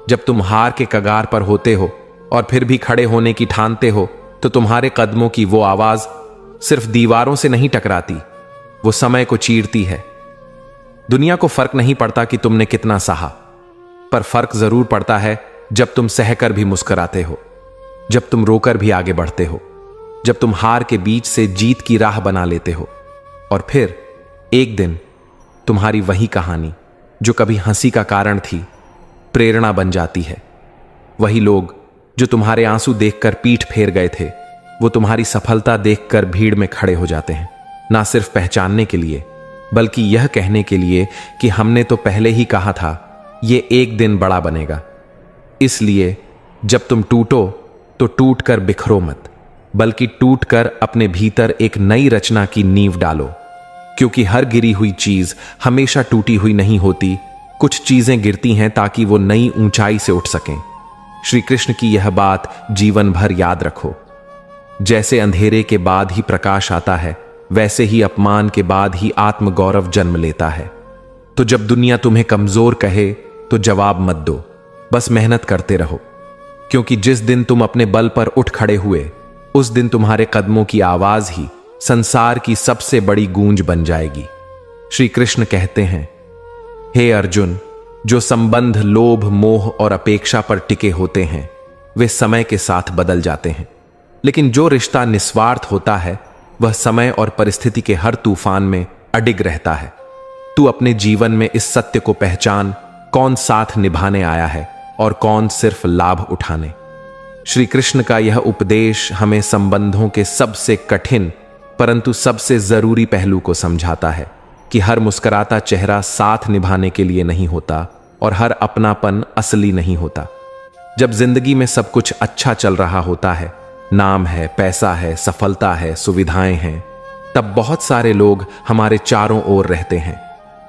जब तुम हार के कगार पर होते हो और फिर भी खड़े होने की ठानते हो, तो तुम्हारे कदमों की वो आवाज सिर्फ दीवारों से नहीं टकराती, वो समय को चीरती है। दुनिया को फर्क नहीं पड़ता कि तुमने कितना सहा, पर फर्क जरूर पड़ता है जब तुम सहकर भी मुस्कुराते हो, जब तुम रोकर भी आगे बढ़ते हो, जब तुम हार के बीच से जीत की राह बना लेते हो। और फिर एक दिन तुम्हारी वही कहानी जो कभी हंसी का कारण थी, प्रेरणा बन जाती है। वही लोग जो तुम्हारे आंसू देखकर पीठ फेर गए थे, वो तुम्हारी सफलता देखकर भीड़ में खड़े हो जाते हैं, ना सिर्फ पहचानने के लिए, बल्कि यह कहने के लिए कि हमने तो पहले ही कहा था ये एक दिन बड़ा बनेगा। इसलिए जब तुम टूटो तो टूट कर बिखरो मत, बल्कि टूटकर अपने भीतर एक नई रचना की नींव डालो। क्योंकि हर गिरी हुई चीज हमेशा टूटी हुई नहीं होती, कुछ चीजें गिरती हैं ताकि वो नई ऊंचाई से उठ सकें। श्री कृष्ण की यह बात जीवन भर याद रखो। जैसे अंधेरे के बाद ही प्रकाश आता है, वैसे ही अपमान के बाद ही आत्मगौरव जन्म लेता है। तो जब दुनिया तुम्हें कमजोर कहे तो जवाब मत दो, बस मेहनत करते रहो। क्योंकि जिस दिन तुम अपने बल पर उठ खड़े हुए, उस दिन तुम्हारे कदमों की आवाज ही संसार की सबसे बड़ी गूंज बन जाएगी। श्री कृष्ण कहते हैं, हे अर्जुन, जो संबंध लोभ, मोह और अपेक्षा पर टिके होते हैं वे समय के साथ बदल जाते हैं, लेकिन जो रिश्ता निस्वार्थ होता है वह समय और परिस्थिति के हर तूफान में अडिग रहता है। तू अपने जीवन में इस सत्य को पहचान, कौन साथ निभाने आया है और कौन सिर्फ लाभ उठाने। श्री कृष्ण का यह उपदेश हमें संबंधों के सबसे कठिन परंतु सबसे जरूरी पहलू को समझाता है कि हर मुस्कुराता चेहरा साथ निभाने के लिए नहीं होता और हर अपनापन असली नहीं होता। जब जिंदगी में सब कुछ अच्छा चल रहा होता है, नाम है, पैसा है, सफलता है, सुविधाएं हैं, तब बहुत सारे लोग हमारे चारों ओर रहते हैं।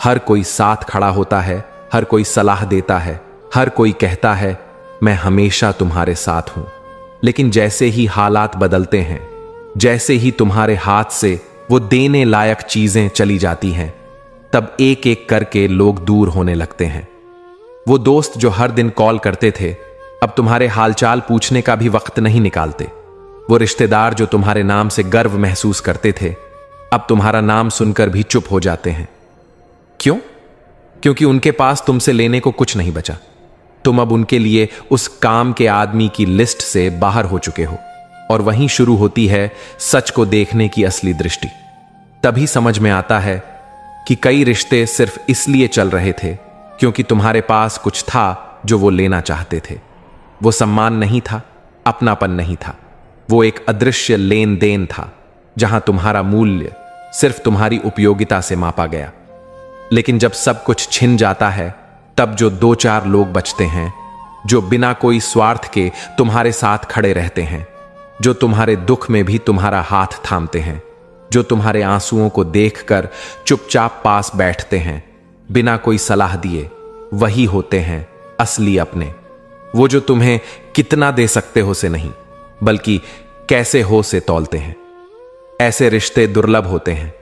हर कोई साथ खड़ा होता है, हर कोई सलाह देता है, हर कोई कहता है मैं हमेशा तुम्हारे साथ हूं। लेकिन जैसे ही हालात बदलते हैं, जैसे ही तुम्हारे हाथ से वो देने लायक चीजें चली जाती हैं, तब एक एक करके लोग दूर होने लगते हैं। वो दोस्त जो हर दिन कॉल करते थे, अब तुम्हारे हालचाल पूछने का भी वक्त नहीं निकालते। वो रिश्तेदार जो तुम्हारे नाम से गर्व महसूस करते थे, अब तुम्हारा नाम सुनकर भी चुप हो जाते हैं। क्यों? क्योंकि उनके पास तुमसे लेने को कुछ नहीं बचा। तुम अब उनके लिए उस काम के आदमी की लिस्ट से बाहर हो चुके हो। और वहीं शुरू होती है सच को देखने की असली दृष्टि। तभी समझ में आता है कि कई रिश्ते सिर्फ इसलिए चल रहे थे क्योंकि तुम्हारे पास कुछ था जो वो लेना चाहते थे। वो सम्मान नहीं था, अपनापन नहीं था, वो एक अदृश्य लेन देन था जहां तुम्हारा मूल्य सिर्फ तुम्हारी उपयोगिता से मापा गया। लेकिन जब सब कुछ छिन जाता है, तब जो दो चार लोग बचते हैं जो बिना कोई स्वार्थ के तुम्हारे साथ खड़े रहते हैं, जो तुम्हारे दुख में भी तुम्हारा हाथ थामते हैं, जो तुम्हारे आंसुओं को देखकर चुपचाप पास बैठते हैं बिना कोई सलाह दिए, वही होते हैं असली अपने। वो जो तुम्हें कितना दे सकते हो से नहीं, बल्कि कैसे हो से तौलते हैं। ऐसे रिश्ते दुर्लभ होते हैं,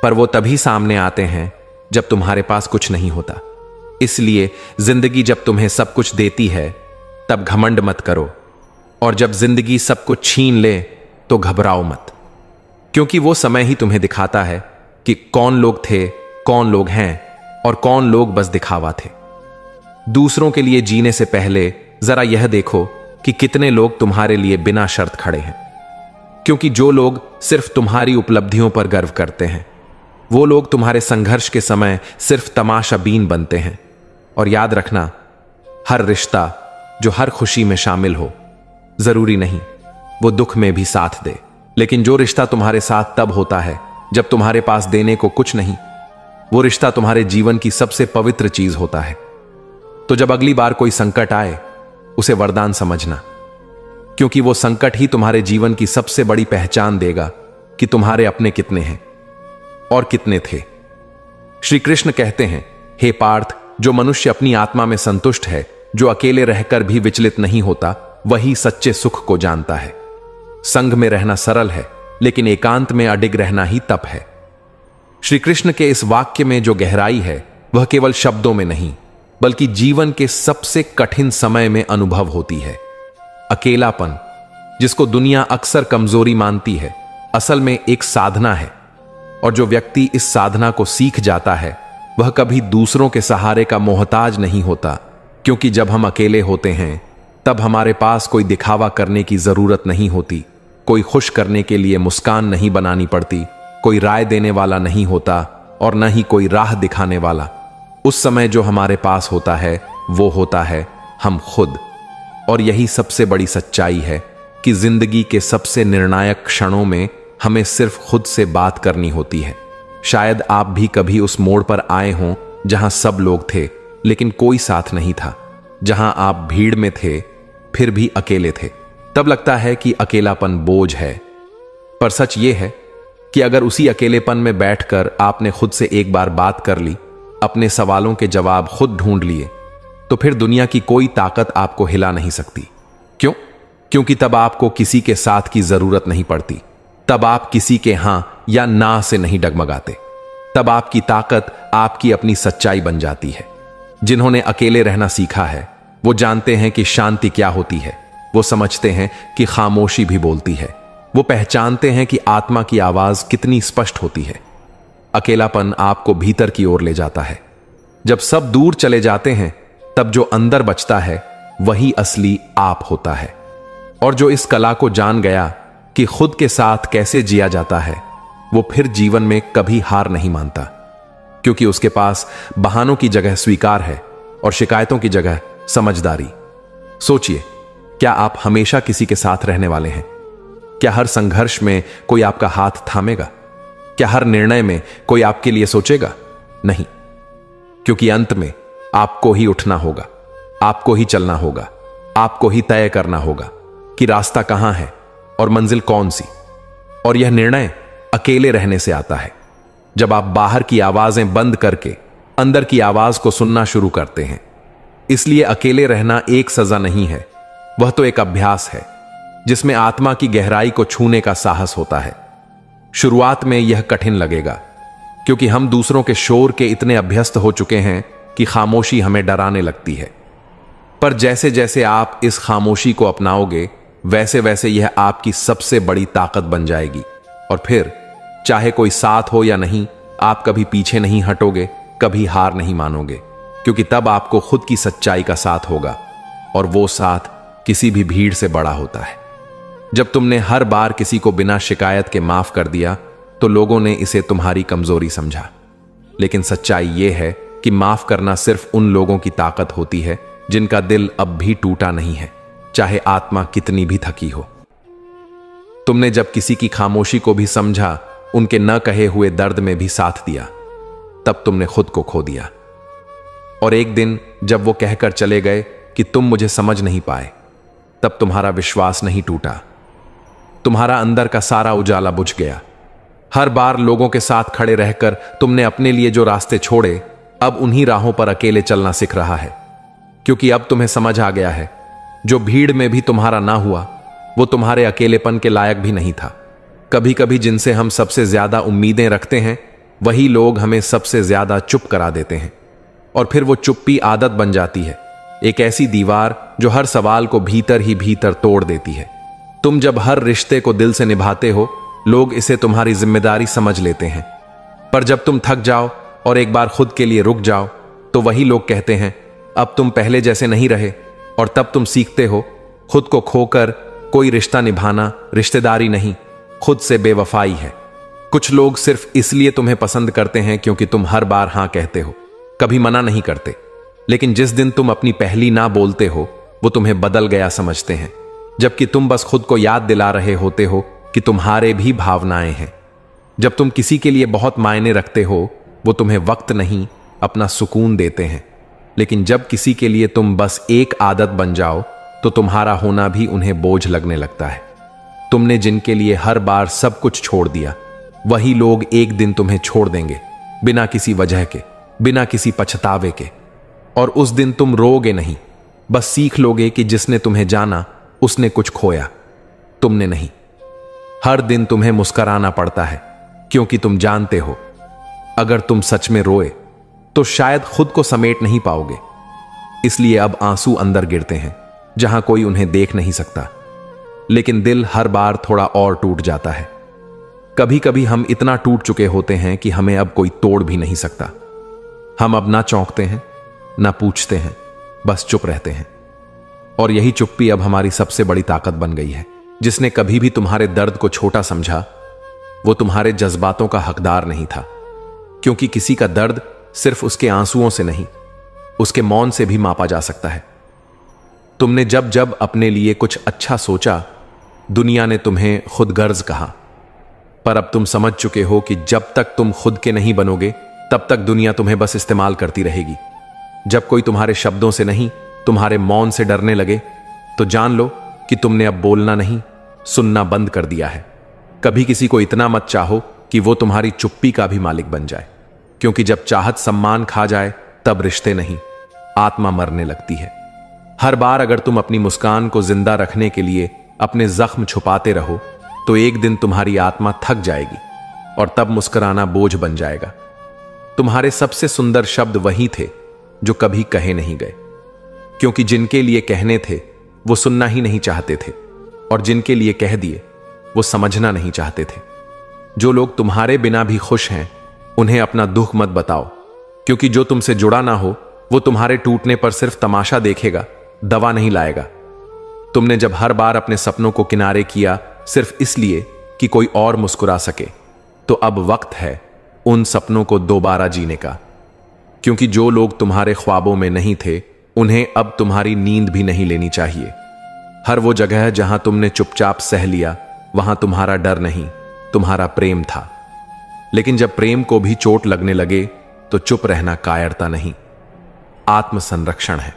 पर वो तभी सामने आते हैं जब तुम्हारे पास कुछ नहीं होता। इसलिए जिंदगी जब तुम्हें सब कुछ देती है तब घमंड मत करो, और जब जिंदगी सब कुछ छीन ले तो घबराओ मत। क्योंकि वो समय ही तुम्हें दिखाता है कि कौन लोग थे, कौन लोग हैं और कौन लोग बस दिखावा थे। दूसरों के लिए जीने से पहले जरा यह देखो कि कितने लोग तुम्हारे लिए बिना शर्त खड़े हैं। क्योंकि जो लोग सिर्फ तुम्हारी उपलब्धियों पर गर्व करते हैं, वो लोग तुम्हारे संघर्ष के समय सिर्फ तमाशाबीन बनते हैं। और याद रखना, हर रिश्ता जो हर खुशी में शामिल हो, जरूरी नहीं वो दुख में भी साथ दे। लेकिन जो रिश्ता तुम्हारे साथ तब होता है जब तुम्हारे पास देने को कुछ नहीं, वो रिश्ता तुम्हारे जीवन की सबसे पवित्र चीज होता है। तो जब अगली बार कोई संकट आए, उसे वरदान समझना, क्योंकि वो संकट ही तुम्हारे जीवन की सबसे बड़ी पहचान देगा कि तुम्हारे अपने कितने हैं और कितने थे। श्री कृष्ण कहते हैं, हे पार्थ, जो मनुष्य अपनी आत्मा में संतुष्ट है, जो अकेले रहकर भी विचलित नहीं होता, वही सच्चे सुख को जानता है। संग में रहना सरल है, लेकिन एकांत में अडिग रहना ही तप है। श्री कृष्ण के इस वाक्य में जो गहराई है, वह केवल शब्दों में नहीं, बल्कि जीवन के सबसे कठिन समय में अनुभव होती है। अकेलापन, जिसको दुनिया अक्सर कमजोरी मानती है, असल में एक साधना है। और जो व्यक्ति इस साधना को सीख जाता है, वह कभी दूसरों के सहारे का मोहताज नहीं होता। क्योंकि जब हम अकेले होते हैं, तब हमारे पास कोई दिखावा करने की जरूरत नहीं होती, कोई खुश करने के लिए मुस्कान नहीं बनानी पड़ती, कोई राय देने वाला नहीं होता और न ही कोई राह दिखाने वाला। उस समय जो हमारे पास होता है, वो होता है हम खुद। और यही सबसे बड़ी सच्चाई है कि जिंदगी के सबसे निर्णायक क्षणों में हमें सिर्फ खुद से बात करनी होती है। शायद आप भी कभी उस मोड़ पर आए हों जहां सब लोग थे लेकिन कोई साथ नहीं था, जहां आप भीड़ में थे फिर भी अकेले थे। तब लगता है कि अकेलापन बोझ है। पर सच यह है कि अगर उसी अकेलेपन में बैठकर आपने खुद से एक बार बात कर ली, अपने सवालों के जवाब खुद ढूंढ लिए, तो फिर दुनिया की कोई ताकत आपको हिला नहीं सकती। क्यों? क्योंकि तब आपको किसी के साथ की जरूरत नहीं पड़ती। तब आप किसी के हां या ना से नहीं डगमगाते। तब आपकी ताकत आपकी अपनी सच्चाई बन जाती है। जिन्होंने अकेले रहना सीखा है वो जानते हैं कि शांति क्या होती है। वो समझते हैं कि खामोशी भी बोलती है। वो पहचानते हैं कि आत्मा की आवाज कितनी स्पष्ट होती है। अकेलापन आपको भीतर की ओर ले जाता है। जब सब दूर चले जाते हैं तब जो अंदर बचता है वही असली आप होता है। और जो इस कला को जान गया कि खुद के साथ कैसे जिया जाता है, वो फिर जीवन में कभी हार नहीं मानता, क्योंकि उसके पास बहानों की जगह स्वीकार है और शिकायतों की जगह समझदारी। सोचिए, क्या आप हमेशा किसी के साथ रहने वाले हैं? क्या हर संघर्ष में कोई आपका हाथ थामेगा? क्या हर निर्णय में कोई आपके लिए सोचेगा? नहीं, क्योंकि अंत में आपको ही उठना होगा, आपको ही चलना होगा, आपको ही तय करना होगा कि रास्ता कहां है और मंजिल कौन सी। और यह निर्णय अकेले रहने से आता है, जब आप बाहर की आवाजें बंद करके अंदर की आवाज को सुनना शुरू करते हैं। इसलिए अकेले रहना एक सजा नहीं है, वह तो एक अभ्यास है जिसमें आत्मा की गहराई को छूने का साहस होता है। शुरुआत में यह कठिन लगेगा, क्योंकि हम दूसरों के शोर के इतने अभ्यस्त हो चुके हैं कि खामोशी हमें डराने लगती है। पर जैसे जैसे आप इस खामोशी को अपनाओगे, वैसे वैसे यह आपकी सबसे बड़ी ताकत बन जाएगी। और फिर चाहे कोई साथ हो या नहीं, आप कभी पीछे नहीं हटोगे, कभी हार नहीं मानोगे, क्योंकि तब आपको खुद की सच्चाई का साथ होगा, और वो साथ किसी भी भीड़ से बड़ा होता है। जब तुमने हर बार किसी को बिना शिकायत के माफ कर दिया, तो लोगों ने इसे तुम्हारी कमजोरी समझा। लेकिन सच्चाई यह है कि माफ करना सिर्फ उन लोगों की ताकत होती है जिनका दिल अब भी टूटा नहीं है, चाहे आत्मा कितनी भी थकी हो। तुमने जब किसी की खामोशी को भी समझा, उनके न कहे हुए दर्द में भी साथ दिया, तब तुमने खुद को खो दिया। और एक दिन जब वो कहकर चले गए कि तुम मुझे समझ नहीं पाए, तब तुम्हारा विश्वास नहीं टूटा। तुम्हारा अंदर का सारा उजाला बुझ गया। हर बार लोगों के साथ खड़े रहकर तुमने अपने लिए जो रास्ते छोड़े, अब उन्हीं राहों पर अकेले चलना सीख रहा है, क्योंकि अब तुम्हें समझ आ गया है, जो भीड़ में भी तुम्हारा ना हुआ, वो तुम्हारे अकेलेपन के लायक भी नहीं था। कभी कभी जिनसे हम सबसे ज्यादा उम्मीदें रखते हैं, वही लोग हमें सबसे ज्यादा चुप करा देते हैं। और फिर वो चुप्पी आदत बन जाती है, एक ऐसी दीवार जो हर सवाल को भीतर ही भीतर तोड़ देती है। तुम जब हर रिश्ते को दिल से निभाते हो, लोग इसे तुम्हारी जिम्मेदारी समझ लेते हैं। पर जब तुम थक जाओ और एक बार खुद के लिए रुक जाओ, तो वही लोग कहते हैं, अब तुम पहले जैसे नहीं रहे। और तब तुम सीखते हो, खुद को खोकर कोई रिश्ता निभाना रिश्तेदारी नहीं, खुद से बेवफाई है। कुछ लोग सिर्फ इसलिए तुम्हें पसंद करते हैं क्योंकि तुम हर बार हां कहते हो, कभी मना नहीं करते। लेकिन जिस दिन तुम अपनी पहली ना बोलते हो, वो तुम्हें बदल गया समझते हैं, जबकि तुम बस खुद को याद दिला रहे होते हो कि तुम्हारे भी भावनाएं हैं। जब तुम किसी के लिए बहुत मायने रखते हो, वो तुम्हें वक्त नहीं, अपना सुकून देते हैं। लेकिन जब किसी के लिए तुम बस एक आदत बन जाओ, तो तुम्हारा होना भी उन्हें बोझ लगने लगता है। तुमने जिनके लिए हर बार सब कुछ छोड़ दिया, वही लोग एक दिन तुम्हें छोड़ देंगे, बिना किसी वजह के, बिना किसी पछतावे के। और उस दिन तुम रोओगे नहीं, बस सीख लोगे कि जिसने तुम्हें जाना, उसने कुछ खोया, तुमने नहीं। हर दिन तुम्हें मुस्कुराना पड़ता है, क्योंकि तुम जानते हो, अगर तुम सच में रोए तो शायद खुद को समेट नहीं पाओगे। इसलिए अब आंसू अंदर गिरते हैं, जहां कोई उन्हें देख नहीं सकता। लेकिन दिल हर बार थोड़ा और टूट जाता है। कभी कभी हम इतना टूट चुके होते हैं कि हमें अब कोई तोड़ भी नहीं सकता। हम अब ना चौंकते हैं, ना पूछते हैं, बस चुप रहते हैं। और यही चुप्पी अब हमारी सबसे बड़ी ताकत बन गई है। जिसने कभी भी तुम्हारे दर्द को छोटा समझा, वो तुम्हारे जज्बातों का हकदार नहीं था, क्योंकि किसी का दर्द सिर्फ उसके आंसुओं से नहीं, उसके मौन से भी मापा जा सकता है। तुमने जब जब अपने लिए कुछ अच्छा सोचा, दुनिया ने तुम्हें खुदगर्ज कहा। पर अब तुम समझ चुके हो कि जब तक तुम खुद के नहीं बनोगे, तब तक दुनिया तुम्हें बस इस्तेमाल करती रहेगी। जब कोई तुम्हारे शब्दों से नहीं, तुम्हारे मौन से डरने लगे, तो जान लो कि तुमने अब बोलना नहीं, सुनना बंद कर दिया है। कभी किसी को इतना मत चाहो कि वो तुम्हारी चुप्पी का भी मालिक बन जाए, क्योंकि जब चाहत सम्मान खा जाए तब रिश्ते नहीं, आत्मा मरने लगती है। हर बार अगर तुम अपनी मुस्कान को जिंदा रखने के लिए अपने जख्म छुपाते रहो तो एक दिन तुम्हारी आत्मा थक जाएगी और तब मुस्कुराना बोझ बन जाएगा। तुम्हारे सबसे सुंदर शब्द वही थे जो कभी कहे नहीं गए, क्योंकि जिनके लिए कहने थे वो सुनना ही नहीं चाहते थे, और जिनके लिए कह दिए वो समझना नहीं चाहते थे। जो लोग तुम्हारे बिना भी खुश हैं उन्हें अपना दुख मत बताओ, क्योंकि जो तुमसे जुड़ा ना हो वो तुम्हारे टूटने पर सिर्फ तमाशा देखेगा, दवा नहीं लाएगा। तुमने जब हर बार अपने सपनों को किनारे किया सिर्फ इसलिए कि कोई और मुस्कुरा सके, तो अब वक्त है उन सपनों को दोबारा जीने का, क्योंकि जो लोग तुम्हारे ख्वाबों में नहीं थे उन्हें अब तुम्हारी नींद भी नहीं लेनी चाहिए। हर वो जगह जहां तुमने चुपचाप सह लिया वहां तुम्हारा डर नहीं, तुम्हारा प्रेम था। लेकिन जब प्रेम को भी चोट लगने लगे तो चुप रहना कायरता नहीं, आत्मसंरक्षण है।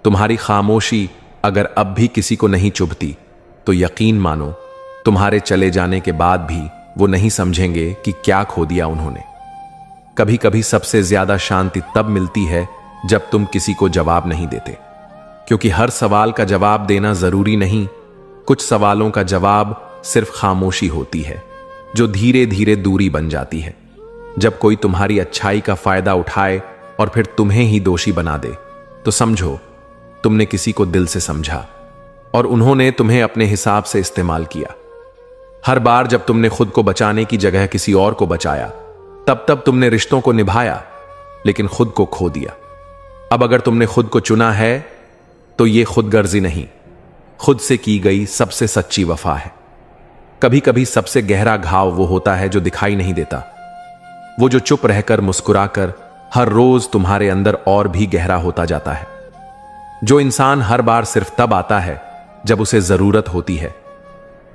तुम्हारी खामोशी अगर अब भी किसी को नहीं चुभती तो यकीन मानो तुम्हारे चले जाने के बाद भी वो नहीं समझेंगे कि क्या खो दिया उन्होंने। कभी कभी सबसे ज्यादा शांति तब मिलती है जब तुम किसी को जवाब नहीं देते, क्योंकि हर सवाल का जवाब देना जरूरी नहीं। कुछ सवालों का जवाब सिर्फ खामोशी होती है, जो धीरे धीरे दूरी बन जाती है। जब कोई तुम्हारी अच्छाई का फायदा उठाए और फिर तुम्हें ही दोषी बना दे तो समझो तुमने किसी को दिल से समझा और उन्होंने तुम्हें अपने हिसाब से इस्तेमाल किया। हर बार जब तुमने खुद को बचाने की जगह किसी और को बचाया तब तुमने रिश्तों को निभाया लेकिन खुद को खो दिया। अब अगर तुमने खुद को चुना है तो यह खुदगर्जी नहीं, खुद से की गई सबसे सच्ची वफा है। कभी कभी सबसे गहरा घाव वो होता है जो दिखाई नहीं देता, वो जो चुप रहकर मुस्कुराकर हर रोज तुम्हारे अंदर और भी गहरा होता जाता है। जो इंसान हर बार सिर्फ तब आता है जब उसे जरूरत होती है,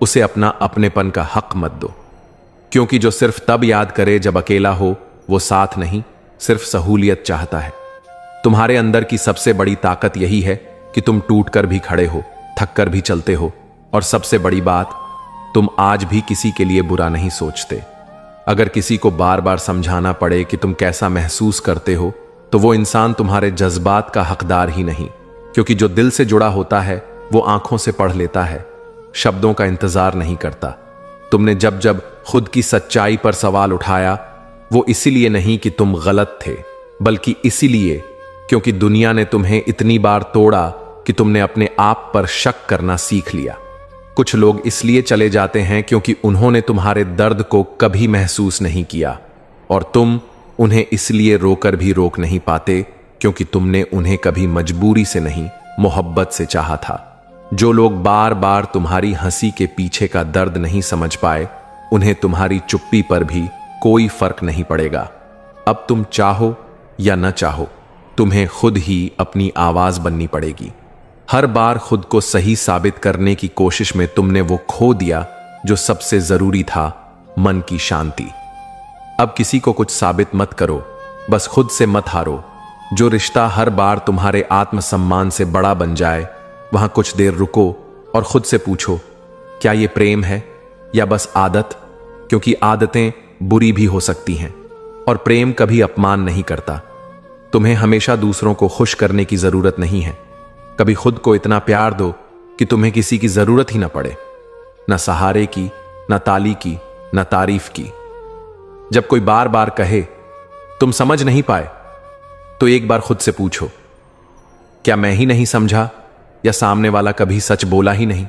उसे अपना अपनेपन का हक मत दो, क्योंकि जो सिर्फ तब याद करे जब अकेला हो वो साथ नहीं, सिर्फ सहूलियत चाहता है। तुम्हारे अंदर की सबसे बड़ी ताकत यही है कि तुम टूट कर भी खड़े हो, थक कर भी चलते हो, और सबसे बड़ी बात, तुम आज भी किसी के लिए बुरा नहीं सोचते। अगर किसी को बार बार समझाना पड़े कि तुम कैसा महसूस करते हो तो वो इंसान तुम्हारे जज्बात का हकदार ही नहीं, क्योंकि जो दिल से जुड़ा होता है वो आंखों से पढ़ लेता है, शब्दों का इंतजार नहीं करता। तुमने जब जब खुद की सच्चाई पर सवाल उठाया वो इसीलिए नहीं कि तुम गलत थे, बल्कि इसीलिए क्योंकि दुनिया ने तुम्हें इतनी बार तोड़ा कि तुमने अपने आप पर शक करना सीख लिया। कुछ लोग इसलिए चले जाते हैं क्योंकि उन्होंने तुम्हारे दर्द को कभी महसूस नहीं किया, और तुम उन्हें इसलिए रोकर भी रोक नहीं पाते क्योंकि तुमने उन्हें कभी मजबूरी से नहीं, मोहब्बत से चाहा था। जो लोग बार बार तुम्हारी हंसी के पीछे का दर्द नहीं समझ पाए, उन्हें तुम्हारी चुप्पी पर भी कोई फर्क नहीं पड़ेगा। अब तुम चाहो या न चाहो, तुम्हें खुद ही अपनी आवाज बननी पड़ेगी। हर बार खुद को सही साबित करने की कोशिश में तुमने वो खो दिया जो सबसे जरूरी था, मन की शांति। अब किसी को कुछ साबित मत करो, बस खुद से मत हारो। जो रिश्ता हर बार तुम्हारे आत्मसम्मान से बड़ा बन जाए, वहां कुछ देर रुको और खुद से पूछो, क्या ये प्रेम है या बस आदत? क्योंकि आदतें बुरी भी हो सकती हैं और प्रेम कभी अपमान नहीं करता। तुम्हें हमेशा दूसरों को खुश करने की जरूरत नहीं है। कभी खुद को इतना प्यार दो कि तुम्हें किसी की जरूरत ही ना पड़े, न सहारे की, न ताली की, न तारीफ की। जब कोई बार बार कहे तुम समझ नहीं पाए, तो एक बार खुद से पूछो, क्या मैं ही नहीं समझा या सामने वाला कभी सच बोला ही नहीं?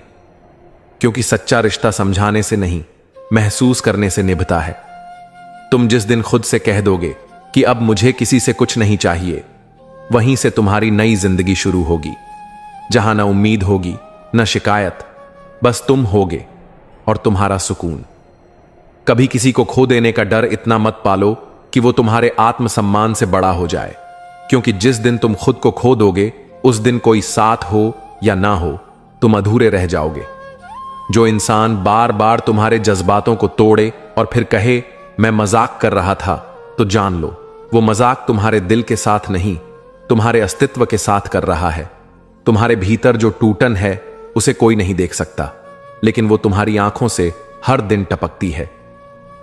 क्योंकि सच्चा रिश्ता समझाने से नहीं, महसूस करने से निभता है। तुम जिस दिन खुद से कह दोगे कि अब मुझे किसी से कुछ नहीं चाहिए, वहीं से तुम्हारी नई जिंदगी शुरू होगी, जहां ना उम्मीद होगी न शिकायत, बस तुम होगे और तुम्हारा सुकून। कभी किसी को खो देने का डर इतना मत पालो कि वो तुम्हारे आत्मसम्मान से बड़ा हो जाए, क्योंकि जिस दिन तुम खुद को खो दोगे उस दिन कोई साथ हो या ना हो, तुम अधूरे रह जाओगे। जो इंसान बार बार तुम्हारे जज्बातों को तोड़े और फिर कहे मैं मजाक कर रहा था, तो जान लो वो मजाक तुम्हारे दिल के साथ नहीं, तुम्हारे अस्तित्व के साथ कर रहा है। तुम्हारे भीतर जो टूटन है उसे कोई नहीं देख सकता, लेकिन वो तुम्हारी आंखों से हर दिन टपकती है।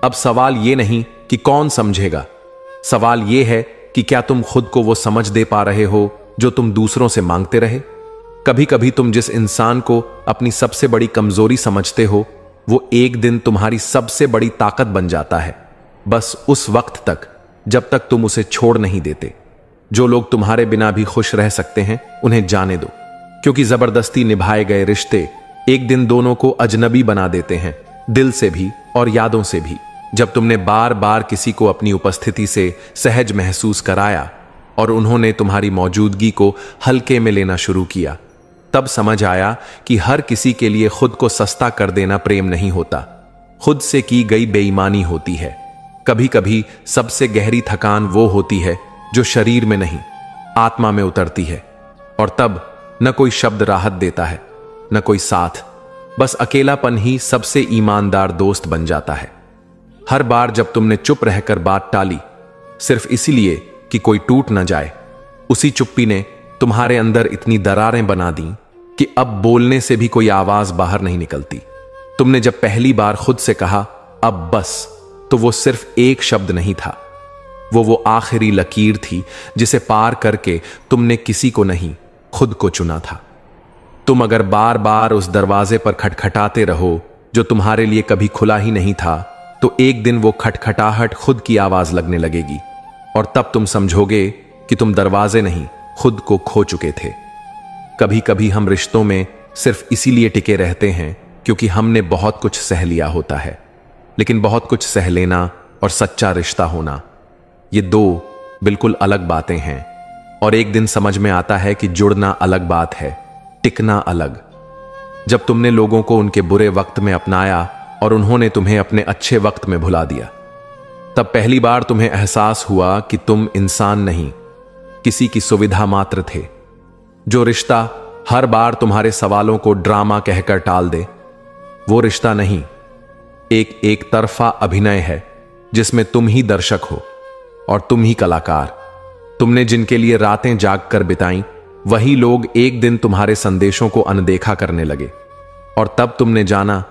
अब सवाल ये नहीं कि कौन समझेगा, सवाल ये है कि क्या तुम खुद को वो समझ दे पा रहे हो जो तुम दूसरों से मांगते रहे। कभी कभी तुम जिस इंसान को अपनी सबसे बड़ी कमजोरी समझते हो, वो एक दिन तुम्हारी सबसे बड़ी ताकत बन जाता है, बस उस वक्त तक जब तक तुम उसे छोड़ नहीं देते। जो लोग तुम्हारे बिना भी खुश रह सकते हैं, उन्हें जाने दो, क्योंकि जबरदस्ती निभाए गए रिश्ते एक दिन दोनों को अजनबी बना देते हैं, दिल से भी और यादों से भी। जब तुमने बार बार किसी को अपनी उपस्थिति से सहज महसूस कराया और उन्होंने तुम्हारी मौजूदगी को हल्के में लेना शुरू किया, तब समझ आया कि हर किसी के लिए खुद को सस्ता कर देना प्रेम नहीं होता, खुद से की गई बेईमानी होती है। कभी कभी सबसे गहरी थकान वो होती है जो शरीर में नहीं, आत्मा में उतरती है, और तब न कोई शब्द राहत देता है, न कोई साथ, बस अकेलापन ही सबसे ईमानदार दोस्त बन जाता है। हर बार जब तुमने चुप रहकर बात टाली, सिर्फ इसीलिए कि कोई टूट न जाए, उसी चुप्पी ने तुम्हारे अंदर इतनी दरारें बना दी कि अब बोलने से भी कोई आवाज बाहर नहीं निकलती। तुमने जब पहली बार खुद से कहा अब बस, तो वो सिर्फ एक शब्द नहीं था, वो आखिरी लकीर थी जिसे पार करके तुमने किसी को नहीं, खुद को चुना था। तुम अगर बार बार उस दरवाजे पर खटखटाते रहो जो तुम्हारे लिए कभी खुला ही नहीं था, तो एक दिन वो खटखटाहट खुद की आवाज लगने लगेगी, और तब तुम समझोगे कि तुम दरवाजे नहीं, खुद को खो चुके थे। कभी कभी हम रिश्तों में सिर्फ इसीलिए टिके रहते हैं क्योंकि हमने बहुत कुछ सह लिया होता है, लेकिन बहुत कुछ सह लेना और सच्चा रिश्ता होना, ये दो बिल्कुल अलग बातें हैं। और एक दिन समझ में आता है कि जुड़ना अलग बात है, टिकना अलग। जब तुमने लोगों को उनके बुरे वक्त में अपनाया और उन्होंने तुम्हें अपने अच्छे वक्त में भुला दिया, तब पहली बार तुम्हें एहसास हुआ कि तुम इंसान नहीं, किसी की सुविधा मात्र थे। जो रिश्ता हर बार तुम्हारे सवालों को ड्रामा कहकर टाल दे, वो रिश्ता नहीं, एक तरफा अभिनय है जिसमें तुम ही दर्शक हो और तुम ही कलाकार। तुमने जिनके लिए रातें जागकर बिताई, वही लोग एक दिन तुम्हारे संदेशों को अनदेखा करने लगे, और तब तुमने जाना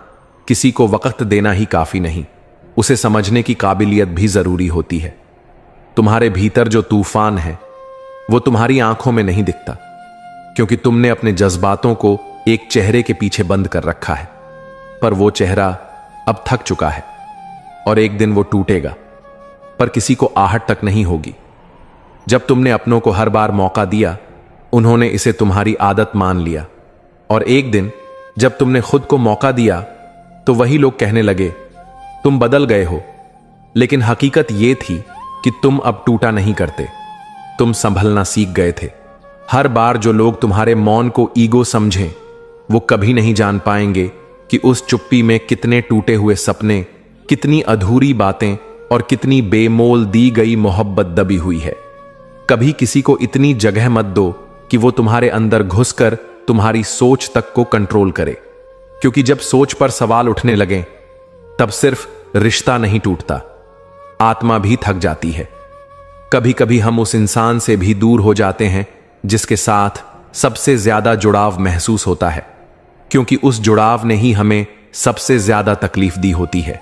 किसी को वक्त देना ही काफी नहीं, उसे समझने की काबिलियत भी जरूरी होती है। तुम्हारे भीतर जो तूफान है वो तुम्हारी आंखों में नहीं दिखता, क्योंकि तुमने अपने जज्बातों को एक चेहरे के पीछे बंद कर रखा है। पर वो चेहरा अब थक चुका है और एक दिन वो टूटेगा, पर किसी को आहट तक नहीं होगी। जब तुमने अपनों को हर बार मौका दिया, उन्होंने इसे तुम्हारी आदत मान लिया, और एक दिन जब तुमने खुद को मौका दिया तो वही लोग कहने लगे तुम बदल गए हो। लेकिन हकीकत यह थी कि तुम अब टूटा नहीं करते, तुम संभलना सीख गए थे। हर बार जो लोग तुम्हारे मौन को ईगो समझें, वो कभी नहीं जान पाएंगे कि उस चुप्पी में कितने टूटे हुए सपने, कितनी अधूरी बातें और कितनी बेमोल दी गई मोहब्बत दबी हुई है। कभी किसी को इतनी जगह मत दो कि वो तुम्हारे अंदर घुसकर तुम्हारी सोच तक को कंट्रोल करे, क्योंकि जब सोच पर सवाल उठने लगे, तब सिर्फ रिश्ता नहीं टूटता, आत्मा भी थक जाती है। कभी कभी हम उस इंसान से भी दूर हो जाते हैं जिसके साथ सबसे ज्यादा जुड़ाव महसूस होता है, क्योंकि उस जुड़ाव ने ही हमें सबसे ज्यादा तकलीफ दी होती है,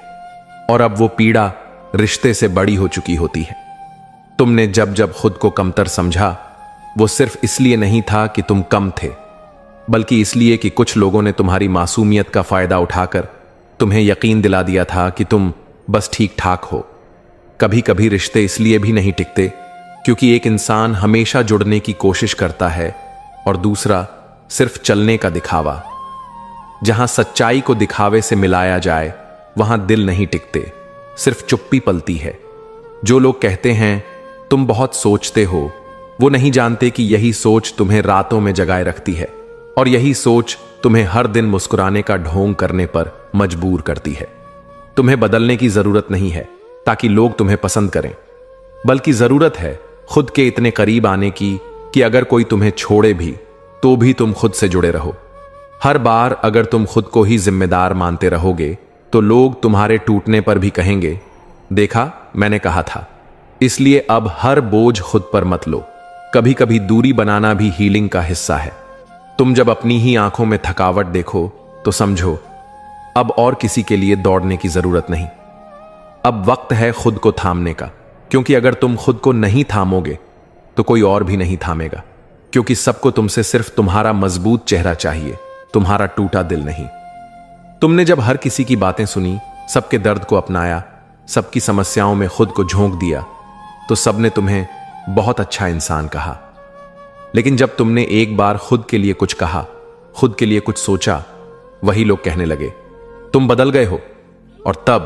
और अब वो पीड़ा रिश्ते से बड़ी हो चुकी होती है। तुमने जब जब खुद को कमतर समझा, वो सिर्फ इसलिए नहीं था कि तुम कम थे, बल्कि इसलिए कि कुछ लोगों ने तुम्हारी मासूमियत का फायदा उठाकर तुम्हें यकीन दिला दिया था कि तुम बस ठीक ठाक हो। कभी कभी रिश्ते इसलिए भी नहीं टिकते क्योंकि एक इंसान हमेशा जुड़ने की कोशिश करता है और दूसरा सिर्फ चलने का दिखावा। जहां सच्चाई को दिखावे से मिलाया जाए, वहां दिल नहीं टिकते, सिर्फ चुप्पी पलती है। जो लोग कहते हैं तुम बहुत सोचते हो, वो नहीं जानते कि यही सोच तुम्हें रातों में जगाए रखती है, और यही सोच तुम्हें हर दिन मुस्कुराने का ढोंग करने पर मजबूर करती है। तुम्हें बदलने की जरूरत नहीं है ताकि लोग तुम्हें पसंद करें, बल्कि जरूरत है खुद के इतने करीब आने की कि अगर कोई तुम्हें छोड़े भी तो भी तुम खुद से जुड़े रहो। हर बार अगर तुम खुद को ही जिम्मेदार मानते रहोगे तो लोग तुम्हारे टूटने पर भी कहेंगे, देखा मैंने कहा था। इसलिए अब हर बोझ खुद पर मत लो। कभी कभी दूरी बनाना भी हीलिंग का हिस्सा है। तुम जब अपनी ही आंखों में थकावट देखो तो समझो अब और किसी के लिए दौड़ने की जरूरत नहीं। अब वक्त है खुद को थामने का, क्योंकि अगर तुम खुद को नहीं थामोगे तो कोई और भी नहीं थामेगा। क्योंकि सबको तुमसे सिर्फ तुम्हारा मजबूत चेहरा चाहिए, तुम्हारा टूटा दिल नहीं। तुमने जब हर किसी की बातें सुनी, सबके दर्द को अपनाया, सबकी समस्याओं में खुद को झोंक दिया, तो सबने तुम्हें बहुत अच्छा इंसान कहा। लेकिन जब तुमने एक बार खुद के लिए कुछ कहा, खुद के लिए कुछ सोचा, वही लोग कहने लगे तुम बदल गए हो। और तब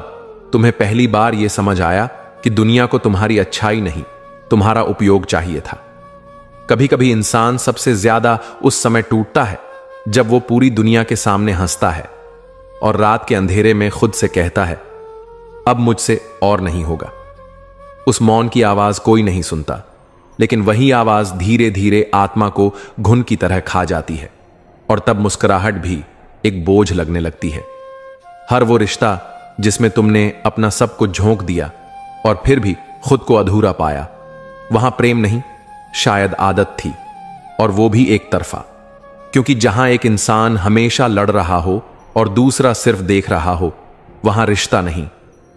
तुम्हें पहली बार यह समझ आया कि दुनिया को तुम्हारी अच्छाई नहीं, तुम्हारा उपयोग चाहिए था। कभी कभी इंसान सबसे ज्यादा उस समय टूटता है जब वो पूरी दुनिया के सामने हंसता है और रात के अंधेरे में खुद से कहता है अब मुझसे और नहीं होगा। उस मौन की आवाज कोई नहीं सुनता, लेकिन वही आवाज धीरे धीरे आत्मा को घुन की तरह खा जाती है और तब मुस्कुराहट भी एक बोझ लगने लगती है। हर वो रिश्ता जिसमें तुमने अपना सब कुछ झोंक दिया और फिर भी खुद को अधूरा पाया, वहां प्रेम नहीं, शायद आदत थी, और वो भी एक तरफा। क्योंकि जहां एक इंसान हमेशा लड़ रहा हो और दूसरा सिर्फ देख रहा हो, वहां रिश्ता नहीं,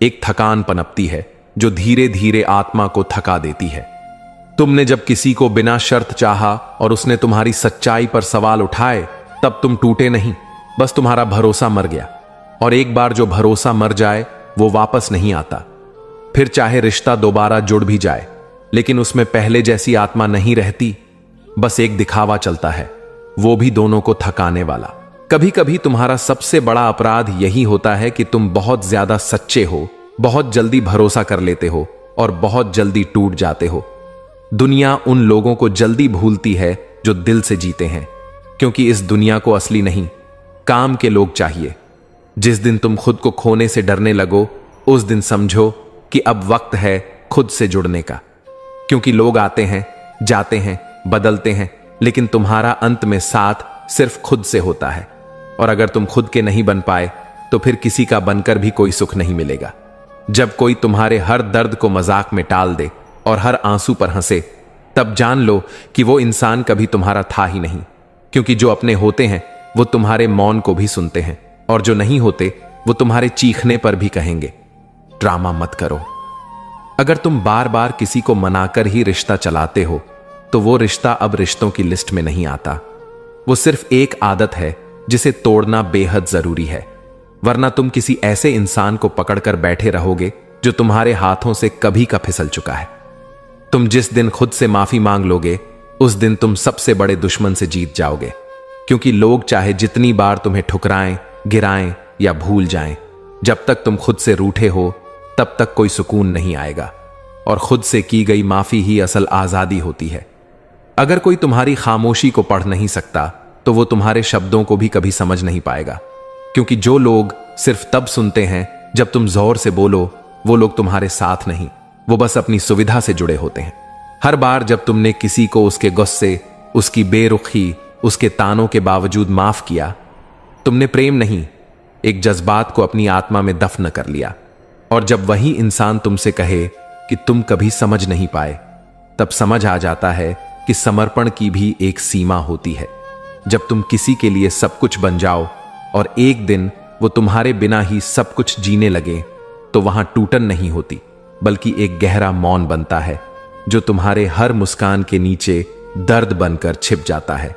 एक थकान पनपती है जो धीरे धीरे आत्मा को थका देती है। तुमने जब किसी को बिना शर्त चाहा और उसने तुम्हारी सच्चाई पर सवाल उठाए, तब तुम टूटे नहीं, बस तुम्हारा भरोसा मर गया। और एक बार जो भरोसा मर जाए वो वापस नहीं आता। फिर चाहे रिश्ता दोबारा जुड़ भी जाए, लेकिन उसमें पहले जैसी आत्मा नहीं रहती, बस एक दिखावा चलता है, वो भी दोनों को थकाने वाला। कभी कभी तुम्हारा सबसे बड़ा अपराध यही होता है कि तुम बहुत ज्यादा सच्चे हो, बहुत जल्दी भरोसा कर लेते हो और बहुत जल्दी टूट जाते हो। दुनिया उन लोगों को जल्दी भूलती है जो दिल से जीते हैं, क्योंकि इस दुनिया को असली नहीं, काम के लोग चाहिए। जिस दिन तुम खुद को खोने से डरने लगो, उस दिन समझो कि अब वक्त है खुद से जुड़ने का। क्योंकि लोग आते हैं, जाते हैं, बदलते हैं, लेकिन तुम्हारा अंत में साथ सिर्फ खुद से होता है। और अगर तुम खुद के नहीं बन पाए तो फिर किसी का बनकर भी कोई सुख नहीं मिलेगा। जब कोई तुम्हारे हर दर्द को मजाक में टाल दे और हर आंसू पर हंसे, तब जान लो कि वो इंसान कभी तुम्हारा था ही नहीं। क्योंकि जो अपने होते हैं वो तुम्हारे मौन को भी सुनते हैं, और जो नहीं होते वो तुम्हारे चीखने पर भी कहेंगे ड्रामा मत करो। अगर तुम बार बार किसी को मनाकर ही रिश्ता चलाते हो तो वो रिश्ता अब रिश्तों की लिस्ट में नहीं आता। वो सिर्फ एक आदत है जिसे तोड़ना बेहद जरूरी है, वरना तुम किसी ऐसे इंसान को पकड़कर बैठे रहोगे जो तुम्हारे हाथों से कभी का फिसल चुका है। तुम जिस दिन खुद से माफी मांग लोगे, उस दिन तुम सबसे बड़े दुश्मन से जीत जाओगे। क्योंकि लोग चाहे जितनी बार तुम्हें ठुकराएं, गिराएं या भूल जाएं, जब तक तुम खुद से रूठे हो तब तक कोई सुकून नहीं आएगा। और खुद से की गई माफी ही असल आजादी होती है। अगर कोई तुम्हारी खामोशी को पढ़ नहीं सकता तो वो तुम्हारे शब्दों को भी कभी समझ नहीं पाएगा। क्योंकि जो लोग सिर्फ तब सुनते हैं जब तुम जोर से बोलो, वो लोग तुम्हारे साथ नहीं, वो बस अपनी सुविधा से जुड़े होते हैं। हर बार जब तुमने किसी को उसके गुस्से, उसकी बेरुखी, उसके तानों के बावजूद माफ किया, तुमने प्रेम नहीं, एक जज्बात को अपनी आत्मा में दफन कर लिया। और जब वही इंसान तुमसे कहे कि तुम कभी समझ नहीं पाए, तब समझ आ जाता है कि समर्पण की भी एक सीमा होती है। जब तुम किसी के लिए सब कुछ बन जाओ और एक दिन वो तुम्हारे बिना ही सब कुछ जीने लगे, तो वहां टूटन नहीं होती, बल्कि एक गहरा मौन बनता है जो तुम्हारे हर मुस्कान के नीचे दर्द बनकर छिप जाता है।